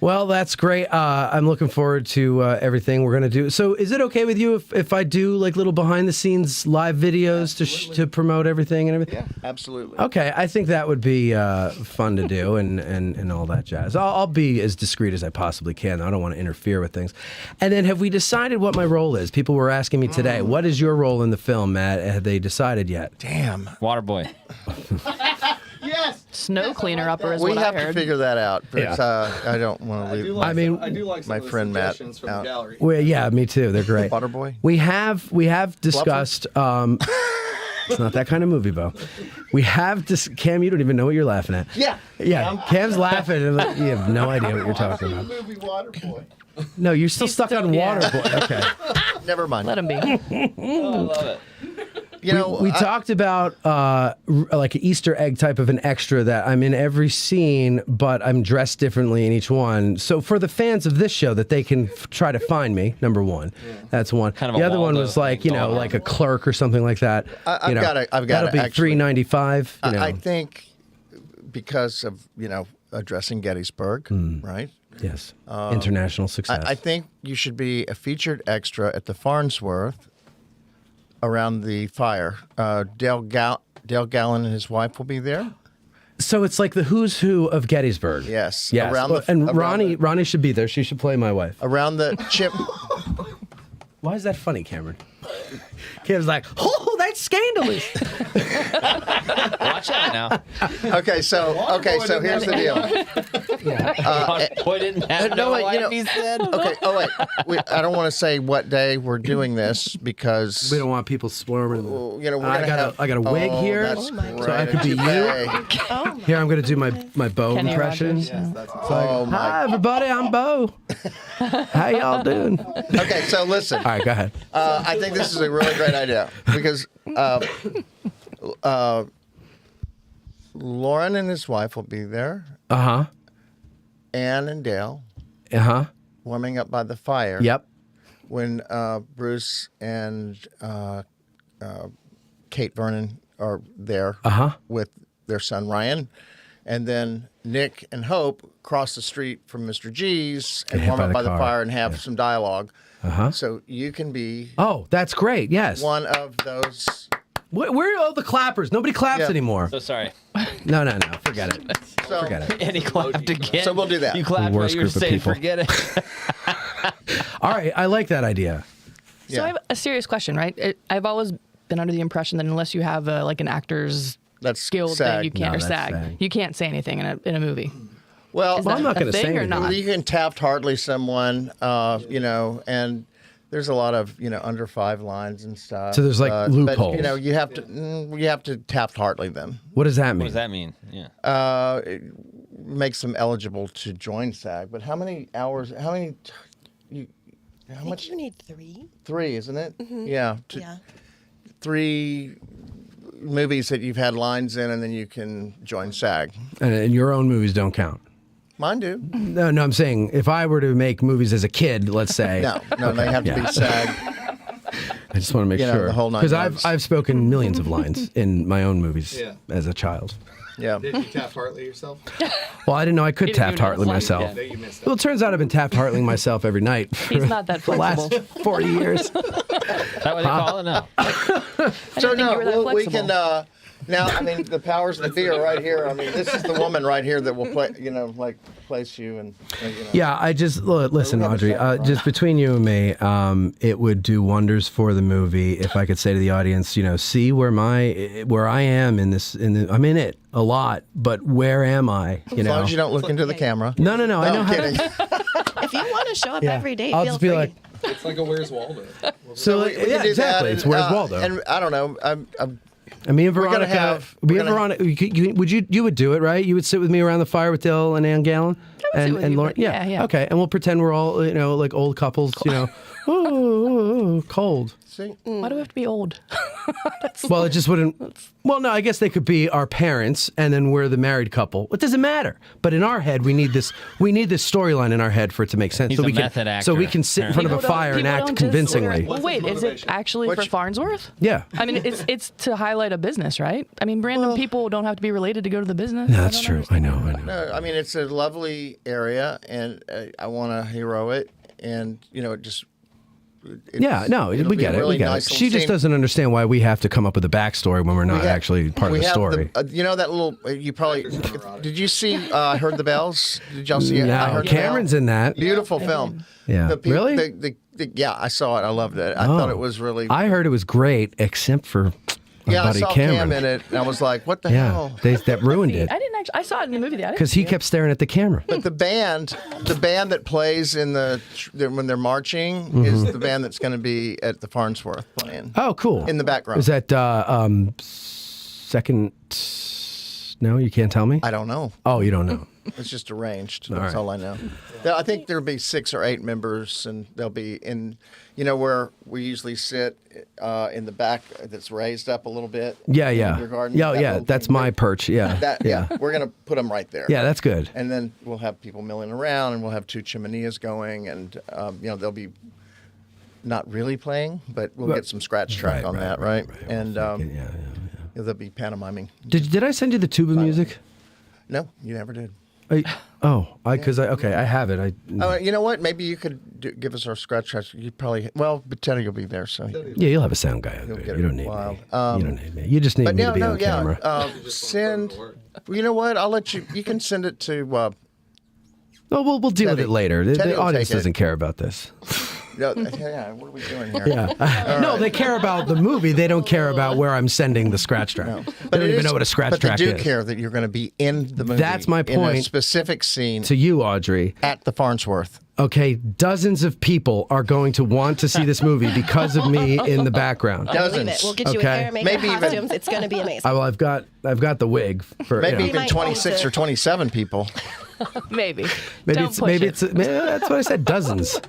Well, that's great. I'm looking forward to everything we're going to do. So is it okay with you if I do like little behind-the-scenes live videos to promote everything and everything? Yeah, absolutely. Okay, I think that would be fun to do and all that jazz. I'll be as discreet as I possibly can. I don't want to interfere with things. And then have we decided what my role is? People were asking me today, what is your role in the film, Matt? Have they decided yet? Damn. Water boy. Yeah, yes. Snow cleaner upper is We what have I to heard. figure that out. But Yeah. I don't want to leave. I mean, I do like some my of the friend Matt suggestions from out. the gallery. well, yeah, me too. They're great. Waterboy. We have discussed. It's not that kind of movie, Bo. We have Cam. You don't even know what you're laughing at. Yeah. Yeah. Cam's laughing, and you have no idea what you're talking about. Movie Waterboy. No, you're still stuck on Waterboy. Okay. Never mind. Let him be. Oh, I love it. You know, we talked about like an Easter egg type of an extra that I'm in every scene, but I'm dressed differently in each one. So for the fans of this show, that they can try to find me. Number one, that's one. Kind of the a other one Waldo was like thing going like a clerk or something like that. I've got it. That'll be $3.95. I think because of addressing Gettysburg, right? Yes, international success. I think you should be a featured extra at the Farnsworth around the fire. Dale Gallen and his wife will be there. So it's like the who's who of Gettysburg. Yes. Yes. And Ronnie should be there. She should play my wife. Around the chip. Why is that funny, Cameron? Cam's like, oh, that's scandalous. Watch out now. Okay, so here's the deal. Boy didn't have no wife, he said. Okay. Oh wait. I don't want to say what day we're doing this because we don't want people swarming. I got a wig here, so I could be you. Here, I'm going to do my Bo Kenny impression. Rogers, yeah. Hi, everybody. I'm Bo. How y'all doing? Okay, so listen. All right, go ahead. I think this is a really great idea because Lauren and his wife will be there. Ann and Dale. Warming up by the fire. Yep. When Bruce and Kate Vernon are there with their son Ryan, and then Nick and Hope cross the street from Mr. G's and warm up by the fire and have some dialogue. So you can be. Oh, that's great. Yes. One of those. Where are all the clappers? Nobody claps anymore. So sorry. No. Forget it. Forget it. And he clapped again. So we'll do that. You clapped Worst while you were group of saying people. forget it. All right, I like that idea. So I have a serious question, right? I've always been under the impression that unless you have like an actor's SAG. skilled thing, you can't No, or that's SAG. SAG. You can't say anything in a movie. Well, Is that I'm not a gonna thing say or anything. not? You can Taft Hartley someone, and there's a lot of under 5 lines and stuff. So there's, like, loopholes. But, you have to Taft Hartley them. What does that mean? What does that mean? Yeah. It makes them eligible to join SAG. But how many hours? How many? How much? You need 3. 3, isn't it? Mhm. Yeah. Yeah. 3 movies that you've had lines in, and then you can join SAG. And your own movies don't count. Mine do. No, I'm saying if I were to make movies as a kid, let's say. No, they have to be SAG. I just want to make sure. the whole 9 Because yards. I've spoken millions of lines in my own movies as a child. Yeah. Did you Taft Hartley yourself? Well, I didn't know I could You didn't Taft even Hartley know myself. Yeah. You missed it. Well, it turns out I've been Taft Hartling myself every night for He's not that the last flexible. 40 years. Is that what they call it now? So think you were that we can. flexible. Now, I mean, the powers that be are right here. I mean, this is the woman right here that will play. Place you and. Yeah, I just listen, Audrey. Just between you and me, it would do wonders for the movie if I could say to the audience, see where I am in this. I'm in it a lot, but where am I? As long as you don't look into the camera. No. I know I'm how kidding. If you want to show up every day, I'll feel just be free. like, It's like a Where's Waldo? so we yeah, can do exactly. that. It's Where's Waldo. And I don't know. And me and We're gonna Veronica, have- me we're and gonna- Veronica, you would do it, right? You would sit with me around the fire with Dale and Ann Gallen and you, Lauren. but yeah. Okay, and we'll pretend we're all like old couples. Cold. See? Why do we have to be old? Well, it just wouldn't. Well, no, I guess they could be our parents, and then we're the married couple. It doesn't matter. But in our head, we need this. We need this storyline in our head for it to make sense. He's so a we method can. actor, So we can sit in front of a People don't- fire and people act don't just- convincingly. Well, wait, is it actually for Farnsworth? Yeah. I mean, it's to highlight a business, right? I mean, random people don't have to be related to go to the business. No, that's true. I know. No, I mean it's a lovely area, and I want to hero it, and it just. Yeah, no, it'll we be get a it. really We get nice it. little She just scene. doesn't understand why we have to come up with a backstory when we're not We have- actually part of we the have story. that little. You probably did. You see? Heard the Bells? Did y'all see it? No, I Heard the Cameron's Bell? in that. Beautiful film. Yeah. Really? Yeah, I saw it. I loved it. I thought it was really. I heard it was great, except for our Yeah, I buddy saw Cameron. Cam in it, and I was like, "What the Yeah, hell?" that ruined it I didn't actually. I saw it in the movie. because he kept staring at the camera. But the band that plays in when they're marching is the band that's going to be at the Farnsworth playing. Oh, cool. In the background. Is that second? No, you can't tell me. I don't know. Oh, you don't know. It's just arranged. All That's right. all I know. I think there'll be 6 or 8 members, and they'll be in, where we usually sit in the back that's raised up a little bit. Yeah, in yeah. your garden, Yeah, that yeah. little That's thing. my perch. Yeah. Yeah, we're going to put them right there. Yeah, that's good. And then we'll have people milling around, and we'll have 2 chimeneas going, and they'll be not really playing, but we'll get some scratch track on that, right? And they'll be pantomiming. Did I send you the tuba music? No, you never did. I have it. You know what? Maybe you could give us our scratch track. You probably but Teddy will be there, so Yeah, you'll have a sound guy out there. You don't need me. You don't need me. You just need me to be on camera. Send. You know what? I'll let you. You can send it to. Oh, we'll deal with Teddy. it later. Teddy The will audience take it. doesn't care about this. Yeah, what are we doing here? Yeah. No, they care about the movie. They don't care about where I'm sending the scratch track. They don't even know what a scratch track But they do is. care that you're going to be in the movie. That's my In a point. specific scene To you, Audrey. at the Farnsworth. Okay, dozens of people are going to want to see this movie because of me in the background. Believe it. We'll get you a hair, makeup, Maybe even- costumes. It's going to be amazing. I've got the wig for Maybe you know. even 26 or 27 people. Maybe. Maybe Don't it's push maybe it. it's that's what I said. Dozens,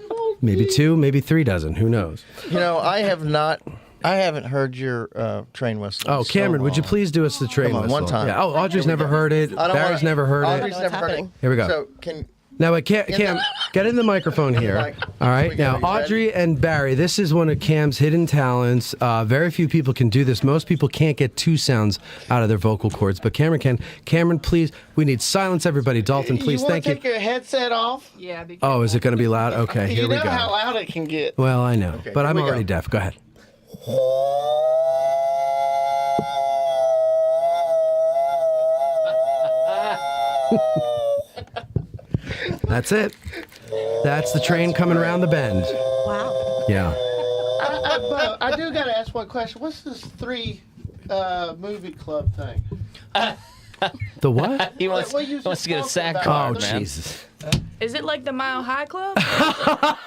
maybe 2, maybe 3 dozen. Who knows? I haven't heard your train whistle. Oh, Cameron, would you please do us the train Come on, whistle? one time. Yeah. Oh, Audrey's never heard it. I don't Barry's wanna- never heard Audrey's it. never heard it. Here we go. So can Now, Cam, get in the microphone here. All right. Now, Audrey and Barry, this is one of Cam's hidden talents. Very few people can do this. Most people can't get 2 sounds out of their vocal cords, but Cameron can. Cameron, please. We need silence, everybody. Dalton, please. Thank you. Take your headset off? Yeah. Oh, is it going to be loud? Okay, here you we know go. how loud it can get. Well, I know, Okay, but here I'm we go. already deaf. Go ahead. That's it. That's the train coming around the bend. Wow. Yeah. But I do got to ask one question. What's this 3 movie club thing? The what? He wants What you to get a just sack talked card, Oh, man. Jesus. Is it like the Mile High Club?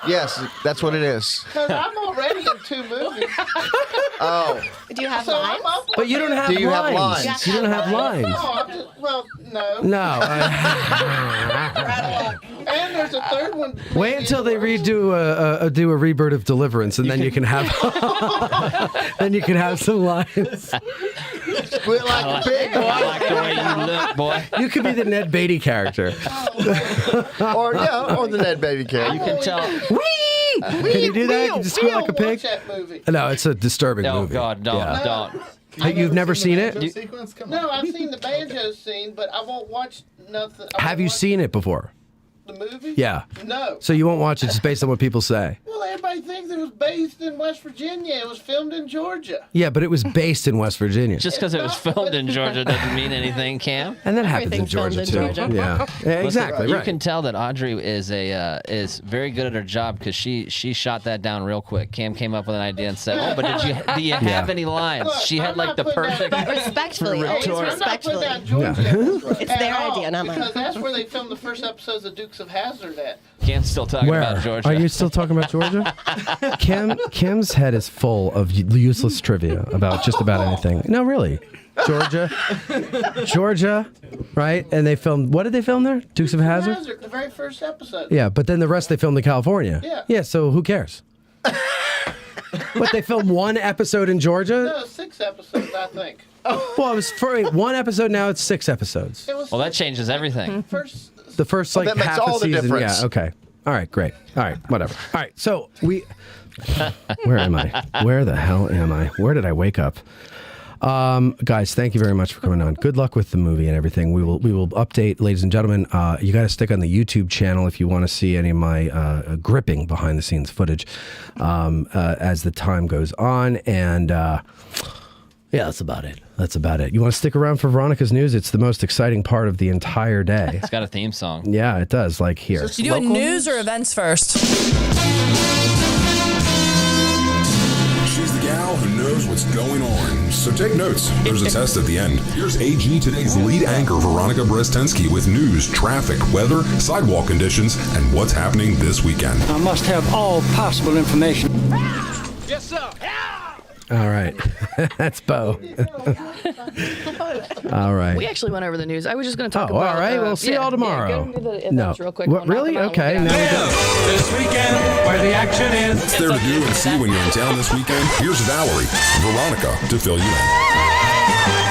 Yes, that's what it is. Because I'm already in 2 movies. Oh, Do you have So lines? I'm up. But you don't have Do you have lines. lines? You don't have lines. No, I'm just, no. No. And there's a 3rd one. Wait until they redo do a rebirth of Deliverance, and then you can have then you can have some lines. we're like the big I like the way you look, boy. You could be the Ned Beatty character. or the Ned Baby Cat. You can tell. Whee! Can you do that? You just squeal like a pig? Watch that movie. No, it's a disturbing Oh movie. God, don't, Yeah. don't. You've never seen it? No, I've seen the banjo scene, but I won't watch nothing. Have you seen it before? the movie? Yeah. No. So you won't watch it just based on what people say? Well, everybody thinks it was based in West Virginia. It was filmed in Georgia. Yeah, but it was based in West Virginia. Just because it was filmed in Georgia doesn't mean anything, Cam. And that happens in Georgia, too. Yeah. Yeah, exactly. Listen, you right. can tell that Audrey is very good at her job because she shot that down real quick. Cam came up with an idea and said, "Oh, but do you have any lines?" Look, She had like the perfect Respectfully, always retort. respectfully. Yeah. It's their idea, not mine. Because that's where they filmed the first episodes of Dukes of Hazzard at. Cam's still talking Where? about Georgia. Are you still talking about Georgia? Kim's head is full of useless trivia about just about anything. No, really. Georgia, right? And they filmed, what did they film there? Dukes of Hazzard? The very first episode. Yeah, but then the rest they filmed in California. Yeah. Yeah, so who cares? What, they filmed one episode in Georgia? No, 6 episodes, I think. Well, it was for one episode, now it's 6 episods. Well, that changes everything. The first like that makes half all a the season. difference. Yeah, okay. All right, great. All right, whatever. All right, so where am I? Where the hell am I? Where did I wake up? Guys, thank you very much for coming on. Good luck with the movie and everything. We will update, ladies and gentlemen. You got to stick on the YouTube channel if you want to see any of my gripping behind the scenes footage as the time goes on. And yeah, that's about it. That's about it. You want to stick around for Veronica's news? It's the most exciting part of the entire day. It's got a theme song. Yeah, it does. Like here. You doing news or events first? She's the gal yourself and knows what's going on. So take notes. There's a test at the end. Here's AG Today's lead anchor, Veronica Brestensky, with news, traffic, weather, sidewalk conditions, and what's happening this weekend. I must have all possible information. Yes, sir. All right. That's Bo. All right. We actually went over the news. I was just going to talk Oh, about. all right. We'll see y'all tomorrow. Yeah, go into the No. events real quick. What, really? Okay. Now we go. This weekend, where the action is. What's there to do and see when you're in town this weekend? Here's Valerie, Veronica, to fill you in.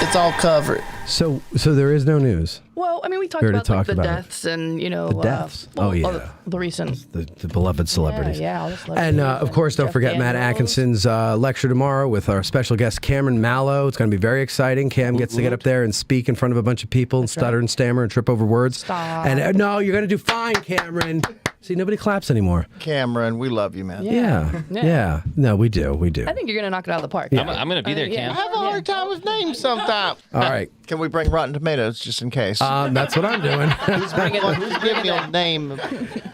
It's all covered. So there is no news. Well, I mean, we talked We already about like, talked the about it. deaths and, The deaths. Oh, yeah. the recent. The beloved celebrities. Yeah, all the celebrities. And of course, don't Jeff forget Matt Daniels. Atkinson's lecture tomorrow with our special guest Cameron Mallow. It's going to be very exciting. Cam gets to get up there and speak in front of a bunch of people and stutter and stammer and trip over words. Stop. And no, you're going to do fine, Cameron. See, nobody claps anymore. Cameron, we love you, man. Yeah. No, we do. We do. I think you're going to knock it out of the park. Yeah. I'm going to be there, Cam. I have a hard time with names sometimes. All right. Can we bring Rotten Tomatoes just in case? That's what I'm doing. Who's bringing Give me a name.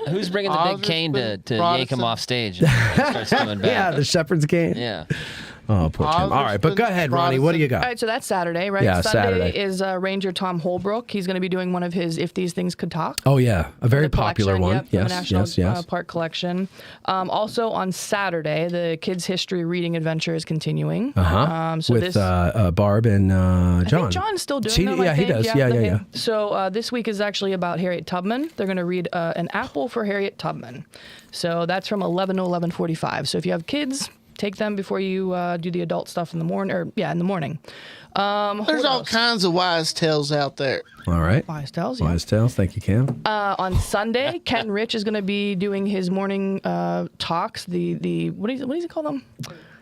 Who's bringing the I'll big just cane to put yank him Protestant. off stage? And he starts coming back. Yeah, the shepherd's cane. Yeah. Oh, poor Tim. All right, but go ahead, Ronnie. What do you All got? right, so that's Saturday, right? Yeah, Sunday Saturday. is Ranger Tom Holbrook. He's going to be doing one of his If These Things Could Talk. Oh, yeah. A very The popular collection, one. Yep, from the Yes, National yes. Park Collection. Also on Saturday, the Kids History Reading Adventure is continuing. So With this, Barb and John. I think John's still doing them. Yeah, I he think. does. Yeah. So this week is actually about Harriet Tubman. They're going to read An Apple for Harriet Tubman. So that's from 11 to 11:45. So if you have kids, take them before you do the adult stuff in the morning. In the morning. There's all kinds of wise tales out there. All right. Wise Tales, yeah. Wise Tales. Thank you, Cam. On Sunday, Ken Rich is going to be doing his morning talks. The what does he call them?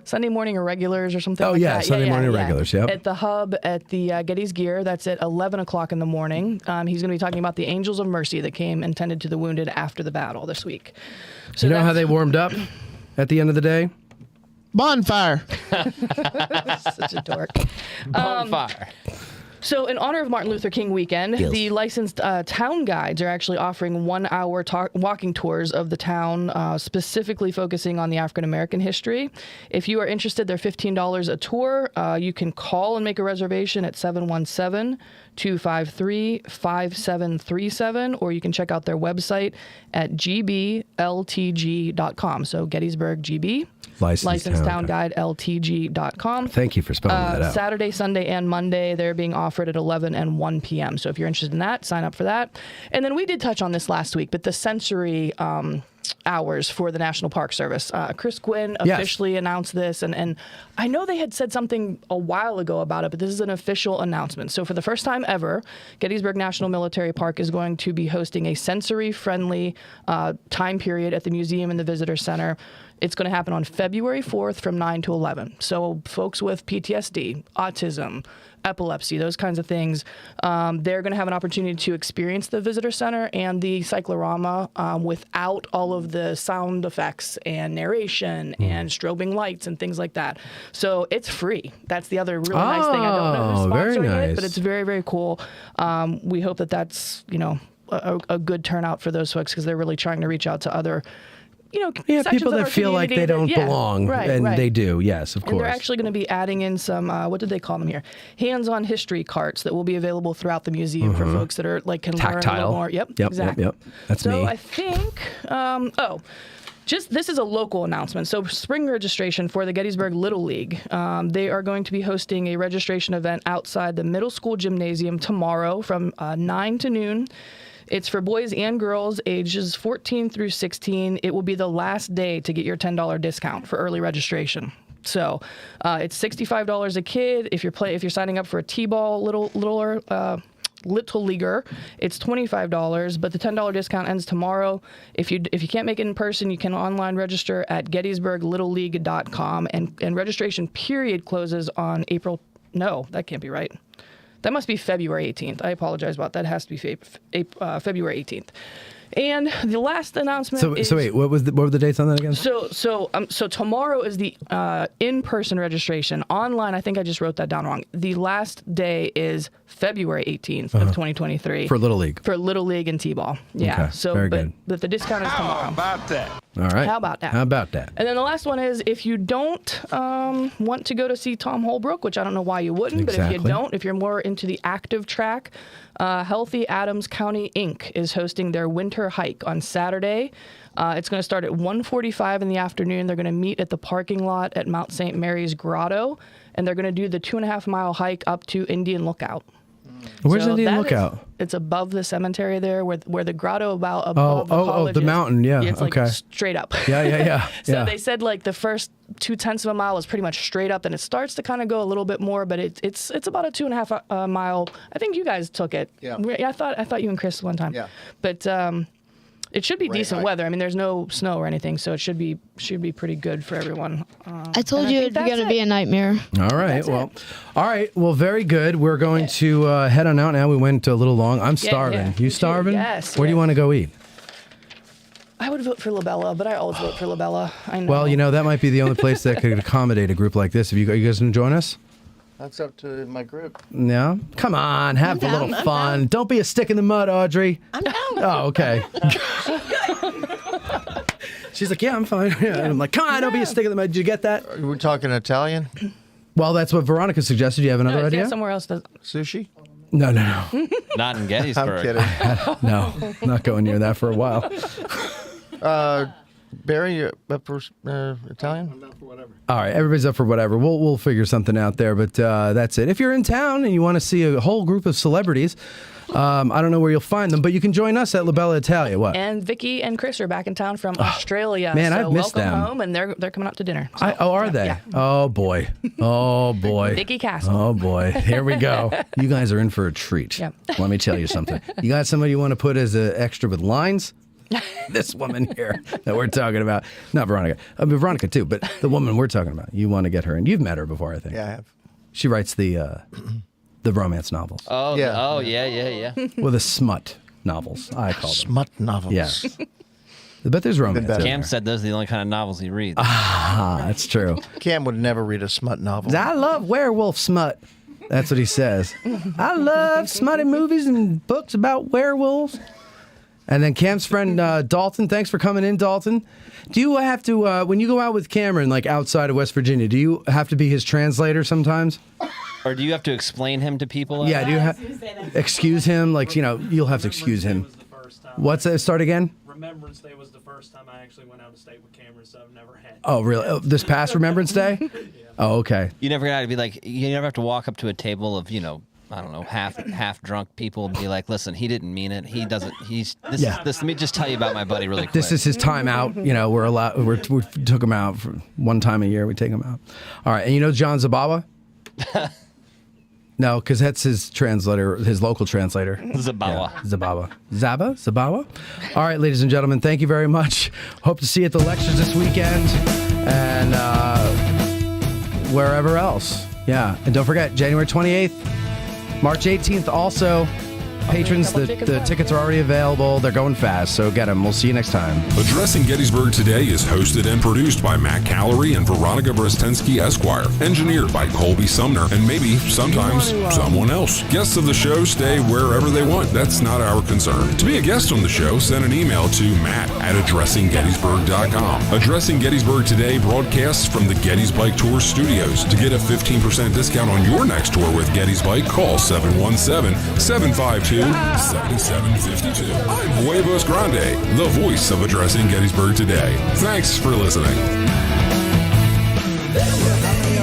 Sunday morning irregulars or something. Oh, like yeah, that. Sunday morning irregulars, yep. At the Hub at the Getty's Gear. That's at 11 o'clock in the morning. He's going to be talking about the Angels of Mercy that came and tended to the wounded after the battle this week. So You know how they warmed up at the end of the day? Bonfire. Such a dork. Bonfire. So, in honor of Martin Luther King weekend, Yes. the licensed town guides are actually offering 1 hour walking tours of the town, specifically focusing on the African American history. If you are interested, they're $15 a tour. You can call and make a reservation at 717-253-5737, or you can check out their website at gbltg.com. So, Gettysburg GB. Licensed Town Guide LTG.com. Thank you for spelling that out. Saturday, Sunday, and Monday, they're being offered at 11 and 1 p.m. So if you're interested in that, sign up for that. And then we did touch on this last week, but the sensory hours for the National Park Service. Chris Quinn officially announced this, and I know they had said something a while ago about it, but this is an official announcement. So for the first time ever, Gettysburg National Military Park is going to be hosting a sensory-friendly time period at the museum and the visitor center. It's going to happen on February 4th from 9 to 11. So folks with PTSD, autism, epilepsy, those kinds of things, they're going to have an opportunity to experience the visitor center and the cyclorama without all of the sound effects and narration and strobing lights and things like that. So it's free. That's the other really nice thing. I don't know who's very sponsoring it, but nice. it's very, very cool. We hope that that's, a good turnout for those folks because they're really trying to reach out to other sections people of that our feel like community they don't that- belong, right, and right. they do. Yes, of And course. they're actually going to be adding in some, what did they call them here? Hands-on history carts that will be available throughout the museum for folks that are can learn a Tactile. little more. Yep, Yep, exactly. yep. That's so me. I think, this is a local announcement. So spring registration for the Gettysburg Little League. They are going to be hosting a registration event outside the middle school gymnasium tomorrow from 9 to noon. It's for boys and girls ages 14 through 16. It will be the last day to get your $10 discount for early registration. So it's $65 a kid. If you're signing up for a T-ball little leaguer, it's $25, but the $10 discount ends tomorrow. If you can't make it in person, you can online register at gettysburglittleleague.com, and registration period closes on no, that can't be right. That must be February 18th. I apologize about that. It has to be February 18th. And the last announcement is... So wait, what were the dates on that again? So tomorrow is the in-person registration. Online, I think I just wrote that down wrong. The last day is February 18th of 2023. For Little League. For Little League and T-ball. Yeah. Okay, very good. But the discount is tomorrow. How about that? All right. How about that? How about that? And then the last one is, if you don't want to go to see Tom Holbrook, which I don't know why you wouldn't, but if you don't, if you're more into the active track, Healthy Adams County Inc. is hosting their winter hike on Saturday. It's going to start at 1:45 in the afternoon. They're going to meet at the parking lot at Mount St. Mary's Grotto, and they're going to do the 2.5-mile hike up to Indian Lookout. Where's Indian Lookout? It's above the cemetery there, where the grotto above the college the is. mountain, yeah. It's like okay. straight up. Yeah. So they said like the first 0.2 of a mile is pretty much straight up, and it starts to kind of go a little bit more, but it's about a 2.5 mile. I think you guys took it. Yeah. I thought you and Chris one time. Yeah. But it should be decent weather. I mean, there's no snow or anything, so it should be pretty good for everyone. I told you it's going to be a nightmare. All right. Well, very good. We're going to head on out now. We went a little long. I'm starving. Yeah. You starving? Yes. Where do you want to go eat? I would vote for Labella, but I always vote for Labella. I know. Well, that might be the only place that could accommodate a group like this. Are you guys going to join us? That's up to my group. Yeah? Come on, have a little fun. Don't be a stick in the mud, Audrey. I'm down. Oh, okay. She's like, yeah, I'm fine. Yeah. And I'm like, come on, don't be a stick in the mud. Did you get that? We're talking Italian? Well, that's what Veronica suggested. Do you have another idea? Yeah, somewhere else does. Sushi? No. Not in Gettysburg. I'm kidding. No, not going near that for a while. Barry, you up for Italian? I'm up for whatever. All right, everybody's up for whatever. We'll figure something out there, but that's it. If you're in town and you want to see a whole group of celebrities, I don't know where you'll find them, but you can join us at La Bella Italia. What? And Vicky and Chris are back in town from Australia. man, so I've missed welcome them. home, and they're coming out to dinner. So, Are they? Yeah. Oh boy. Vicky Castle. Oh boy. Here we go. You guys are in for a treat. Yep. Let me tell you something. You got somebody you want to put as an extra with lines? This woman here that we're talking about. Not Veronica. I mean, Veronica too, but the woman we're talking about. You want to get her in. You've met her before, I think. Yeah, I have. She writes the romance novels. Oh, yeah. Well, the smut novels, I call them. Smut novels. Yes. But there's romance. Cam said those are the only kind of novels he reads. That's true. Cam would never read a smut novel. I love werewolf smut. That's what he says. I love smutty movies and books about werewolves. And then Cam's friend Dalton, thanks for coming in, Dalton. Do you have to, when you go out with Cameron, like outside of West Virginia, do you have to be his translator sometimes? Or do you have to explain him to people? Yeah, do you excuse him? Like, you'll have to excuse him. What's that? Start again? Remembrance Day was the first time I actually went out of state with Cameron, so I've never had. Oh, really? Oh, this past Remembrance Day? Yeah. Oh, okay. You never got to be like, you never have to walk up to a table of, I don't know, half drunk people and be like, listen, he didn't mean it. He doesn't. Let me just tell you about my buddy really quick. This is his time out. We're allowed. We took him out for one time a year. We take him out. All right, and John Zabawa? No, because that's his translator, his local translator. Zabawa. Yeah, Zabawa. All right, ladies and gentlemen, thank you very much. Hope to see you at the lectures this weekend and wherever else. Yeah, and don't forget, January 28th, March 18th also. Patrons, the tickets are already available. They're going fast, so get them. We'll see you next time. Addressing Gettysburg Today is hosted and produced by Matt Callery and Veronica Brestensky, Esquire. Engineered by Colby Sumner and maybe, sometimes, someone else. Guests of the show stay wherever they want. That's not our concern. To be a guest on the show, send an email to matt@addressinggettysburg.com. Addressing Gettysburg Today broadcasts from the Gettys Bike Tour studios. To get a 15% discount on your next tour with Gettys Bike, call 717-752-7752. I'm Huevos Grande, the voice of Addressing Gettysburg Today. Thanks for listening. There were many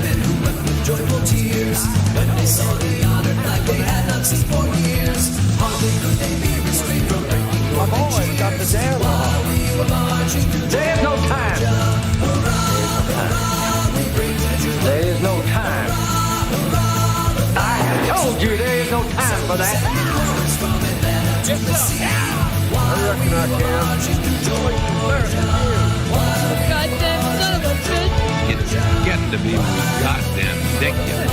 men who wept with joyful tears when they saw the honored flag they had not seen for years. Hardly could they be restrained from breaking your cheers got the dare while we were marching through. There's no time. There is no time. I told you there is no time for that. Yes, sir. I reckon I Goddamn son of a bitch. It's getting to be goddamn ridiculous.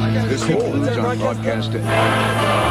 I This concludes our broadcast.